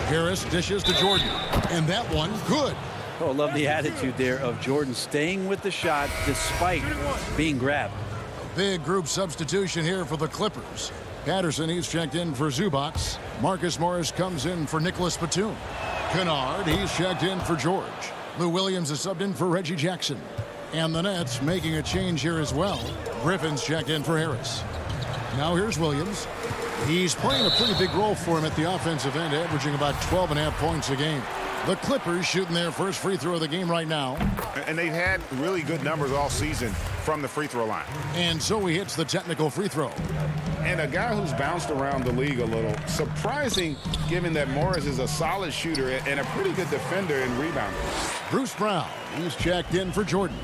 Harris dishes to Jordan, and that one good. Oh, I love the attitude there of Jordan staying with the shot despite being grabbed. Big group substitution here for the Clippers. Patterson, he's checked in for Zubac. Marcus Morris comes in for Nicholas Batum. Kennard, he's checked in for George. Lou Williams is subbed in for Reggie Jackson. And the Nets making a change here as well. Griffin's checked in for Harris. Now here's Williams. He's playing a pretty big role for him at the offensive end, averaging about 12.5 points a game. The Clippers shooting their first free throw of the game right now. And they've had really good numbers all season from the free throw line. And so he hits the technical free throw. And a guy who's bounced around the league a little. Surprising, given that Morris is a solid shooter and a pretty good defender and rebounder. Bruce Brown, he's checked in for Jordan.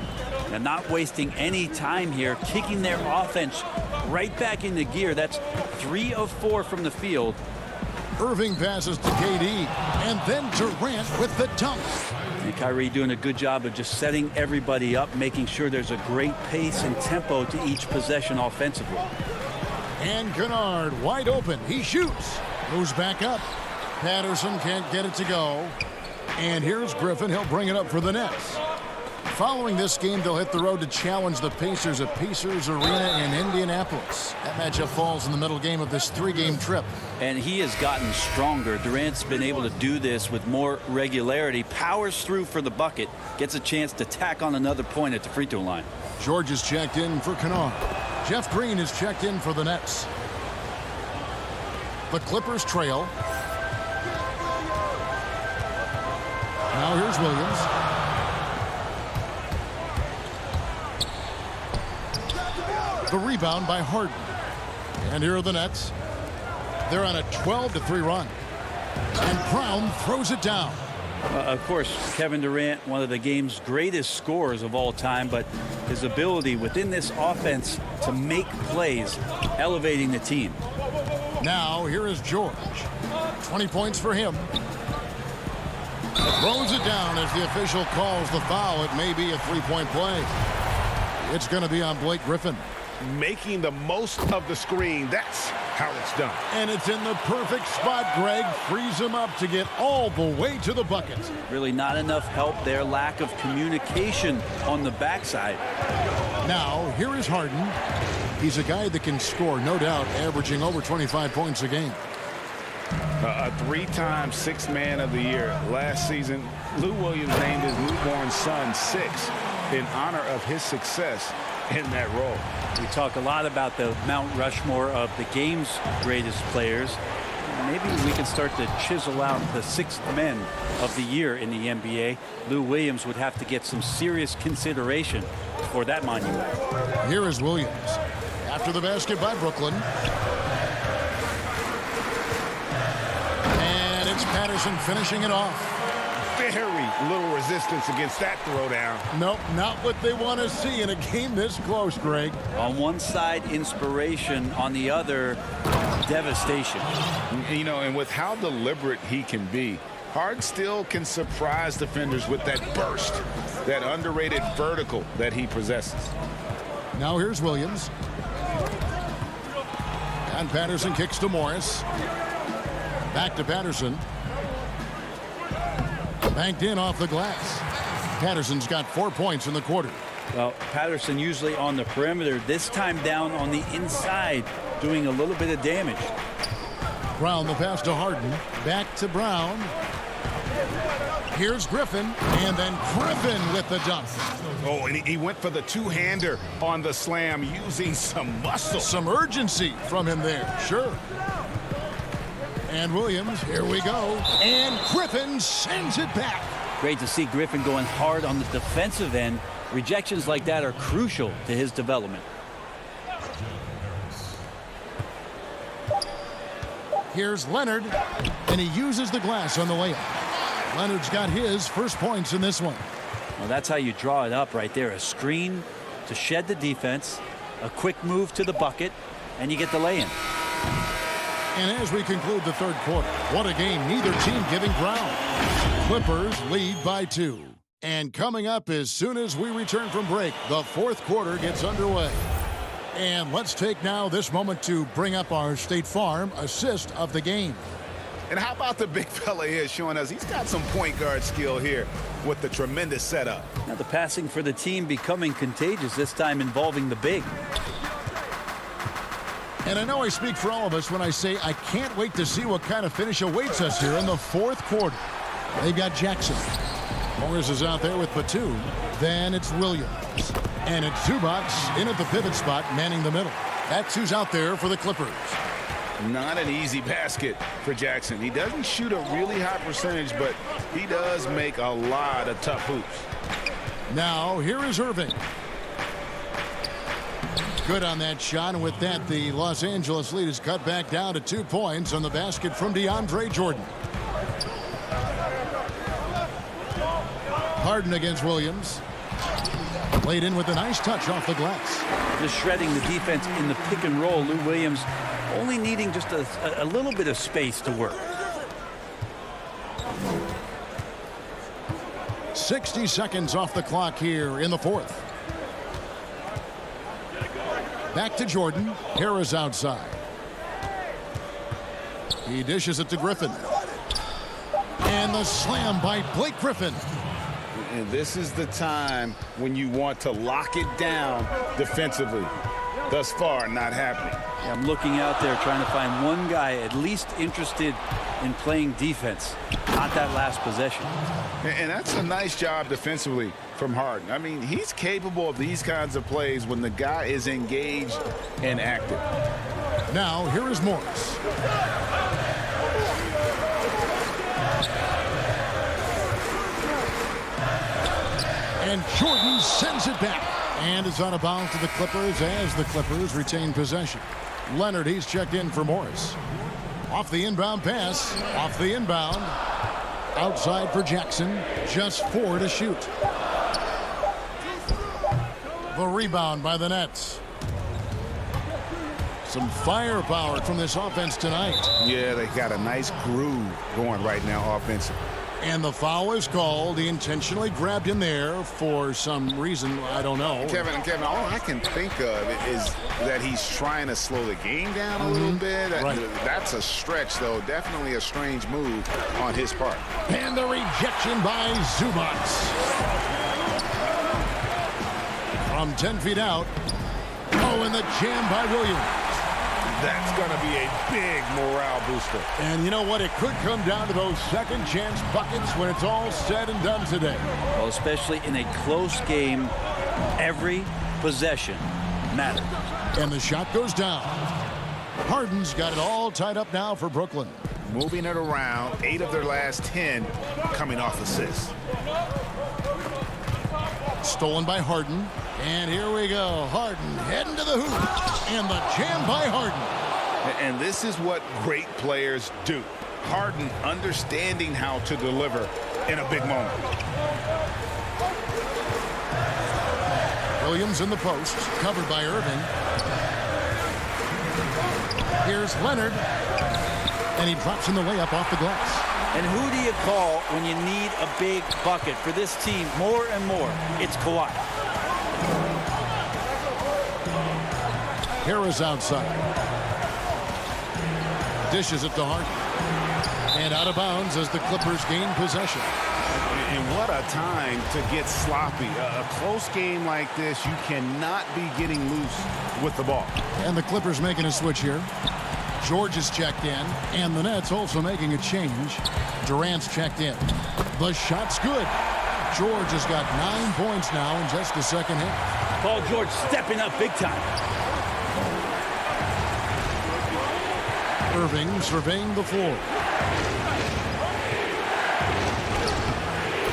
And not wasting any time here, kicking their offense right back into gear. That's 3 of 4 from the field. Irving passes to KD, and then Durant with the dunk. And Kyrie doing a good job of just setting everybody up, making sure there's a great pace and tempo to each possession offensively. And Kennard wide open. He shoots. Moves back up. Patterson can't get it to go. And here's Griffin. He'll bring it up for the Nets. Following this game, they'll hit the road to challenge the Pacers at Pacers Arena in Indianapolis. That matchup falls in the middle game of this 3-game trip. And he has gotten stronger. Durant's been able to do this with more regularity. Powers through for the bucket. Gets a chance to tack on another point at the free throw line. George is checked in for Kennard. Jeff Green is checked in for the Nets. The Clippers trail. Now here's Williams. The rebound by Harden. And here are the Nets. They're on a 12-3 run. And Brown throws it down. Of course, Kevin Durant, one of the game's greatest scorers of all time, but his ability within this offense to make plays, elevating the team. Now, here is George. 20 points for him. Throws it down as the official calls the foul. It may be a 3-point play. It's going to be on Blake Griffin. Making the most of the screen. That's how it's done. And it's in the perfect spot. Greg frees him up to get all the way to the bucket. Really not enough help there. Lack of communication on the backside. Now, here is Harden. He's a guy that can score, no doubt, averaging over 25 points a game. A 3-time Sixth Man of the Year. Last season, Lou Williams named his newborn son Six in honor of his success in that role. We talk a lot about the Mount Rushmore of the game's greatest players. Maybe we can start to chisel out the sixth men of the year in the NBA. Lou Williams would have to get some serious consideration for that monument. Here is Williams. After the basket by Brooklyn. And it's Patterson finishing it off. Very little resistance against that throwdown. Nope, not what they want to see in a game this close, Greg. On one side, inspiration. On the other, devastation. You know, and with how deliberate he can be, Harden still can surprise defenders with that burst, that underrated vertical that he possesses. Now here's Williams. And Patterson kicks to Morris. Back to Patterson. Banked in off the glass. Patterson's got 4 points in the quarter. Well, Patterson usually on the perimeter. This time down on the inside, doing a little bit of damage. Brown the pass to Harden. Back to Brown. Here's Griffin, and then Griffin with the dunk. Oh, and he went for the two-hander on the slam using some muscle. Some urgency from him there, sure. And Williams, here we go. And Griffin sends it back. Great to see Griffin going hard on the defensive end. Rejections like that are crucial to his development. Here's Leonard, and he uses the glass on the layup. Leonard's got his first points in this one. Well, that's how you draw it up right there. A screen to shed the defense, a quick move to the bucket, and you get the lay-in. And as we conclude the third quarter, what a game, neither team giving ground. Clippers lead by 2. And coming up as soon as we return from break, the fourth quarter gets underway. And let's take now this moment to bring up our State Farm assist of the game. And how about the big fella here showing us he's got some point guard skill here with the tremendous setup. Now the passing for the team becoming contagious, this time involving the big. And I know I speak for all of us when I say I can't wait to see what kind of finish awaits us here in the fourth quarter. They've got Jackson. Morris is out there with Batum. Then it's Williams. And it's Zubac in at the pivot spot, manning the middle. That's who's out there for the Clippers. Not an easy basket for Jackson. He doesn't shoot a really high percentage, but he does make a lot of tough hoops. Now, here is Irving. Good on that shot, and with that, the Los Angeles lead is cut back down to 2 points on the basket from DeAndre Jordan. Harden against Williams. Played in with a nice touch off the glass. Just shredding the defense in the pick and roll. Lou Williams only needing just a little bit of space to work. 60 seconds off the clock here in the fourth. Back to Jordan. Harris outside. He dishes it to Griffin. And the slam by Blake Griffin. And this is the time when you want to lock it down defensively. Thus far, not happening. Yeah, I'm looking out there trying to find one guy at least interested in playing defense. Not that last possession. And that's a nice job defensively from Harden. I mean, he's capable of these kinds of plays when the guy is engaged and active. Now, here is Morris. And Jordan sends it back. And it's out of bounds to the Clippers as the Clippers retain possession. Leonard, he's checked in for Morris. Off the inbound pass. Off the inbound. Outside for Jackson. Just 4 to shoot. The rebound by the Nets. Some firepower from this offense tonight. Yeah, they got a nice groove going right now offensively. And the foul is called. He intentionally grabbed him there for some reason. I don't know. Kevin, all I can think of is that he's trying to slow the game down a little bit. Right. That's a stretch, though. Definitely a strange move on his part. And the rejection by Zubac. From 10 feet out. Oh, and the jam by Williams. That's going to be a big morale booster. And you know what? It could come down to those second chance buckets when it's all said and done today. Well, especially in a close game, every possession matters. And the shot goes down. Harden's got it all tied up now for Brooklyn. Moving it around, 8 of their last 10 coming off assists. Stolen by Harden. And here we go. Harden heading to the hoop. And the jam by Harden. And this is what great players do. Harden understanding how to deliver in a big moment. Williams in the post. Covered by Irving. Here's Leonard. And he drops in the layup off the glass. And who do you call when you need a big bucket? For this team, more and more, it's Kawhi. Harris outside. Dishes it to Harden. And out of bounds as the Clippers gain possession. And what a time to get sloppy. A close game like this, you cannot be getting loose with the ball. And the Clippers making a switch here. George is checked in. And the Nets also making a change. Durant's checked in. The shot's good. George has got 9 points now in just the second half. Paul George stepping up big time. Irving surveying the floor.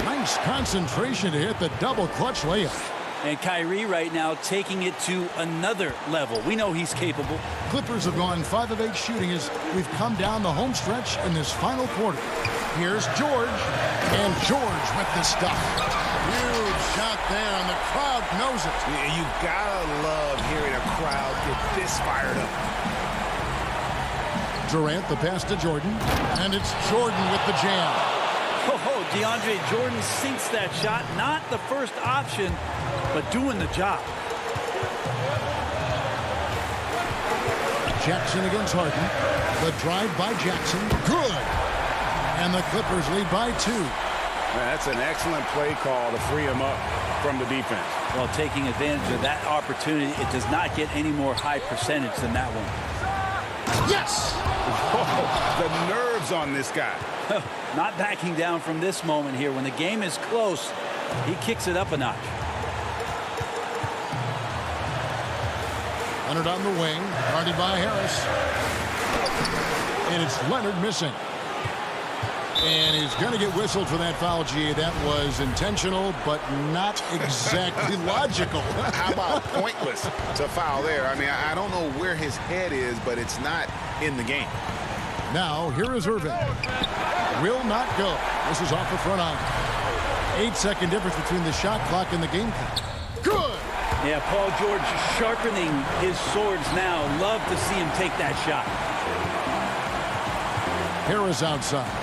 Nice concentration to hit the double clutch layup. And Kyrie right now taking it to another level. We know he's capable. Clippers have gone 5 of 8 shooting as we've come down the home stretch in this final quarter. Here's George, and George with the stuff. Huge shot there, and the crowd knows it. Yeah, you gotta love hearing a crowd get this fired up. Durant, the pass to Jordan, and it's Jordan with the jam. Oh, DeAndre Jordan sinks that shot. Not the first option, but doing the job. Jackson against Harden. The drive by Jackson. Good. And the Clippers lead by 2. That's an excellent play call to free him up from the defense. Well, taking advantage of that opportunity, it does not get any more high percentage than that one. Yes! Oh, the nerves on this guy. Not backing down from this moment here. When the game is close, he kicks it up a notch. Leonard on the wing, guarded by Harris. And it's Leonard missing. And he's going to get whistled for that foul, G. That was intentional, but not exactly logical. How about pointless to foul there? I mean, I don't know where his head is, but it's not in the game. Now, here is Irving. Will not go. This is off the front eye. 8-second difference between the shot clock and the game clock. Good! Yeah, Paul George sharpening his swords now. Love to see him take that shot. Harris outside.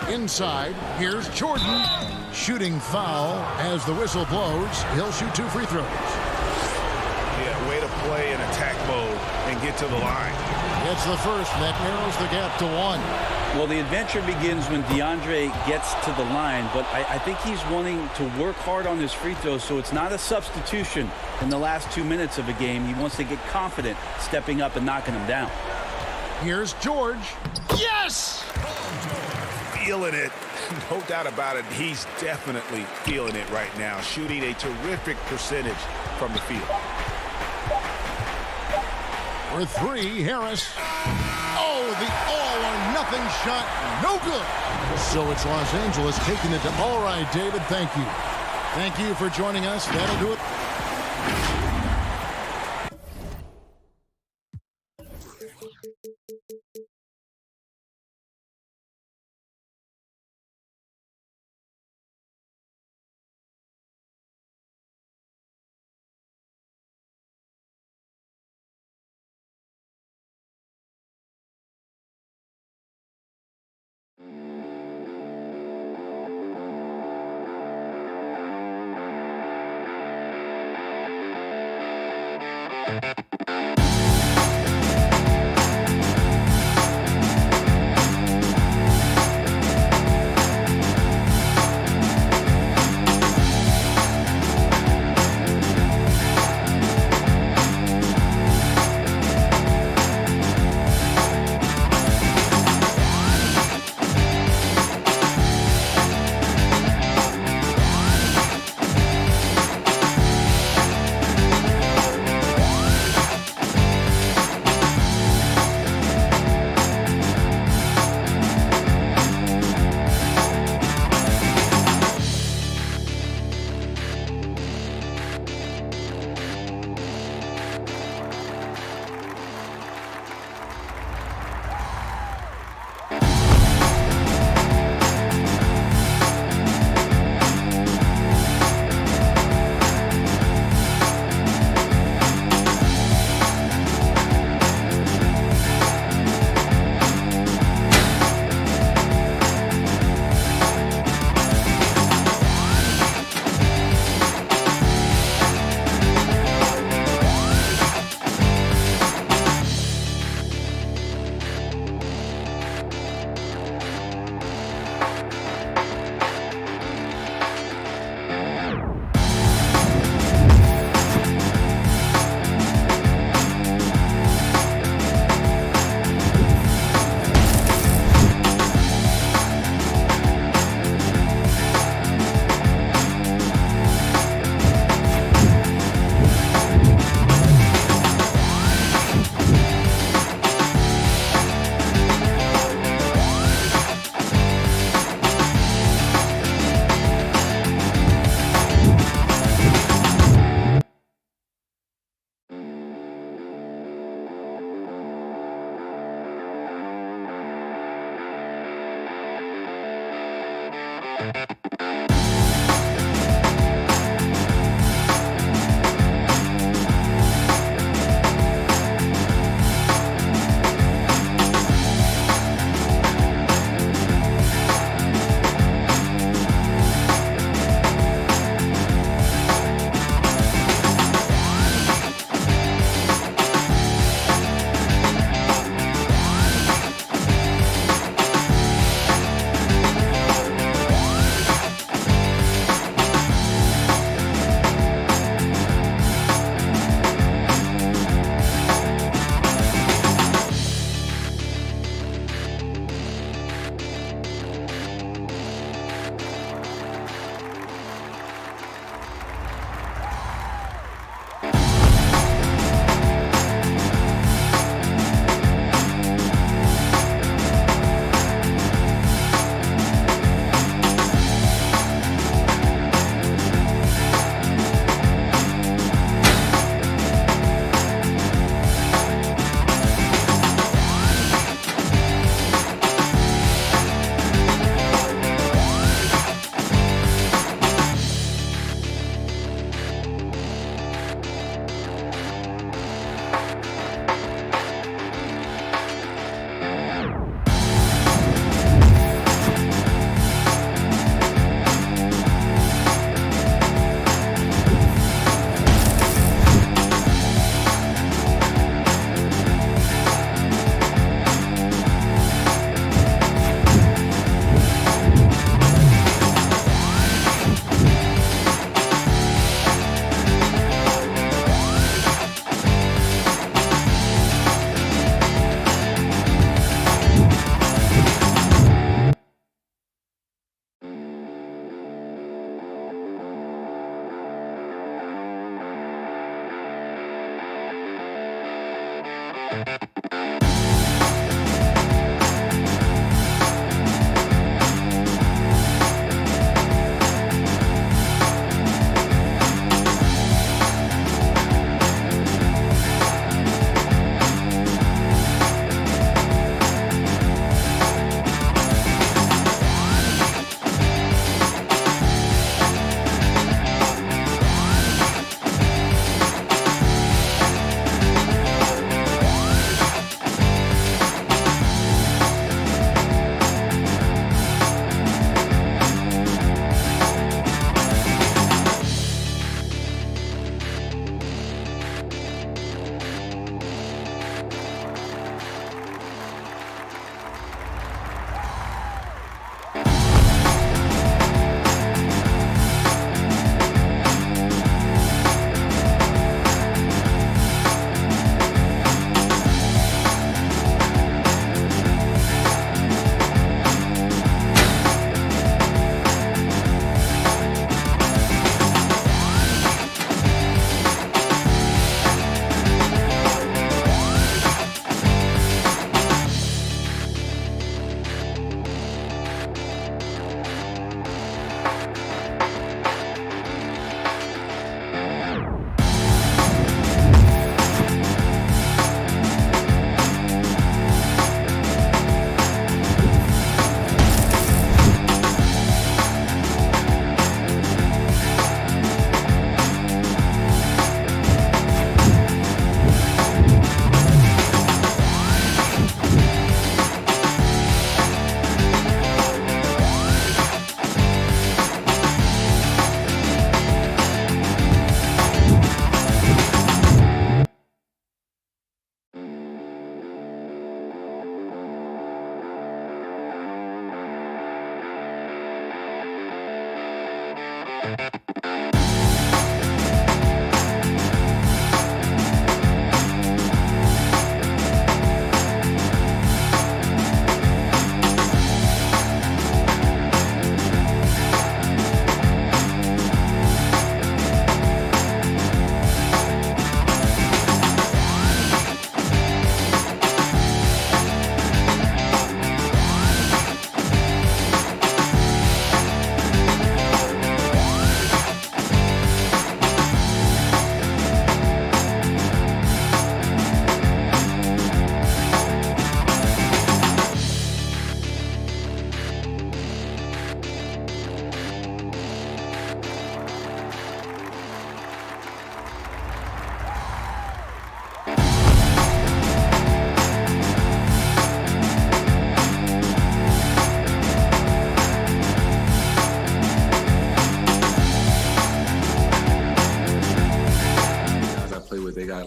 Inside, here's Jordan. Shooting foul as the whistle blows. He'll shoot 2 free throws. Yeah, way to play in attack mode and get to the line. Gets the first, and that narrows the gap to 1. Well, the adventure begins when DeAndre gets to the line, but I think he's wanting to work hard on his free throws, so it's not a substitution in the last 2 minutes of a game. He wants to get confident stepping up and knocking them down. Here's George. Yes! Feeling it. No doubt about it. He's definitely feeling it right now. Shooting a terrific percentage from the field. For 3, Harris. Oh, the all-or-nothing shot. No good. So it's Los Angeles taking it to... All right, David, thank you. Thank you for joining us. That'll do it.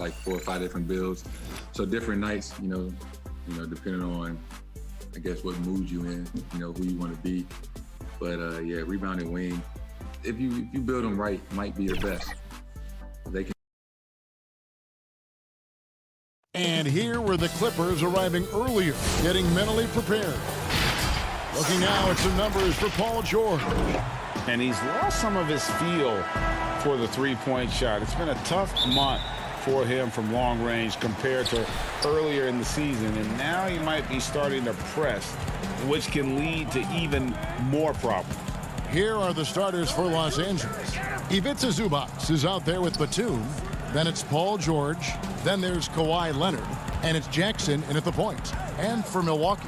like 4 or 5 different builds. So different nights, you know, depending on, I guess, what mood you in, who you want to be. But yeah, rebounding wing, if you build them right, might be the best. They can. And here were the Clippers arriving earlier, getting mentally prepared. Looking now at some numbers for Paul George. And he's lost some of his feel for the three-point shot. It's been a tough month for him from long range compared to earlier in the season. And now he might be starting to press, which can lead to even more problems. Here are the starters for Los Angeles. Ivica Zubac is out there with Batum. Then it's Paul George. Then there's Kawhi Leonard. And it's Jackson in at the point. And for Milwaukee,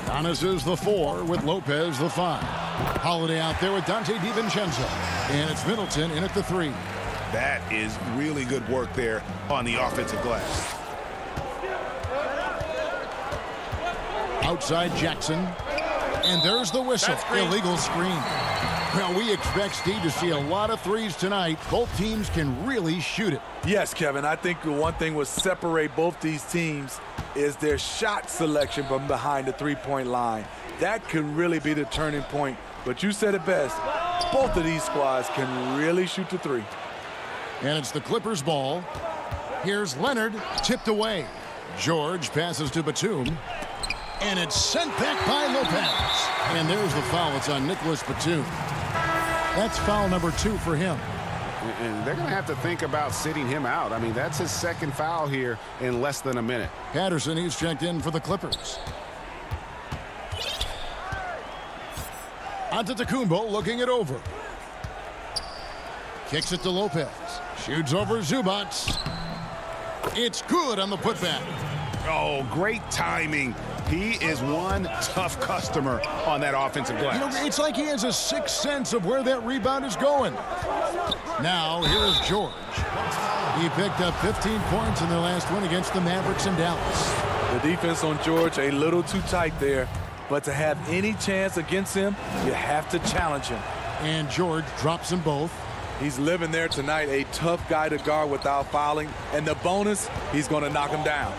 Giannis is the 4 with Lopez the 5. Holiday out there with Dante DiVincenzo. And it's Middleton in at the 3. That is really good work there on the offensive glass. Outside Jackson. And there's the whistle. Illegal screen. Well, we expect, Steve, to see a lot of threes tonight. Both teams can really shoot it. Yes, Kevin. I think the one thing will separate both these teams is their shot selection from behind the three-point line. That could really be the turning point. But you said it best. Both of these squads can really shoot the three. And it's the Clippers' ball. Here's Leonard, tipped away. George passes to Batum. And it's sent back by Lopez. And there's the foul. It's on Nicholas Batum. That's foul number 2 for him. And they're going to have to think about sitting him out. I mean, that's his second foul here in less than a minute. Patterson, he's checked in for the Clippers. Antetokounmpo looking it over. Kicks it to Lopez. Shoots over Zubac. It's good on the putback. Oh, great timing. He is one tough customer on that offensive glass. You know, it's like he has a sixth sense of where that rebound is going. Now, here is George. He picked up 15 points in their last win against the Mavericks in Dallas. The defense on George a little too tight there, but to have any chance against him, you have to challenge him. And George drops them both. He's living there tonight, a tough guy to guard without fouling, and the bonus, he's going to knock him down.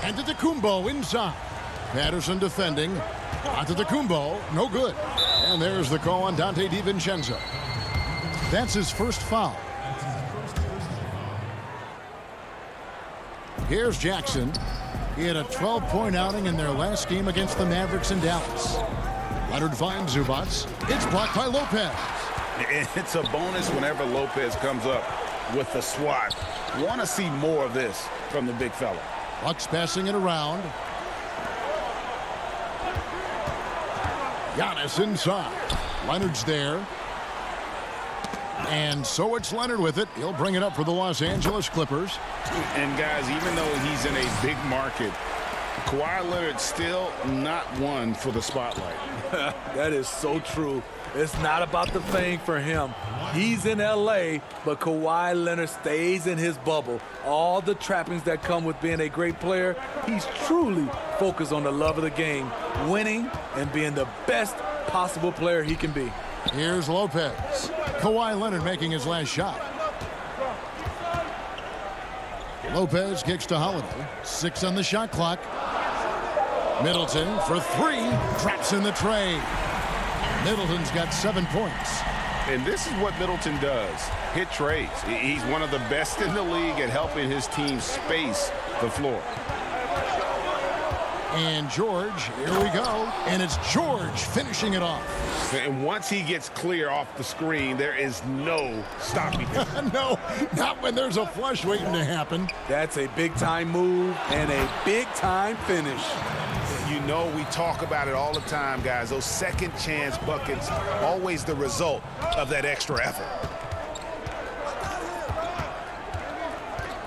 Antetokounmpo inside. Patterson defending. Antetokounmpo, no good. And there's the call on Dante DiVincenzo. That's his first foul. Here's Jackson. He had a 12-point outing in their last game against the Mavericks in Dallas. Leonard finds Zubac. It's blocked by Lopez. It's a bonus whenever Lopez comes up with the swat. Want to see more of this from the big fella. Bucks passing it around. Giannis inside. Leonard's there. And so it's Leonard with it. He'll bring it up for the Los Angeles Clippers. And guys, even though he's in a big market, Kawhi Leonard still not one for the spotlight. That is so true. It's not about the fame for him. He's in L.A., but Kawhi Leonard stays in his bubble. All the trappings that come with being a great player, he's truly focused on the love of the game, winning and being the best possible player he can be. Here's Lopez. Kawhi Leonard making his last shot. Lopez kicks to Holiday. 6 on the shot clock. Middleton for 3. Drops in the tray. Middleton's got 7 points. And this is what Middleton does. Hit trades. He's one of the best in the league at helping his team space the floor. And George, here we go. And it's George finishing it off. And once he gets clear off the screen, there is no stopping him. No, not when there's a flush waiting to happen. That's a big-time move and a big-time finish. You know, we talk about it all the time, guys. Those second-chance buckets, always the result of that extra effort.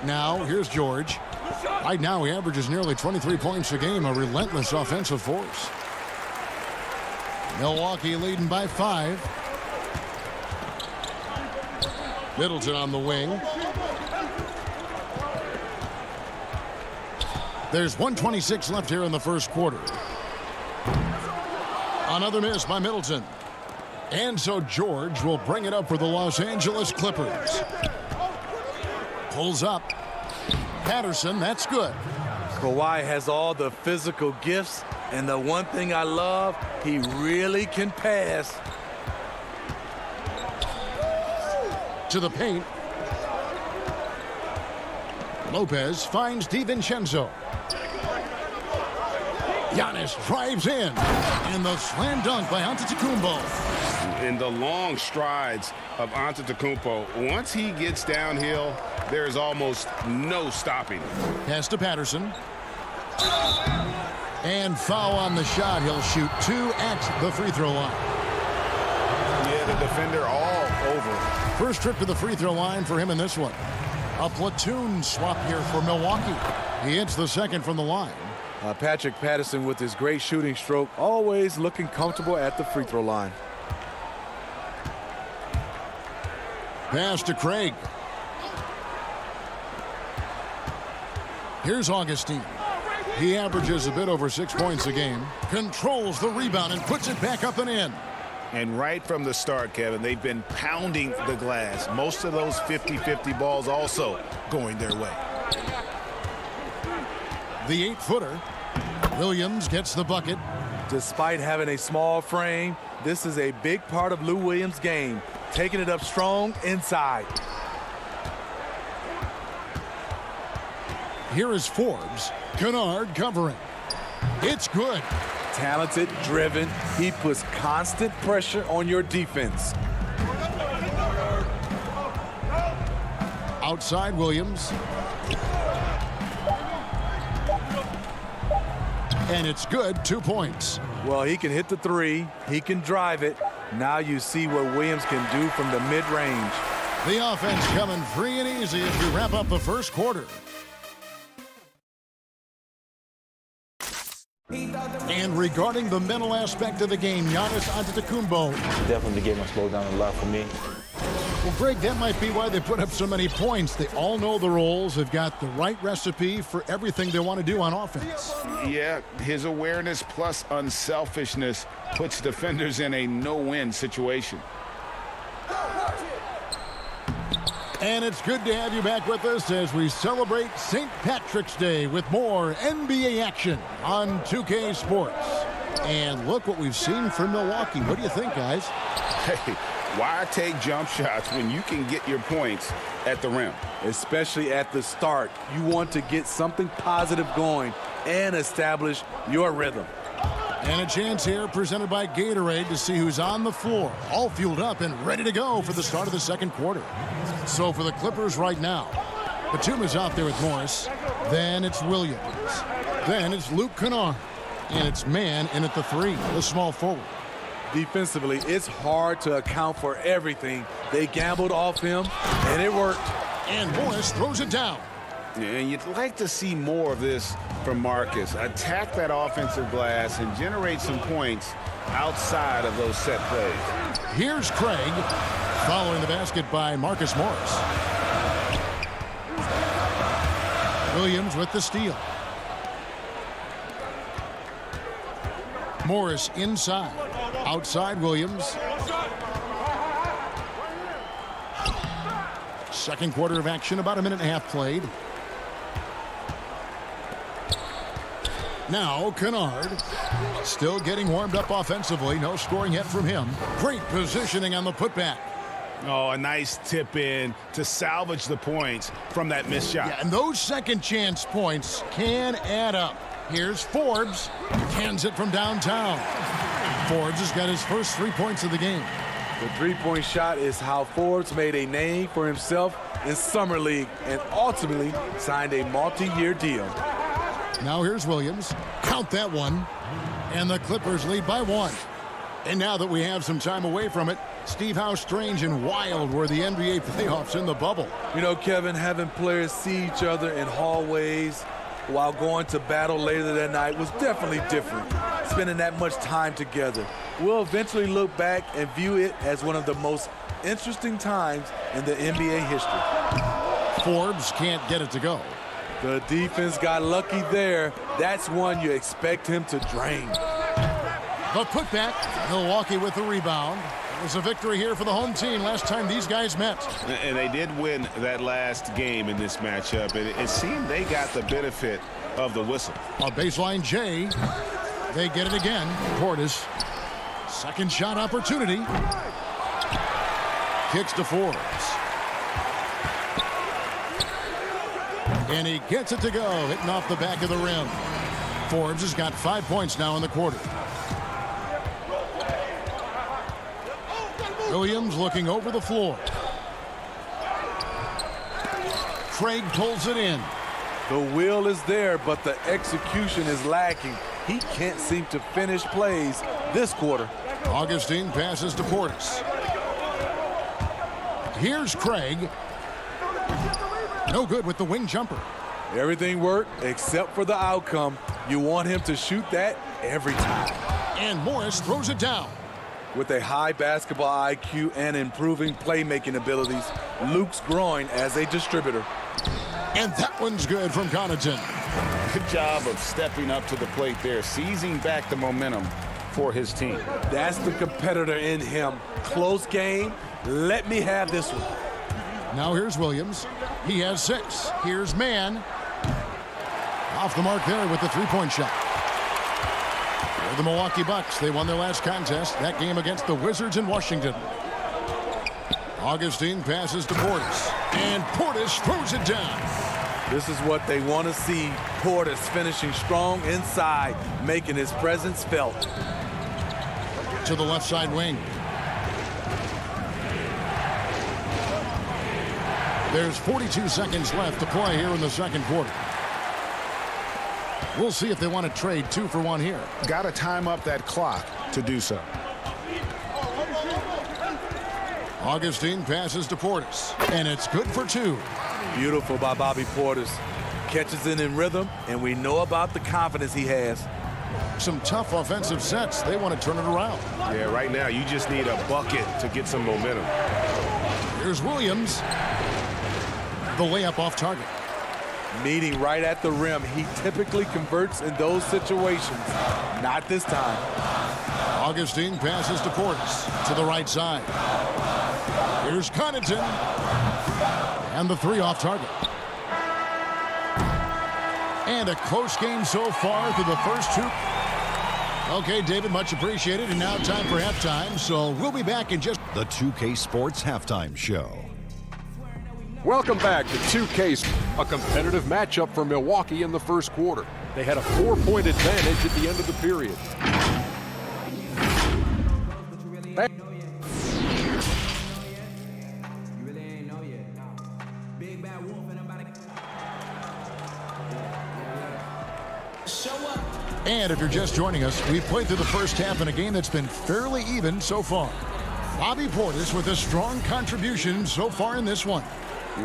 Now, here's George. Right now, he averages nearly 23 points a game, a relentless offensive force. Milwaukee leading by 5. Middleton on the wing. There's 1:26 left here in the first quarter. Another miss by Middleton. And so George will bring it up for the Los Angeles Clippers. Pulls up. Patterson, that's good. Kawhi has all the physical gifts, and the one thing I love, he really can pass. To the paint. Lopez finds DiVincenzo. Giannis drives in. And the slam dunk by Antetokounmpo. In the long strides of Antetokounmpo, once he gets downhill, there is almost no stopping. Pass to Patterson. And foul on the shot. He'll shoot 2 at the free throw line. Yeah, the defender all over. First trip to the free throw line for him in this one. A platoon swap here for Milwaukee. He hits the second from the line. Patrick Patterson with his great shooting stroke, always looking comfortable at the free throw line. Pass to Craig. Here's Augustine. He averages a bit over 6 points a game. Controls the rebound and puts it back up and in. And right from the start, Kevin, they've been pounding the glass. Most of those 50-50 balls also going their way. The 8-footer. Williams gets the bucket. Despite having a small frame, this is a big part of Lou Williams' game. Taking it up strong inside. Here is Forbes. Kennard covering. It's good. talented, driven. He puts constant pressure on your defense. Outside Williams. And it's good, 2 points. Well, he can hit the three. He can drive it. Now you see what Williams can do from the mid-range. The offense coming free and easy as we wrap up the first quarter. And regarding the mental aspect of the game, Giannis Antetokounmpo. Definitely the game has slowed down a lot for me. Well, Greg, that might be why they put up so many points. They all know the roles. They've got the right recipe for everything they want to do on offense. Yeah, his awareness plus unselfishness puts defenders in a no-win situation. And it's good to have you back with us as we celebrate St. Patrick's Day with more NBA action on 2K Sports. And look what we've seen from Milwaukee. What do you think, guys? Hey, why take jump shots when you can get your points at the rim? Especially at the start. You want to get something positive going and establish your rhythm. And a chance here presented by Gatorade to see who's on the floor, all fueled up and ready to go for the start of the second quarter. So for the Clippers right now, Batum is out there with Morris. Then it's Williams. Then it's Luke Kennard. And it's Mann in at the three, the small forward. Defensively, it's hard to account for everything. They gambled off him, and it worked. And Morris throws it down. And you'd like to see more of this from Marcus. Attack that offensive glass and generate some points outside of those set plays. Here's Craig, following the basket by Marcus Morris. Williams with the steal. Morris inside. Outside Williams. Second quarter of action, about a minute and a half played. Now Kennard still getting warmed up offensively. No scoring yet from him. Great positioning on the putback. Oh, a nice tip in to salvage the points from that missed shot. Yeah, and those second chance points can add up. Here's Forbes. Cans it from downtown. Forbes has got his first 3 points of the game. The three-point shot is how Forbes made a name for himself in Summer League and ultimately signed a multi-year deal. Now here's Williams. Count that one. And the Clippers lead by 1. And now that we have some time away from it, Steve, how strange and wild were the NBA playoffs in the bubble? You know, Kevin, having players see each other in hallways while going to battle later that night was definitely different. Spending that much time together. We'll eventually look back and view it as one of the most interesting times in the NBA history. Forbes can't get it to go. The defense got lucky there. That's one you expect him to drain. The putback, Milwaukee with the rebound. It was a victory here for the home team last time these guys met. And they did win that last game in this matchup. And it seemed they got the benefit of the whistle. A baseline J. They get it again. Portis. Second shot opportunity. Kicks to Forbes. And he gets it to go, hitting off the back of the rim. Forbes has got 5 points now in the quarter. Williams looking over the floor. Craig pulls it in. The will is there, but the execution is lacking. He can't seem to finish plays this quarter. Augustine passes to Portis. Here's Craig. No good with the wing jumper. Everything worked except for the outcome. You want him to shoot that every time. And Morris throws it down. With a high basketball IQ and improving playmaking abilities, Luke's growing as a distributor. And that one's good from Connaughton. Good job of stepping up to the plate there, seizing back the momentum for his team. That's the competitor in him. Close game. Let me have this one. Now here's Williams. He has 6. Here's Mann. Off the mark there with the three-point shot. The Milwaukee Bucks, they won their last contest, that game against the Wizards in Washington. Augustine passes to Portis, and Portis throws it down. This is what they want to see. Portis finishing strong inside, making his presence felt. To the left side wing. There's 42 seconds left to play here in the second quarter. We'll see if they want to trade 2 for 1 here. Got to time up that clock to do so. Augustine passes to Portis, and it's good for 2. Beautiful by Bobby Portis. Catches it in rhythm, and we know about the confidence he has. Some tough offensive sets. They want to turn it around. Yeah, right now you just need a bucket to get some momentum. Here's Williams. The layup off target. Meeting right at the rim. He typically converts in those situations. Not this time. Augustine passes to Portis to the right side. Here's Connaughton. And the 3 off target. And a close game so far through the first 2. Okay, David, much appreciated. And now time for halftime. So we'll be back in just... The 2K Sports Halftime Show. Welcome back to 2K, a competitive matchup for Milwaukee in the first quarter. They had a 4-point advantage at the end of the period. And if you're just joining us, we've played through the first half in a game that's been fairly even so far. Bobby Portis with a strong contribution so far in this one.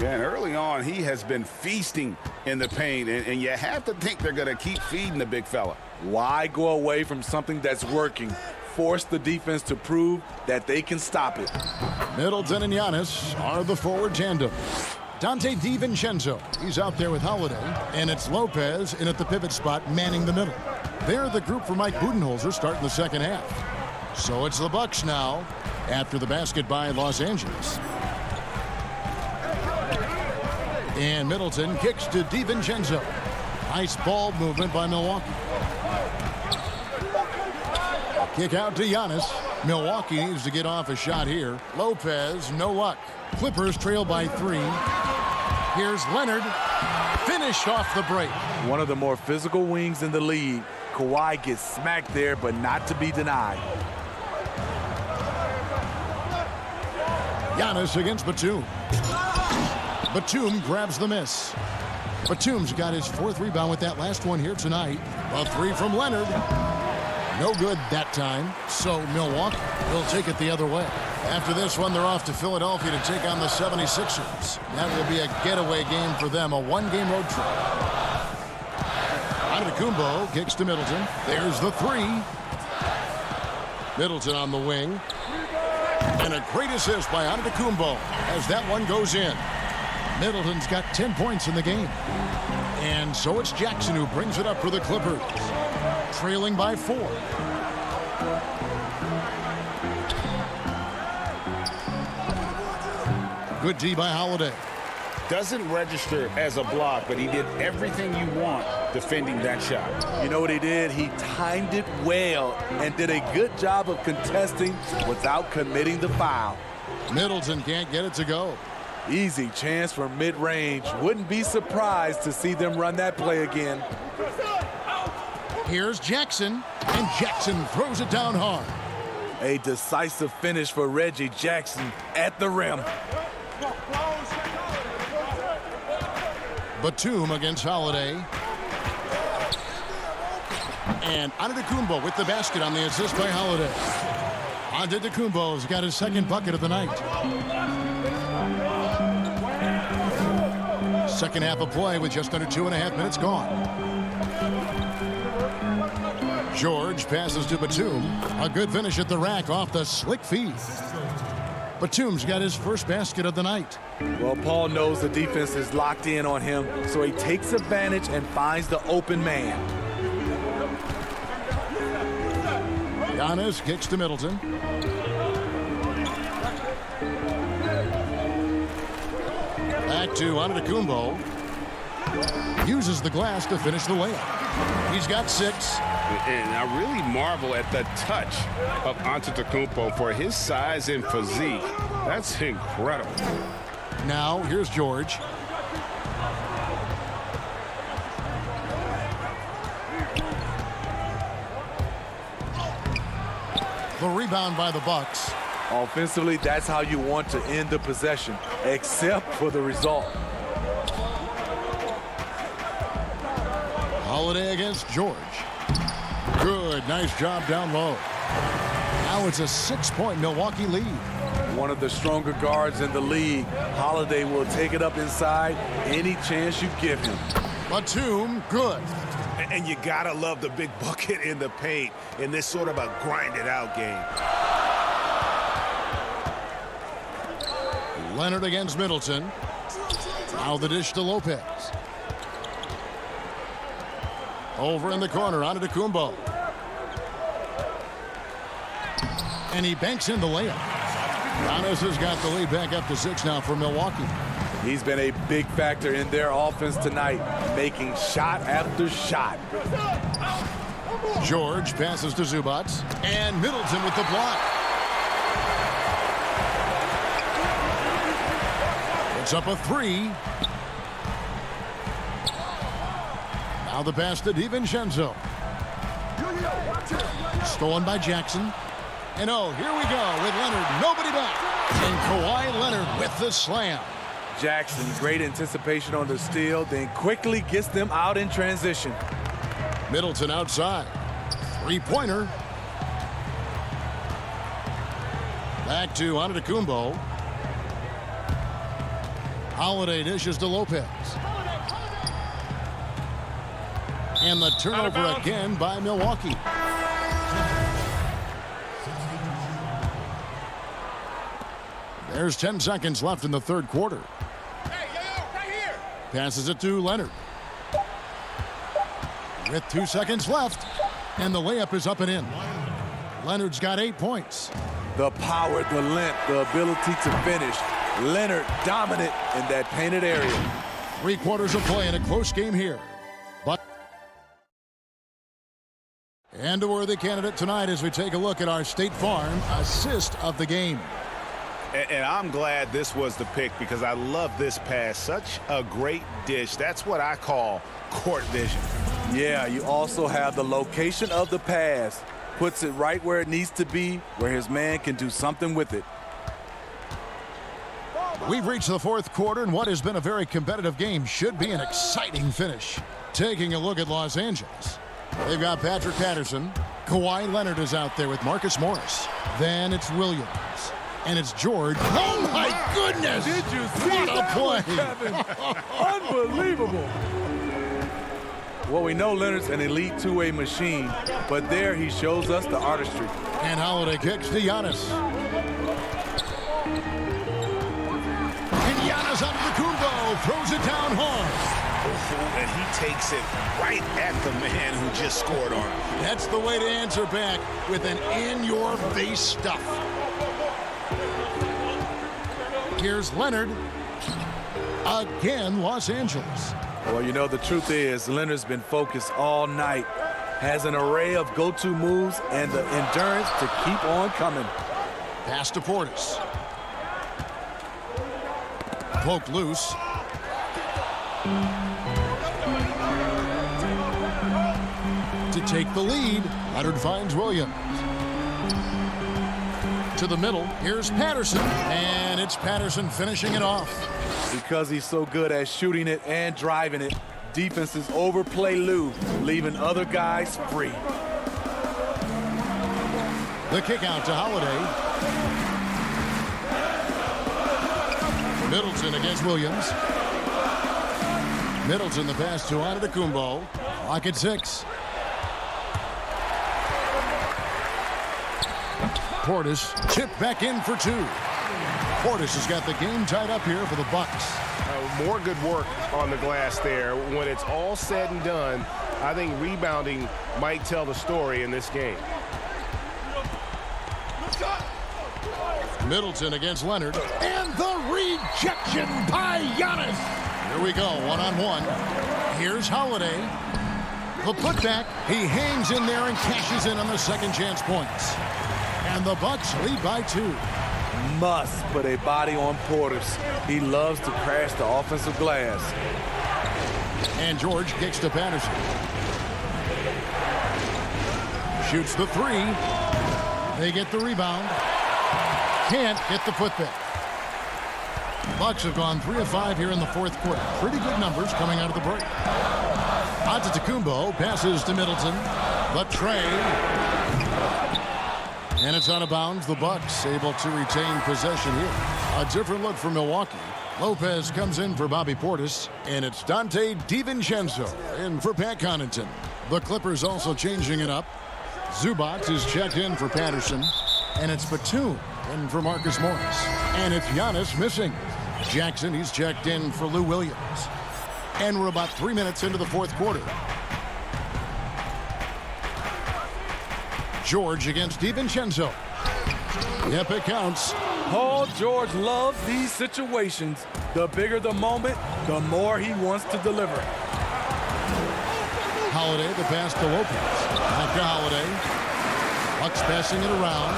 Yeah, and early on, he has been feasting in the paint, and you have to think they're going to keep feeding the big fella. Why go away from something that's working? Force the defense to prove that they can stop it. Middleton and Giannis are the forward tandem. Dante DiVincenzo, he's out there with Holiday, and it's Lopez in at the pivot spot manning the middle. They're the group for Mike Budenholzer starting the second half. So it's the Bucks now after the basket by Los Angeles. And Middleton kicks to DiVincenzo. Nice ball movement by Milwaukee. Kick out to Giannis. Milwaukee needs to get off a shot here. Lopez, no luck. Clippers trail by 3. Here's Leonard. Finished off the break. One of the more physical wings in the league. Kawhi gets smacked there, but not to be denied. Giannis against Batum. Batum grabs the miss. Batum's got his 4th rebound with that last one here tonight. A 3 from Leonard. No good that time. So Milwaukee will take it the other way. After this one, they're off to Philadelphia to take on the 76ers. That will be a getaway game for them, a 1-game road trip. Antetokounmpo kicks to Middleton. There's the 3. Middleton on the wing. And a great assist by Antetokounmpo as that one goes in. Middleton's got 10 points in the game. And so it's Jackson who brings it up for the Clippers. Trailing by 4. Good D by Holiday. Doesn't register as a block, but he did everything you want defending that shot. You know what he did? He timed it well and did a good job of contesting without committing the foul. Middleton can't get it to go. Easy chance for mid-range. Wouldn't be surprised to see them run that play again. Here's Jackson, and Jackson throws it down hard. A decisive finish for Reggie Jackson at the rim. Batum against Holiday. And Antetokounmpo with the basket on the assist by Holiday. Antetokounmpo's got his 2nd bucket of the night. Second half of play with just under 2.5 minutes gone. George passes to Batum. A good finish at the rack off the slick feed. Batum's got his 1st basket of the night. Well, Paul knows the defense is locked in on him, so he takes advantage and finds the open man. Giannis kicks to Middleton. Back to Antetokounmpo. Uses the glass to finish the layup. He's got 6. And I really marvel at the touch of Antetokounmpo for his size and physique. That's incredible. Now, here's George. The rebound by the Bucks. Offensively, that's how you want to end the possession, except for the result. Holiday against George. Good, nice job down low. Now it's a 6-point Milwaukee lead. One of the stronger guards in the league. Holiday will take it up inside any chance you give him. Batum, good. And you gotta love the big bucket in the paint in this sort of a grinded out game. Leonard against Middleton. Now the dish to Lopez. Over in the corner, Antetokounmpo. And he banks in the layup. Giannis has got the lead back up to 6 now for Milwaukee. He's been a big factor in their offense tonight, making shot after shot. George passes to Zubac, and Middleton with the block. It's up a 3. Now the pass to DiVincenzo. Stolen by Jackson. And oh, here we go with Leonard. Nobody back. And Kawhi Leonard with the slam. Jackson, great anticipation on the steal, then quickly gets them out in transition. Middleton outside. 3-pointer. Back to Antetokounmpo. Holiday dishes to Lopez. And the turnover again by Milwaukee. There's 10 seconds left in the third quarter. Passes it to Leonard. With 2 seconds left, and the layup is up and in. Leonard's got 8 points. The power, the length, the ability to finish. Leonard dominant in that painted area. 3 quarters of play in a close game here. But and a worthy candidate tonight as we take a look at our State Farm assist of the game. And I'm glad this was the pick because I love this pass. Such a great dish. That's what I call court vision. Yeah, you also have the location of the pass. Puts it right where it needs to be, where his man can do something with it. We've reached the fourth quarter, and what has been a very competitive game should be an exciting finish. Taking a look at Los Angeles. They've got Patrick Patterson. Kawhi Leonard is out there with Marcus Morris. Then it's Williams. And it's George. Oh, my goodness! Did you see that one, Kevin? Unbelievable. Well, we know Leonard's an elite two-way machine, but there he shows us the artistry. And Holiday kicks to Giannis. And Giannis Antetokounmpo throws it down hard. And he takes it right at the man who just scored on him. That's the way to answer back with an in-your-face stuff. Here's Leonard. Again, Los Angeles. Well, you know, the truth is Leonard's been focused all night. Has an array of go-to moves and the endurance to keep on coming. Pass to Portis. Poke loose. To take the lead, Leonard finds Williams. To the middle, here's Patterson, and it's Patterson finishing it off. Because he's so good at shooting it and driving it, defenses overplay Lou, leaving other guys free. The kick out to Holiday. Middleton against Williams. Middleton the pass to Antetokounmpo. Clock at 6. Portis chipped back in for 2. Portis has got the game tied up here for the Bucks. More good work on the glass there. When it's all said and done, I think rebounding might tell the story in this game. Middleton against Leonard. And the rejection by Giannis. Here we go, one-on-one. Here's Holiday. The putback. He hangs in there and cashes in on the second chance points. And the Bucks lead by 2. Must put a body on Portis. He loves to crash the offensive glass. And George kicks to Patterson. Shoots the 3. They get the rebound. Can't get the putback. Bucks have gone 3 of 5 here in the fourth quarter. Pretty good numbers coming out of the break. Antetokounmpo passes to Middleton. The tray. And it's out of bounds. The Bucks able to retain possession here. A different look for Milwaukee. Lopez comes in for Bobby Portis. And it's Dante DiVincenzo in for Pat Connaughton. The Clippers also changing it up. Zubac is checked in for Patterson. And it's Batum in for Marcus Morris. And it's Giannis missing. Jackson, he's checked in for Lou Williams. And we're about 3 minutes into the fourth quarter. George against DiVincenzo. Yep, it counts. Paul George loves these situations. The bigger the moment, the more he wants to deliver. Holiday, the pass to Lopez. Back to Holiday. Bucks passing it around.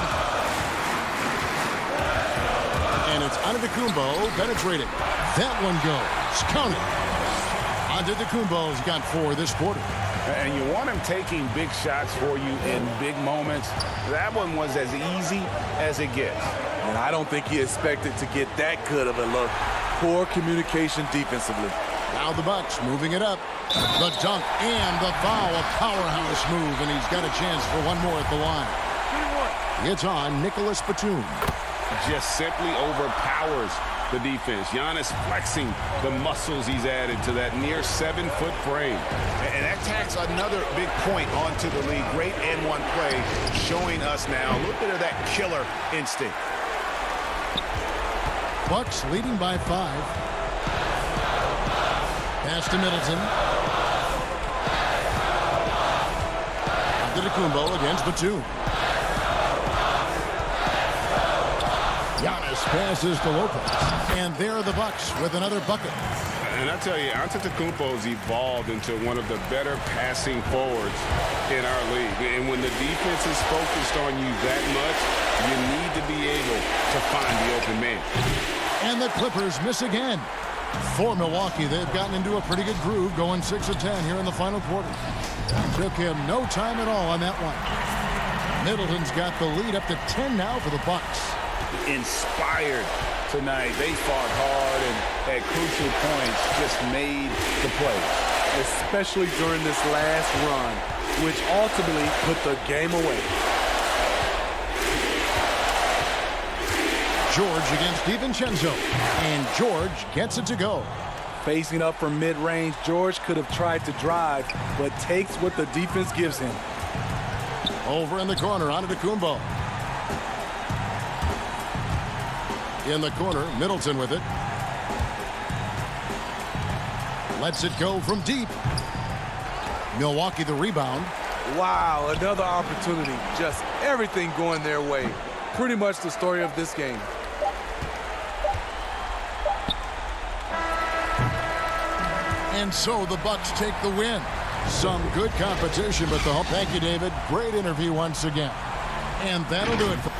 And it's Antetokounmpo penetrating. That one goes. Count it. Antetokounmpo's got 4 this quarter. And you want him taking big shots for you in big moments. That one was as easy as it gets. And I don't think he expected to get that good of a look. Poor communication defensively. Now the Bucks moving it up. The dunk and the foul. A powerhouse move, and he's got a chance for one more at the line. It's on Nicholas Batum. Just simply overpowers the defense. Giannis flexing the muscles he's added to that near 7-foot frame. And that tacks another big point onto the league. Great and-one play showing us now a little bit of that killer instinct. Bucks leading by 5. Pass to Middleton. Antetokounmpo against Batum. Giannis passes to Lopez. And there are the Bucks with another bucket. And I tell you, Antetokounmpo's evolved into one of the better passing forwards in our league. And when the defense is focused on you that much, you need to be able to find the open man. And the Clippers miss again. For Milwaukee, they've gotten into a pretty good groove, going 6 of 10 here in the final quarter. Took him no time at all on that one. Middleton's got the lead up to 10 now for the Bucks. Inspired tonight. They fought hard and at crucial points just made the play. Especially during this last run, which ultimately put the game away. George against DiVincenzo. And George gets it to go. Facing up from mid-range, George could have tried to drive, but takes what the defense gives him. Over in the corner, Antetokounmpo. In the corner, Middleton with it. Lets it go from deep. Milwaukee the rebound. Wow, another opportunity. Just everything going their way. Pretty much the story of this game. And so the Bucks take the win. Some good competition, but thank you, David. Great interview once again. And that'll do it for